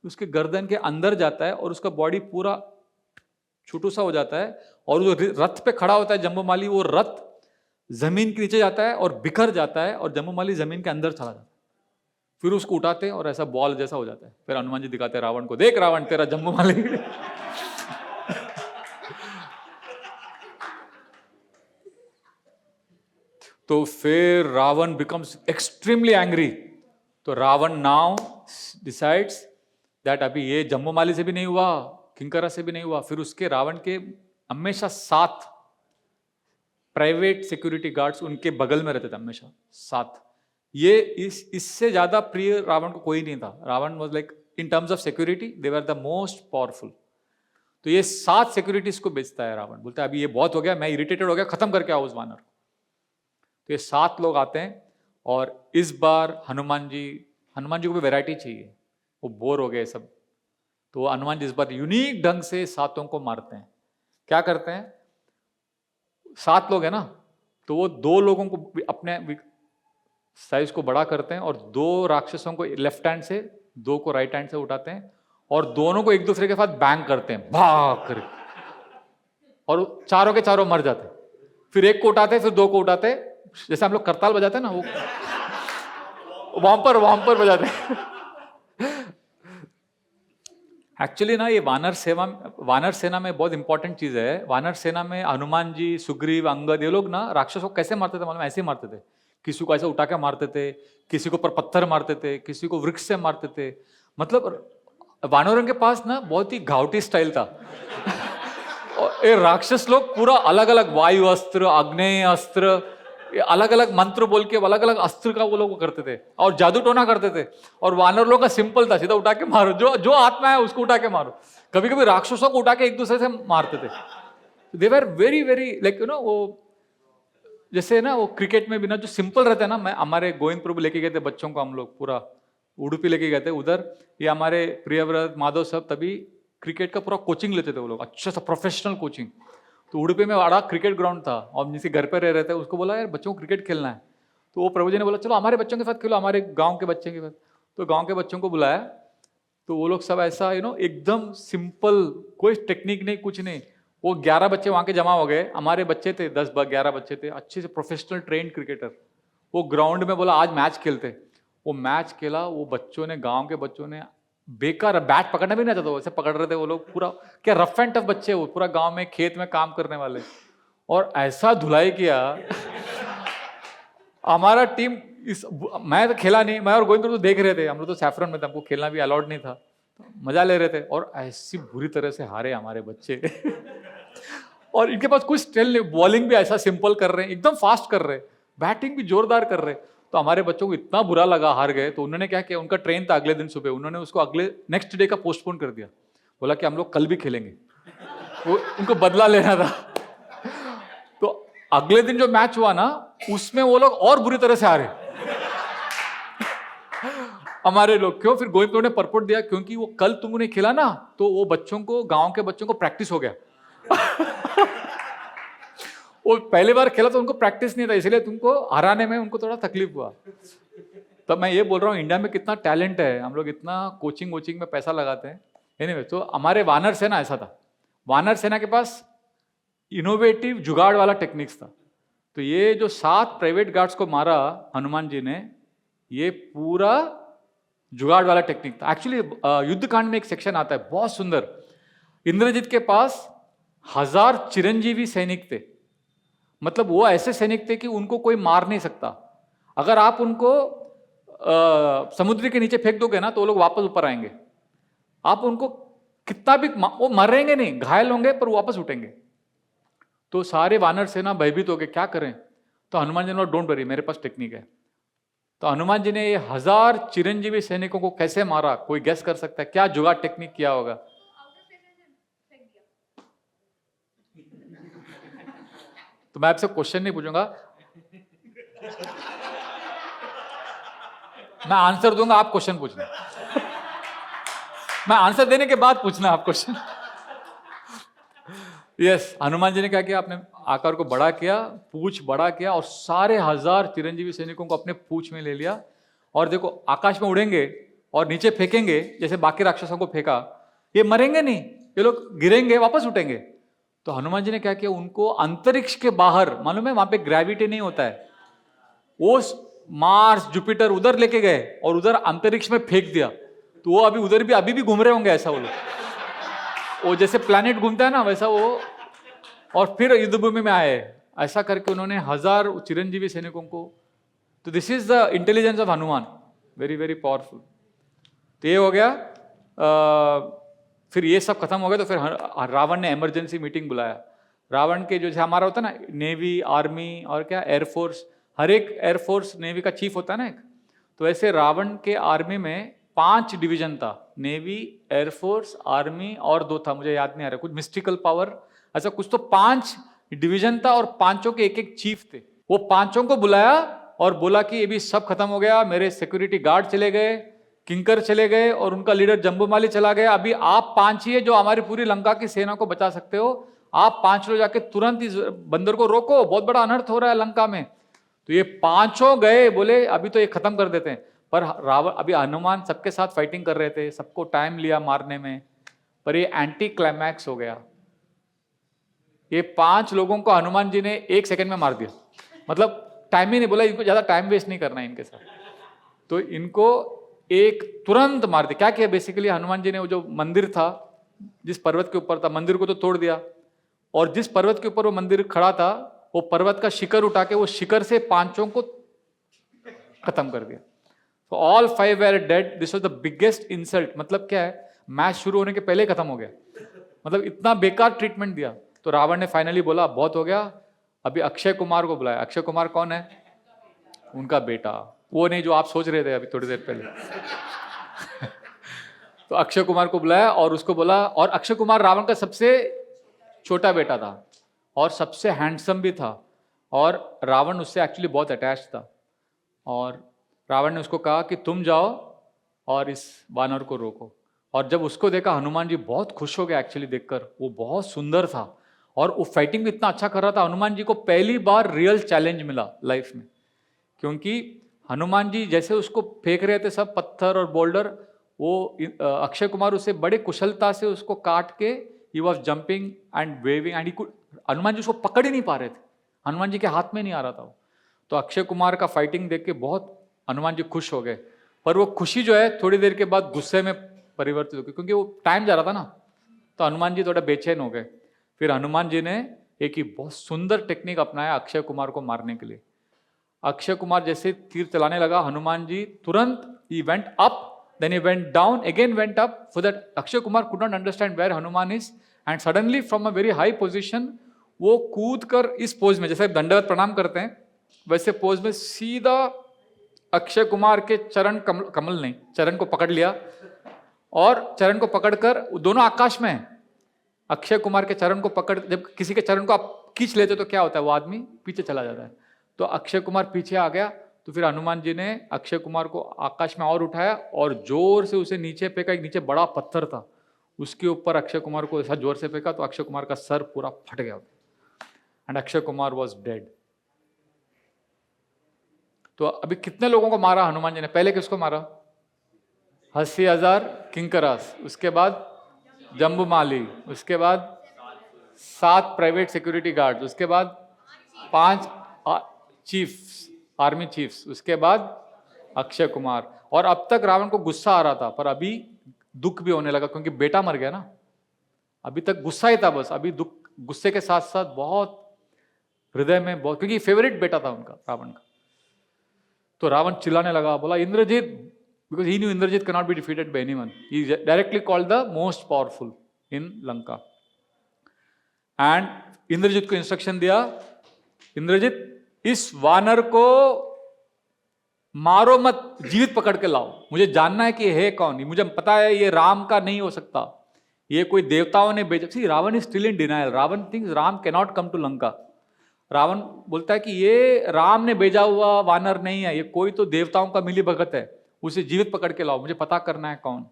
Speaker 1: उसके गर्दन के अंदर जाता है और उसका बॉडी पूरा छोटू सा हो जाता है। और जो रथ पे खड़ा होता है जम्बूमाली, वो रथ जमीन के नीचे जाता है और बिखर जाता है, और जम्बूमाली जमीन के अंदर चला जाता है। फिर उसको उठाते हैं और ऐसा बॉल जैसा हो जाता है। फिर हनुमान जी दिखाते हैं रावण को, देख रावण तेरा जम्बूमाली। तो फिर रावण बिकम्स एक्सट्रीमली एंग्री। तो रावण नाउ डिसाइड्स दैट अभी ये जम्बूमाली से भी नहीं हुआ, किंकरा से भी नहीं हुआ। फिर उसके रावण के हमेशा 7 प्राइवेट सिक्योरिटी गार्ड्स उनके बगल में रहते थे, हमेशा 7। ये इससे ज्यादा प्रिय रावण को कोई नहीं था। Ravana was like in terms of security they were the most powerful. तो ये 7 सिक्योरिटीज को बेचता है रावण, बोलता है अभी ये बहुत हो गया, मैं इरिटेटेड हो गया, खत्म करके आओ उस वानर को। तो ये 7 लोग आते हैं, और इस बार हनुमान जी को भी वैरायटी चाहिए, वो बोर हो गए सब। तो हनुमान जी इस बार यूनिक ढंग से 7 को मारते हैं। क्या करते हैं, 7 लोग हैं ना, तो वो 2 लोगों को अपने साइज को बड़ा करते हैं और 2 राक्षसों को लेफ्ट हैंड से, 2 को राइट हैंड से उठाते हैं और दोनों को एक दूसरे के साथ बैंग करते हैं, भाग कर, और चारों के चारों मर जाते हैं। फिर एक को उठाते हैं, फिर 2 को उठाते हैं, जैसे हम लोग करताल बजाते हैं ना, वो वॉम्पर बजाते हैं। एक्चुअली ना ये वानर सेना में बहुत इंपॉर्टेंट चीज है। वानर सेना में हनुमान जी, सुग्रीव, अंगद, ये लोग ना राक्षसों को कैसे मारते थे मालूम? ऐसे ही मारते थे। किसी को ऐसे उठा के मारते थे, किसी को ऊपर पत्थर मारते थे, किसी को वृक्ष से मारते थे। मतलब वानरों के पास ना बहुत ही घावटी स्टाइल था। और ये राक्षस लोग पूरा अलग अलग वायु अस्त्र, आग्नेय अस्त्र, अलग अलग मंत्र बोल के अलग अलग अस्त्र का वो लोग करते थे और जादू टोना करते थे। और वानर लोग का सिंपल था, सीधा उठा के मारो, जो आत्मा है उसको उठा के मारो। कभी कभी राक्षसों को उठा के एक दूसरे से मारते थे। They were very very like you know, वो जैसे ना वो क्रिकेट में भी ना जो सिंपल रहते हैं ना, मैं हमारे गोविंद प्रभु लेके गए थे बच्चों को, हम लोग पूरा उडुपी लेके गए थे उधर। ये हमारे प्रियव्रत, माधव साहब तभी क्रिकेट का पूरा कोचिंग लेते थे वो लोग, अच्छा सा प्रोफेशनल कोचिंग। तो उडुपी में बड़ा क्रिकेट ग्राउंड था और जिसे घर पे रह रहे थे, उसको बोला यार बच्चों को क्रिकेट खेलना है। तो वो प्रभु जी ने बोला चलो हमारे बच्चों के साथ खेलो, हमारे गांव के बच्चे के साथ। तो गांव के बच्चों को बुलाया, तो वो लोग सब ऐसा यू नो एकदम सिंपल, कोई टेक्निक नहीं, कुछ नहीं। वो 11 बच्चे वहां के जमा हो गए, हमारे बच्चे थे 10-11 बच्चे थे, अच्छे से प्रोफेशनल ट्रेंड क्रिकेटर। वो ग्राउंड में बोला आज मैच खेलते। वो मैच खेला, वो बच्चों ने, गाँव के बच्चों ने बेकार, बैट पकड़ना भी नहीं आता था, वैसे पकड़ रहे थे वो लोग। पूरा क्या रफ एंड टफ बच्चे, वो पूरा गांव में खेत में काम करने वाले, और ऐसा धुलाई किया। हमारा टीम मैं तो खेला नहीं, मैं और गोविंद तो देख रहे थे, हम लोग तो सैफरन में थे, हमको खेलना भी अलाउड नहीं था, तो मजा ले रहे थे। और ऐसी बुरी तरह से हारे हमारे बच्चे। और इनके पास कुछ स्टाइल नहीं, बॉलिंग भी ऐसा सिंपल कर रहे हैं, एकदम फास्ट कर रहे हैं, बैटिंग भी जोरदार कर रहे हैं। तो हमारे बच्चों को इतना बुरा लगा, हार गए। तो उन्होंने क्या किया, उनका ट्रेन था अगले दिन सुबह, उन्होंने उसको अगले नेक्स्ट डे का पोस्टपोन कर दिया। बोला कि हम लोग कल भी खेलेंगे, वो उनको बदला लेना था। तो अगले दिन जो मैच हुआ ना, उसमें वो लोग और बुरी तरह से हारे। हमारे लोग क्यों? फिर गोविंद ने परपोर्ट दिया, क्योंकि वो कल तुमने खेला ना, तो वो बच्चों को, गांव के बच्चों को प्रैक्टिस हो गया। वो पहली बार खेला तो उनको प्रैक्टिस नहीं था, इसलिए तुमको हराने में उनको थोड़ा तकलीफ हुआ। तब मैं ये बोल रहा हूँ, इंडिया में कितना टैलेंट है, हम लोग इतना कोचिंग में पैसा लगाते हैं। एनीवे, तो हमारे वानर सेना ऐसा था। वानर सेना के पास इनोवेटिव जुगाड़ वाला टेक्निक्स था। तो ये जो 7 प्राइवेट गार्ड्स को मारा हनुमान जी ने, ये पूरा जुगाड़ वाला टेक्निक था। एक्चुअली युद्ध कांड में एक सेक्शन आता है बहुत सुंदर। इंद्रजीत के पास 1000 चिरंजीवी सैनिक थे। मतलब वो ऐसे सैनिक थे कि उनको कोई मार नहीं सकता। अगर आप उनको समुद्र के नीचे फेंक दोगे ना, तो वो लोग वापस ऊपर आएंगे। आप उनको कितना भी, वो मरेंगे नहीं, घायल होंगे पर वापस उठेंगे। तो सारे वानर सेना भयभीत हो गए, क्या करें? तो हनुमान जी ने बोला डोंट वरी, मेरे पास टेक्निक है। तो हनुमान जी ने ये 1000 चिरंजीवी सैनिकों को कैसे मारा? कोई गेस कर सकता है क्या जुगाड़ टेक्निक किया होगा? तो मैं आपसे क्वेश्चन नहीं पूछूंगा, मैं आंसर दूंगा, आप क्वेश्चन पूछना। मैं आंसर देने के बाद पूछना आप क्वेश्चन। यस, हनुमान जी ने क्या किया? आपने आकार को बड़ा किया, पूछ बड़ा किया, और सारे 1000 चिरंजीवी सैनिकों को अपने पूछ में ले लिया। और देखो, आकाश में उड़ेंगे और नीचे फेंकेंगे, जैसे बाकी राक्षसों को फेंका। ये मरेंगे नहीं, ये लोग गिरेंगे, वापस उठेंगे। तो हनुमान जी ने क्या किया? उनको अंतरिक्ष के बाहर, मालूम है वहां पे ग्रेविटी नहीं होता है, वो मार्स, जुपिटर उधर लेके गए और उधर अंतरिक्ष में फेंक दिया। तो वो अभी उधर भी अभी भी घूम रहे होंगे, ऐसा वो लोग, वो जैसे प्लैनेट घूमता है ना वैसा वो। और फिर युद्धभूमि में आए, ऐसा करके उन्होंने 1000 चिरंजीवी सैनिकों को। तो this is the intelligence of Hanuman, very very powerful. तो ये हो गया। फिर ये सब खत्म हो गया, तो फिर रावण ने इमरजेंसी मीटिंग बुलाया। रावण के जो हमारा होता है ना, नेवी, आर्मी और क्या एयरफोर्स, हर एक एयरफोर्स नेवी का चीफ होता है ना एक। तो ऐसे रावण के आर्मी में 5 डिवीजन था, नेवी, एयरफोर्स, आर्मी और 2 था, मुझे याद नहीं आ रहा, कुछ मिस्टिकल पावर ऐसा कुछ। तो 5 डिवीजन था और 5 के एक चीफ थे। वो 5 को बुलाया और बोला कि ये भी सब खत्म हो गया, मेरे सिक्योरिटी गार्ड चले गए, किंकर चले गए और उनका लीडर जम्बूमाली चला गया। अभी आप 5 ही है जो हमारी पूरी लंका की सेना को बचा सकते हो। आप 5 लोग जाके तुरंत इस बंदर को रोको, बहुत बड़ा अनर्थ हो रहा है लंका में। तो ये पांचों गए, बोले अभी तो ये खत्म कर देते हैं। पर रावण, अभी हनुमान सबके साथ फाइटिंग कर रहे थे, सबको टाइम लिया मारने में, पर ये एंटी क्लाइमैक्स हो गया। ये 5 लोगों को हनुमान जी ने 1 सेकंड में मार दिया, मतलब टाइम ही नहीं, बोला इनको ज्यादा टाइम वेस्ट नहीं करना है इनके साथ, तो इनको एक तुरंत मार दिया। क्या किया बेसिकली हनुमान जी ने, वो जो मंदिर था जिस पर्वत के ऊपर था, मंदिर को तो तोड़ दिया, और जिस पर्वत के ऊपर वो मंदिर खड़ा था, वो पर्वत का शिखर उठा के वो शिखर से 5 को खत्म कर दिया। तो all 5 were dead. This was the biggest insult. मतलब क्या है, मैच शुरू होने के पहले खत्म हो गया, मतलब इतना बेकार ट्रीटमेंट दिया। तो रावण ने फाइनली बोला बहुत हो गया, अभी अक्षय कुमार को बुलाया। अक्षय कुमार कौन है? उनका बेटा, वो नहीं जो आप सोच रहे थे अभी थोड़ी देर पहले। तो अक्षय कुमार को बुलाया और उसको बोला, और अक्षय कुमार रावण का सबसे छोटा बेटा था और सबसे हैंडसम भी था, और रावण उससे एक्चुअली बहुत अटैच था। और रावण ने उसको कहा कि तुम जाओ और इस वानर को रोको। और जब उसको देखा, हनुमान जी बहुत खुश हो गए एक्चुअली देखकर, वो बहुत सुंदर था और वो फाइटिंग भी इतना अच्छा कर रहा था। हनुमान जी को पहली बार रियल चैलेंज मिला लाइफ में, क्योंकि हनुमान जी जैसे उसको फेंक रहे थे सब पत्थर और बोल्डर, वो अक्षय कुमार उसे बड़े कुशलता से उसको काट के, he was jumping and waving and Hanuman ji उसको पकड़ ही नहीं पा रहे थे, हनुमान जी के हाथ में नहीं आ रहा था वो। तो अक्षय कुमार का फाइटिंग देख के बहुत हनुमान जी खुश हो गए, पर वो खुशी जो है थोड़ी देर के बाद गुस्से में परिवर्तित हो गई, क्योंकि वो टाइम जा रहा था ना, तो हनुमान जी थोड़ा बेचैन हो गए। फिर हनुमान जी ने एक ही बहुत सुंदर टेक्निक अपनाया अक्षय कुमार को मारने के लिए। अक्षय कुमार जैसे तीर चलाने लगा, हनुमान जी तुरंत ही went up, then he went down, again went up, so that Akshay Kumar could not understand where Hanuman is, and suddenly from a very high position वो कूद कर इस पोज में, जैसे दंडवत प्रणाम करते हैं वैसे पोज में सीधा अक्षय कुमार के चरण कमल नहीं, चरण को पकड़ लिया, और चरण को पकड़कर दोनों आकाश में है। अक्षय कुमार के चरण को पकड़, जब किसी के चरण को आप खींच लेते तो क्या होता है, वो आदमी पीछे चला जाता है। तो अक्षय कुमार पीछे आ गया, तो फिर हनुमान जी ने अक्षय कुमार को आकाश में और उठाया और जोर से उसे नीचे फेंका। एक नीचे बड़ा पत्थर था, उसके ऊपर अक्षय कुमार को ऐसा जोर से फेंका तो अक्षय कुमार का सर पूरा फट गया and Akshay Kumar was dead. तो अभी कितने लोगों को मारा हनुमान जी ने? पहले किसको मारा? 80,000 किंकरास, उसके बाद जम्बूमाली, उसके बाद 7 प्राइवेट सिक्योरिटी गार्ड, उसके बाद 5 चीफ्स, आर्मी चीफ्स, उसके बाद अक्षय कुमार। और अब तक रावण को गुस्सा आ रहा था, पर अभी दुख भी होने लगा क्योंकि बेटा मर गया ना। अभी तक गुस्सा ही था बस, अभी दुख, गुस्से के साथ साथ बहुत हृदय में बहुत, क्योंकि फेवरेट बेटा था उनका रावण का। तो रावण चिल्लाने लगा, बोला Indrajit, because he knew Indrajit can not be defeated by anyone, he directly called the most powerful in Lanka. And Indrajit को इंस्ट्रक्शन दिया, इंद्रजीत इस वानर को मारो मत, जीवित पकड़ के लाओ, मुझे जानना है कि है कौन, मुझे पता है ये राम का नहीं हो सकता, ये कोई देवताओं ने भेजा। See Ravan is still in denial, Ravan thinks Ram can not come to Lanka. Ravan बोलता है कि ये राम ने भेजा हुआ वानर नहीं है, ये कोई तो देवताओं का मिली भगत है, उसे जीवित पकड़ के लाओ, मुझे पता करना है कौन।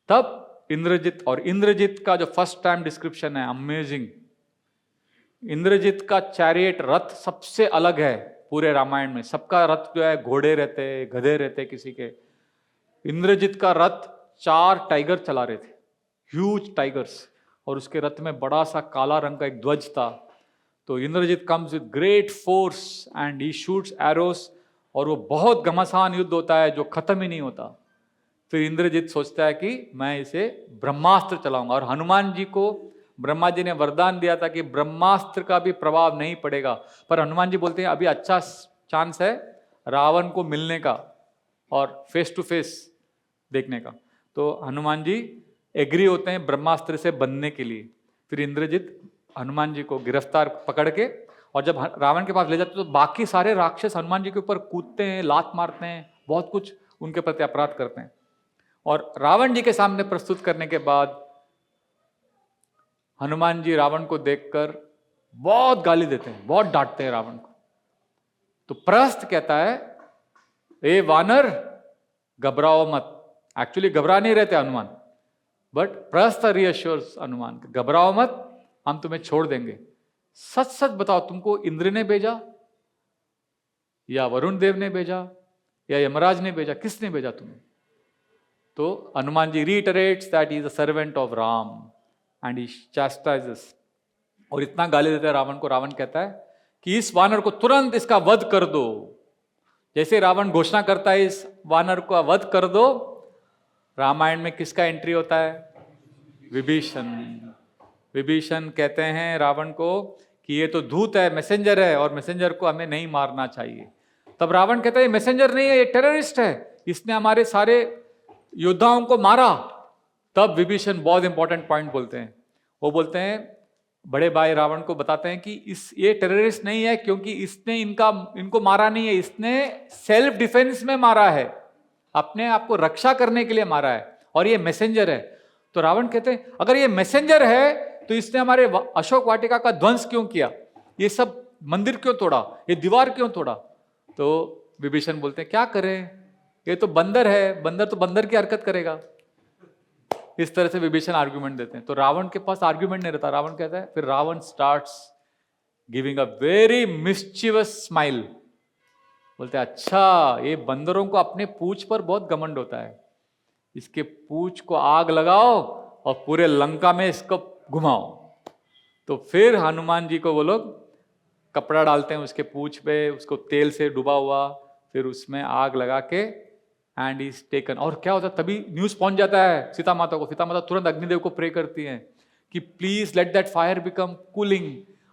Speaker 1: तब इंद्रजीत, और इंद्रजीत का जो फर्स्ट टाइम डिस्क्रिप्शन है अमेजिंग। इंद्रजीत का चैरियट, रथ सबसे अलग है पूरे रामायण में। सबका रथ जो है घोड़े रहते, गधे रहते किसी के। इंद्रजीत का रथ 4 टाइगर चला रहे थे, ह्यूज टाइगर्स, और उसके रथ में बड़ा सा काला रंग का एक ध्वज था। तो Indrajit comes with great force and he shoots arrows, और वो बहुत घमासान युद्ध होता है जो खत्म ही नहीं होता। फिर इंद्रजीत सोचता है कि मैं इसे ब्रह्मास्त्र चलाऊंगा, और हनुमान जी को ब्रह्मा जी ने वरदान दिया था कि ब्रह्मास्त्र का भी प्रभाव नहीं पड़ेगा। पर हनुमान जी बोलते हैं अभी अच्छा चांस है रावण को मिलने का और फेस टू फेस देखने का। तो हनुमान जी एग्री होते हैं ब्रह्मास्त्र से बंधने के लिए। फिर इंद्रजीत हनुमान जी को गिरफ्तार पकड़ के, और जब रावण के पास ले जाते तो बाकी सारे राक्षस हनुमान जी के ऊपर कूदते हैं, लात मारते हैं, बहुत कुछ उनके प्रति अपराध करते हैं। और रावण जी के सामने प्रस्तुत करने के बाद हनुमान जी रावण को देखकर बहुत गाली देते हैं, बहुत डांटते हैं रावण को। तो प्रहस्त कहता है, ए वानर घबराओ मत। एक्चुअली घबरा नहीं रहते हनुमान, बट प्रहस्त रियश्योर्स हनुमान, घबराओ मत, हम तुम्हें छोड़ देंगे। सच सच बताओ, तुमको इंद्र ने भेजा या वरुण देव ने भेजा या यमराज ने भेजा, किसने भेजा तुम्हें? तो हनुमान जी reiterates that he is a servant of Ram and he chastises, और इतना गाली देता है रावण को। रावण कहता है कि इस वानर को तुरंत इसका वध कर दो। जैसे रावण घोषणा करता है इस वानर को वध कर दो, रामायण में किसका एंट्री होता है? विभीषण। विभीषण कहते हैं रावण को कि ये तो दूत है, मैसेंजर है, और मैसेंजर को हमें नहीं मारना चाहिए। तब रावण कहता है ये मैसेंजर नहीं है, ये टेररिस्ट है, इसने हमारे सारे योद्धाओं को मारा। तब विभीषण बहुत इंपॉर्टेंट पॉइंट बोलते हैं। वो बोलते हैं, बड़े भाई रावण को बताते हैं कि ये टेररिस्ट नहीं है, क्योंकि इसने इनको मारा नहीं है, इसने सेल्फ डिफेंस में मारा है, अपने आप को रक्षा करने के लिए मारा है, और ये मैसेंजर है। तो रावण कहते हैं अगर ये मैसेंजर है तो इसने हमारे अशोक वाटिका का ध्वंस क्यों किया, ये सब मंदिर क्यों तोड़ा, ये दीवार क्यों तोड़ा? तो विभीषण बोलते हैं क्या करें, ये तो बंदर है, बंदर तो बंदर की हरकत करेगा। इस तरह से विभीषण आर्ग्यूमेंट देते हैं। तो रावण के पास आर्ग्यूमेंट नहीं रहता। रावण कहता है, फिर Ravana starts giving a very mischievous smile. बोलते हैं अच्छा, ये बंदरों को अपने पूंछ पर बहुत घमंड होता है, इसके पूंछ को आग लगाओ और पूरे लंका में इसको घुमाओ। तो फिर हनुमान जी को वो लोग कपड़ा डालते हैं उसके पूंछ पे, उसको तेल से डुबा हुआ, फिर उसमें आग लगा के एंड इज टेकन। और क्या होता है, तभी न्यूज पहुंच जाता है सीता माता को। सीता माता तुरंत अग्निदेव को प्रे करती हैं कि please let that fire become cooling,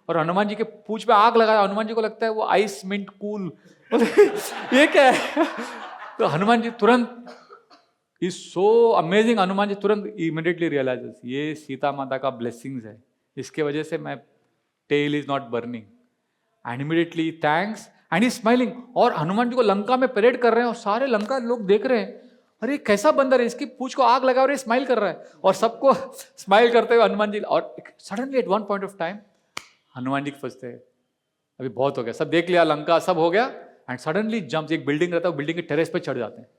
Speaker 1: और हनुमान जी के पूंछ पे आग लगाया। हनुमान जी को लगता है वो आइस मिंट कूल, ये क्या है? तो हनुमान जी तुरंत, is so amazing, Hanuman ji तुरंत इमीडिएटली रियलाइजेस ये सीता माता का ब्लेसिंग्स है, इसके वजह से my tail is not burning, and immediately thanks and he smiling. और हनुमान जी को लंका में परेड कर रहे हैं और सारे लंका लोग देख रहे हैं, अरे कैसा बंदर है, इसकी पूंछ को आग लगा और ये स्माइल कर रहा है, और सबको स्माइल करते हुए हनुमान जी। और suddenly at one point of time Hanuman ji फंसते हैं, अभी बहुत हो गया, सब देख लिया, लंका सब हो गया, एंड सडनली जंप, एक बिल्डिंग रहता है, बिल्डिंग के टेरेस पे चढ़ जाते हैं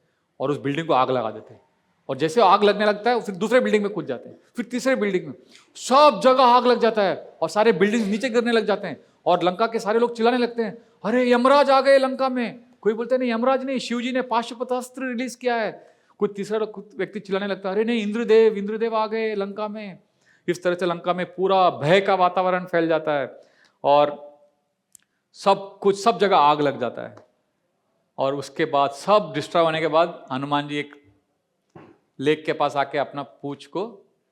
Speaker 1: और उस बिल्डिंग को आग लगा देते हैं। और जैसे आग लगने लगता है फिर दूसरे बिल्डिंग में कूद जाते हैं, फिर तीसरे बिल्डिंग में, सब जगह आग लग जाता है और सारे बिल्डिंग नीचे गिरने लग जाते हैं। और लंका के सारे लोग चिल्लाने लगते हैं, अरे यमराज आ गए लंका में। कोई बोलते नहीं यमराज नहीं, शिव जी ने पाशुपतास्त्र रिलीज किया है। कोई तीसरा व्यक्ति चिल्लाने लगता है, अरे नहीं इंद्रदेव, इंद्रदेव आ गए लंका में। इस तरह से लंका में पूरा भय का वातावरण फैल जाता है और सब कुछ, सब जगह आग लग जाता है। और उसके बाद सब डिस्ट्रॉय होने के बाद हनुमान जी एक लेक के पास आके अपना पूंछ को,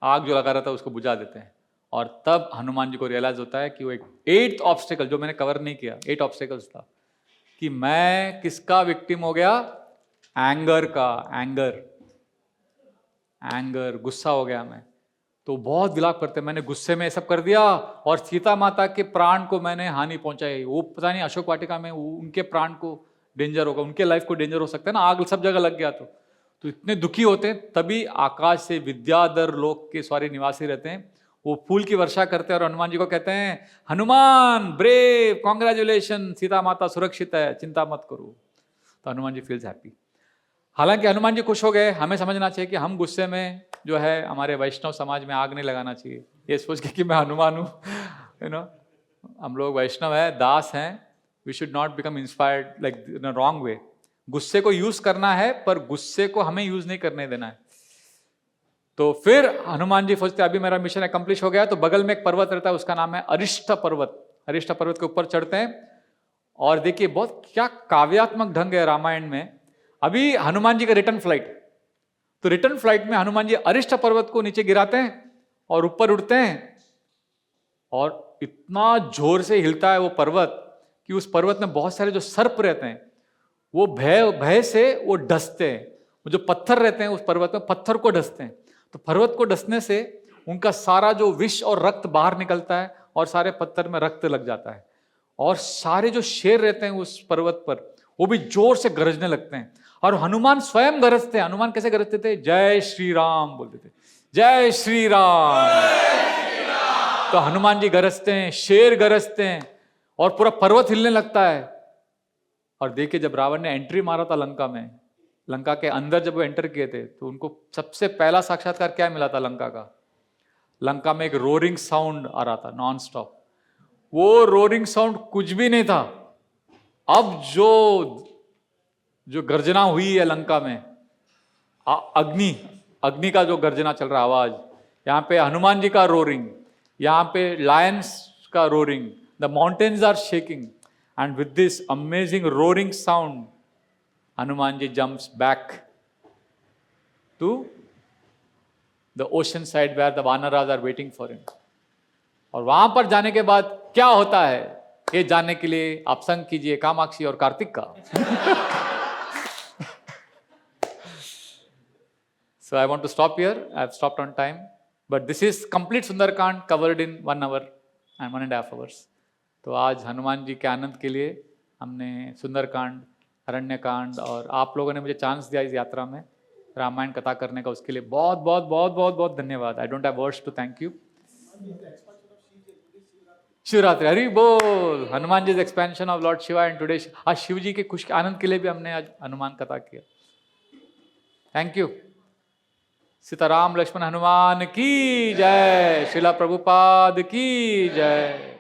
Speaker 1: आग जो लगा रहा था उसको बुझा देते हैं। और तब हनुमान जी को रियलाइज होता है कि वो एक 8th ऑब्स्टेकल जो मैंने कवर नहीं किया, 8 ऑब्स्टेकल्स था, कि मैं किसका विक्टिम हो गया, एंगर का, एंगर, गुस्सा हो गया मैं। तो बहुत विलाप करते, मैंने गुस्से में सब कर दिया और सीता माता के प्राण को मैंने हानि पहुंचाई। वो पता नहीं अशोक वाटिका में उनके प्राण को डेंजर होगा, उनके लाइफ को डेंजर हो सकता है ना, आग सब जगह लग गया। तो इतने दुखी होते हैं। तभी आकाश से विद्याधर लोक के सारे निवासी रहते हैं, वो फूल की वर्षा करते हैं और हनुमान जी को कहते हैं, हनुमान ब्रेव, कॉन्ग्रेचुलेशन, सीता माता सुरक्षित है, चिंता मत करो। तो हनुमान जी फील्स हैप्पी। हालांकि हनुमान जी खुश हो गए। हमें समझना चाहिए कि हम गुस्से में जो है, हमारे वैष्णव समाज में आग नहीं लगाना चाहिए ये सोच के कि मैं हनुमान हूँ, यू नो, हम लोग वैष्णव है, दास हैं। We should not become inspired like in a wrong way. गुस्से को यूज करना है पर गुस्से को हमें यूज नहीं करने देना है। तो फिर हनुमान जी सोचते अभी मेरा मिशन अकम्प्लिश हो गया। तो बगल में एक पर्वत रहता है, उसका नाम है अरिष्ट पर्वत। अरिष्ट पर्वत के ऊपर चढ़ते हैं और देखिए बहुत क्या काव्यात्मक ढंग है रामायण में। अभी हनुमान जी का रिटर्न फ्लाइट, तो रिटर्न फ्लाइट में हनुमान जी अरिष्ट पर्वत को नीचे गिराते हैं और ऊपर उड़ते हैं और इतना जोर से हिलता है वो पर्वत कि उस पर्वत में बहुत सारे जो सर्प रहते हैं वो भय से वो डसते हैं। वो जो पत्थर रहते हैं उस पर्वत में, पत्थर को डसते हैं। तो पर्वत को डसने से उनका सारा जो विष और रक्त बाहर निकलता है और सारे पत्थर में रक्त लग जाता है। और सारे जो शेर रहते हैं उस पर्वत पर वो भी जोर से गरजने लगते हैं और हनुमान स्वयं गरजते हैं। हनुमान कैसे गरजते थे, जय श्री राम बोलते थे, जय श्री राम। तो हनुमान जी गरजते हैं, शेर गरजते हैं और पूरा पर्वत हिलने लगता है। और देखिए जब रावण ने एंट्री मारा था लंका में, लंका के अंदर जब वो एंटर किए थे तो उनको सबसे पहला साक्षात्कार क्या मिला था लंका का, लंका में एक रोरिंग साउंड आ रहा था नॉन स्टॉप। वो रोरिंग साउंड कुछ भी नहीं था, अब जो गर्जना हुई है लंका में, अग्नि का जो गर्जना चल रहा आवाज, यहाँ पे हनुमान जी का रोरिंग, यहाँ पे लायंस का roaring, the mountains are shaking, and with this amazing roaring sound Hanuman ji jumps back to the ocean side where the Vanaraj are waiting for him. और वहां पर जाने के बाद क्या होता है, ये जानने के लिए आप संग कीजिए कामाक्षी और कार्तिक का। So I want to stop here. I have stopped on time, but this is complete Sundarkand covered in 1 hour and 1.5 hours. तो आज हनुमान जी के आनंद के लिए हमने सुंदरकांड, अरण्यकांड, और आप लोगों ने मुझे चांस दिया इस यात्रा में रामायण कथा करने का, उसके लिए बहुत बहुत बहुत बहुत बहुत धन्यवाद। I don't have words to thank you. Shivratri, Hari बोल। Hanuman ji expansion of lord Shiva and today आज शिव जी के खुश आनंद के लिए भी हमने आज हनुमान कथा किया। Thank you. सीताराम लक्ष्मण हनुमान की जय, श्रीला प्रभुपाद की जय।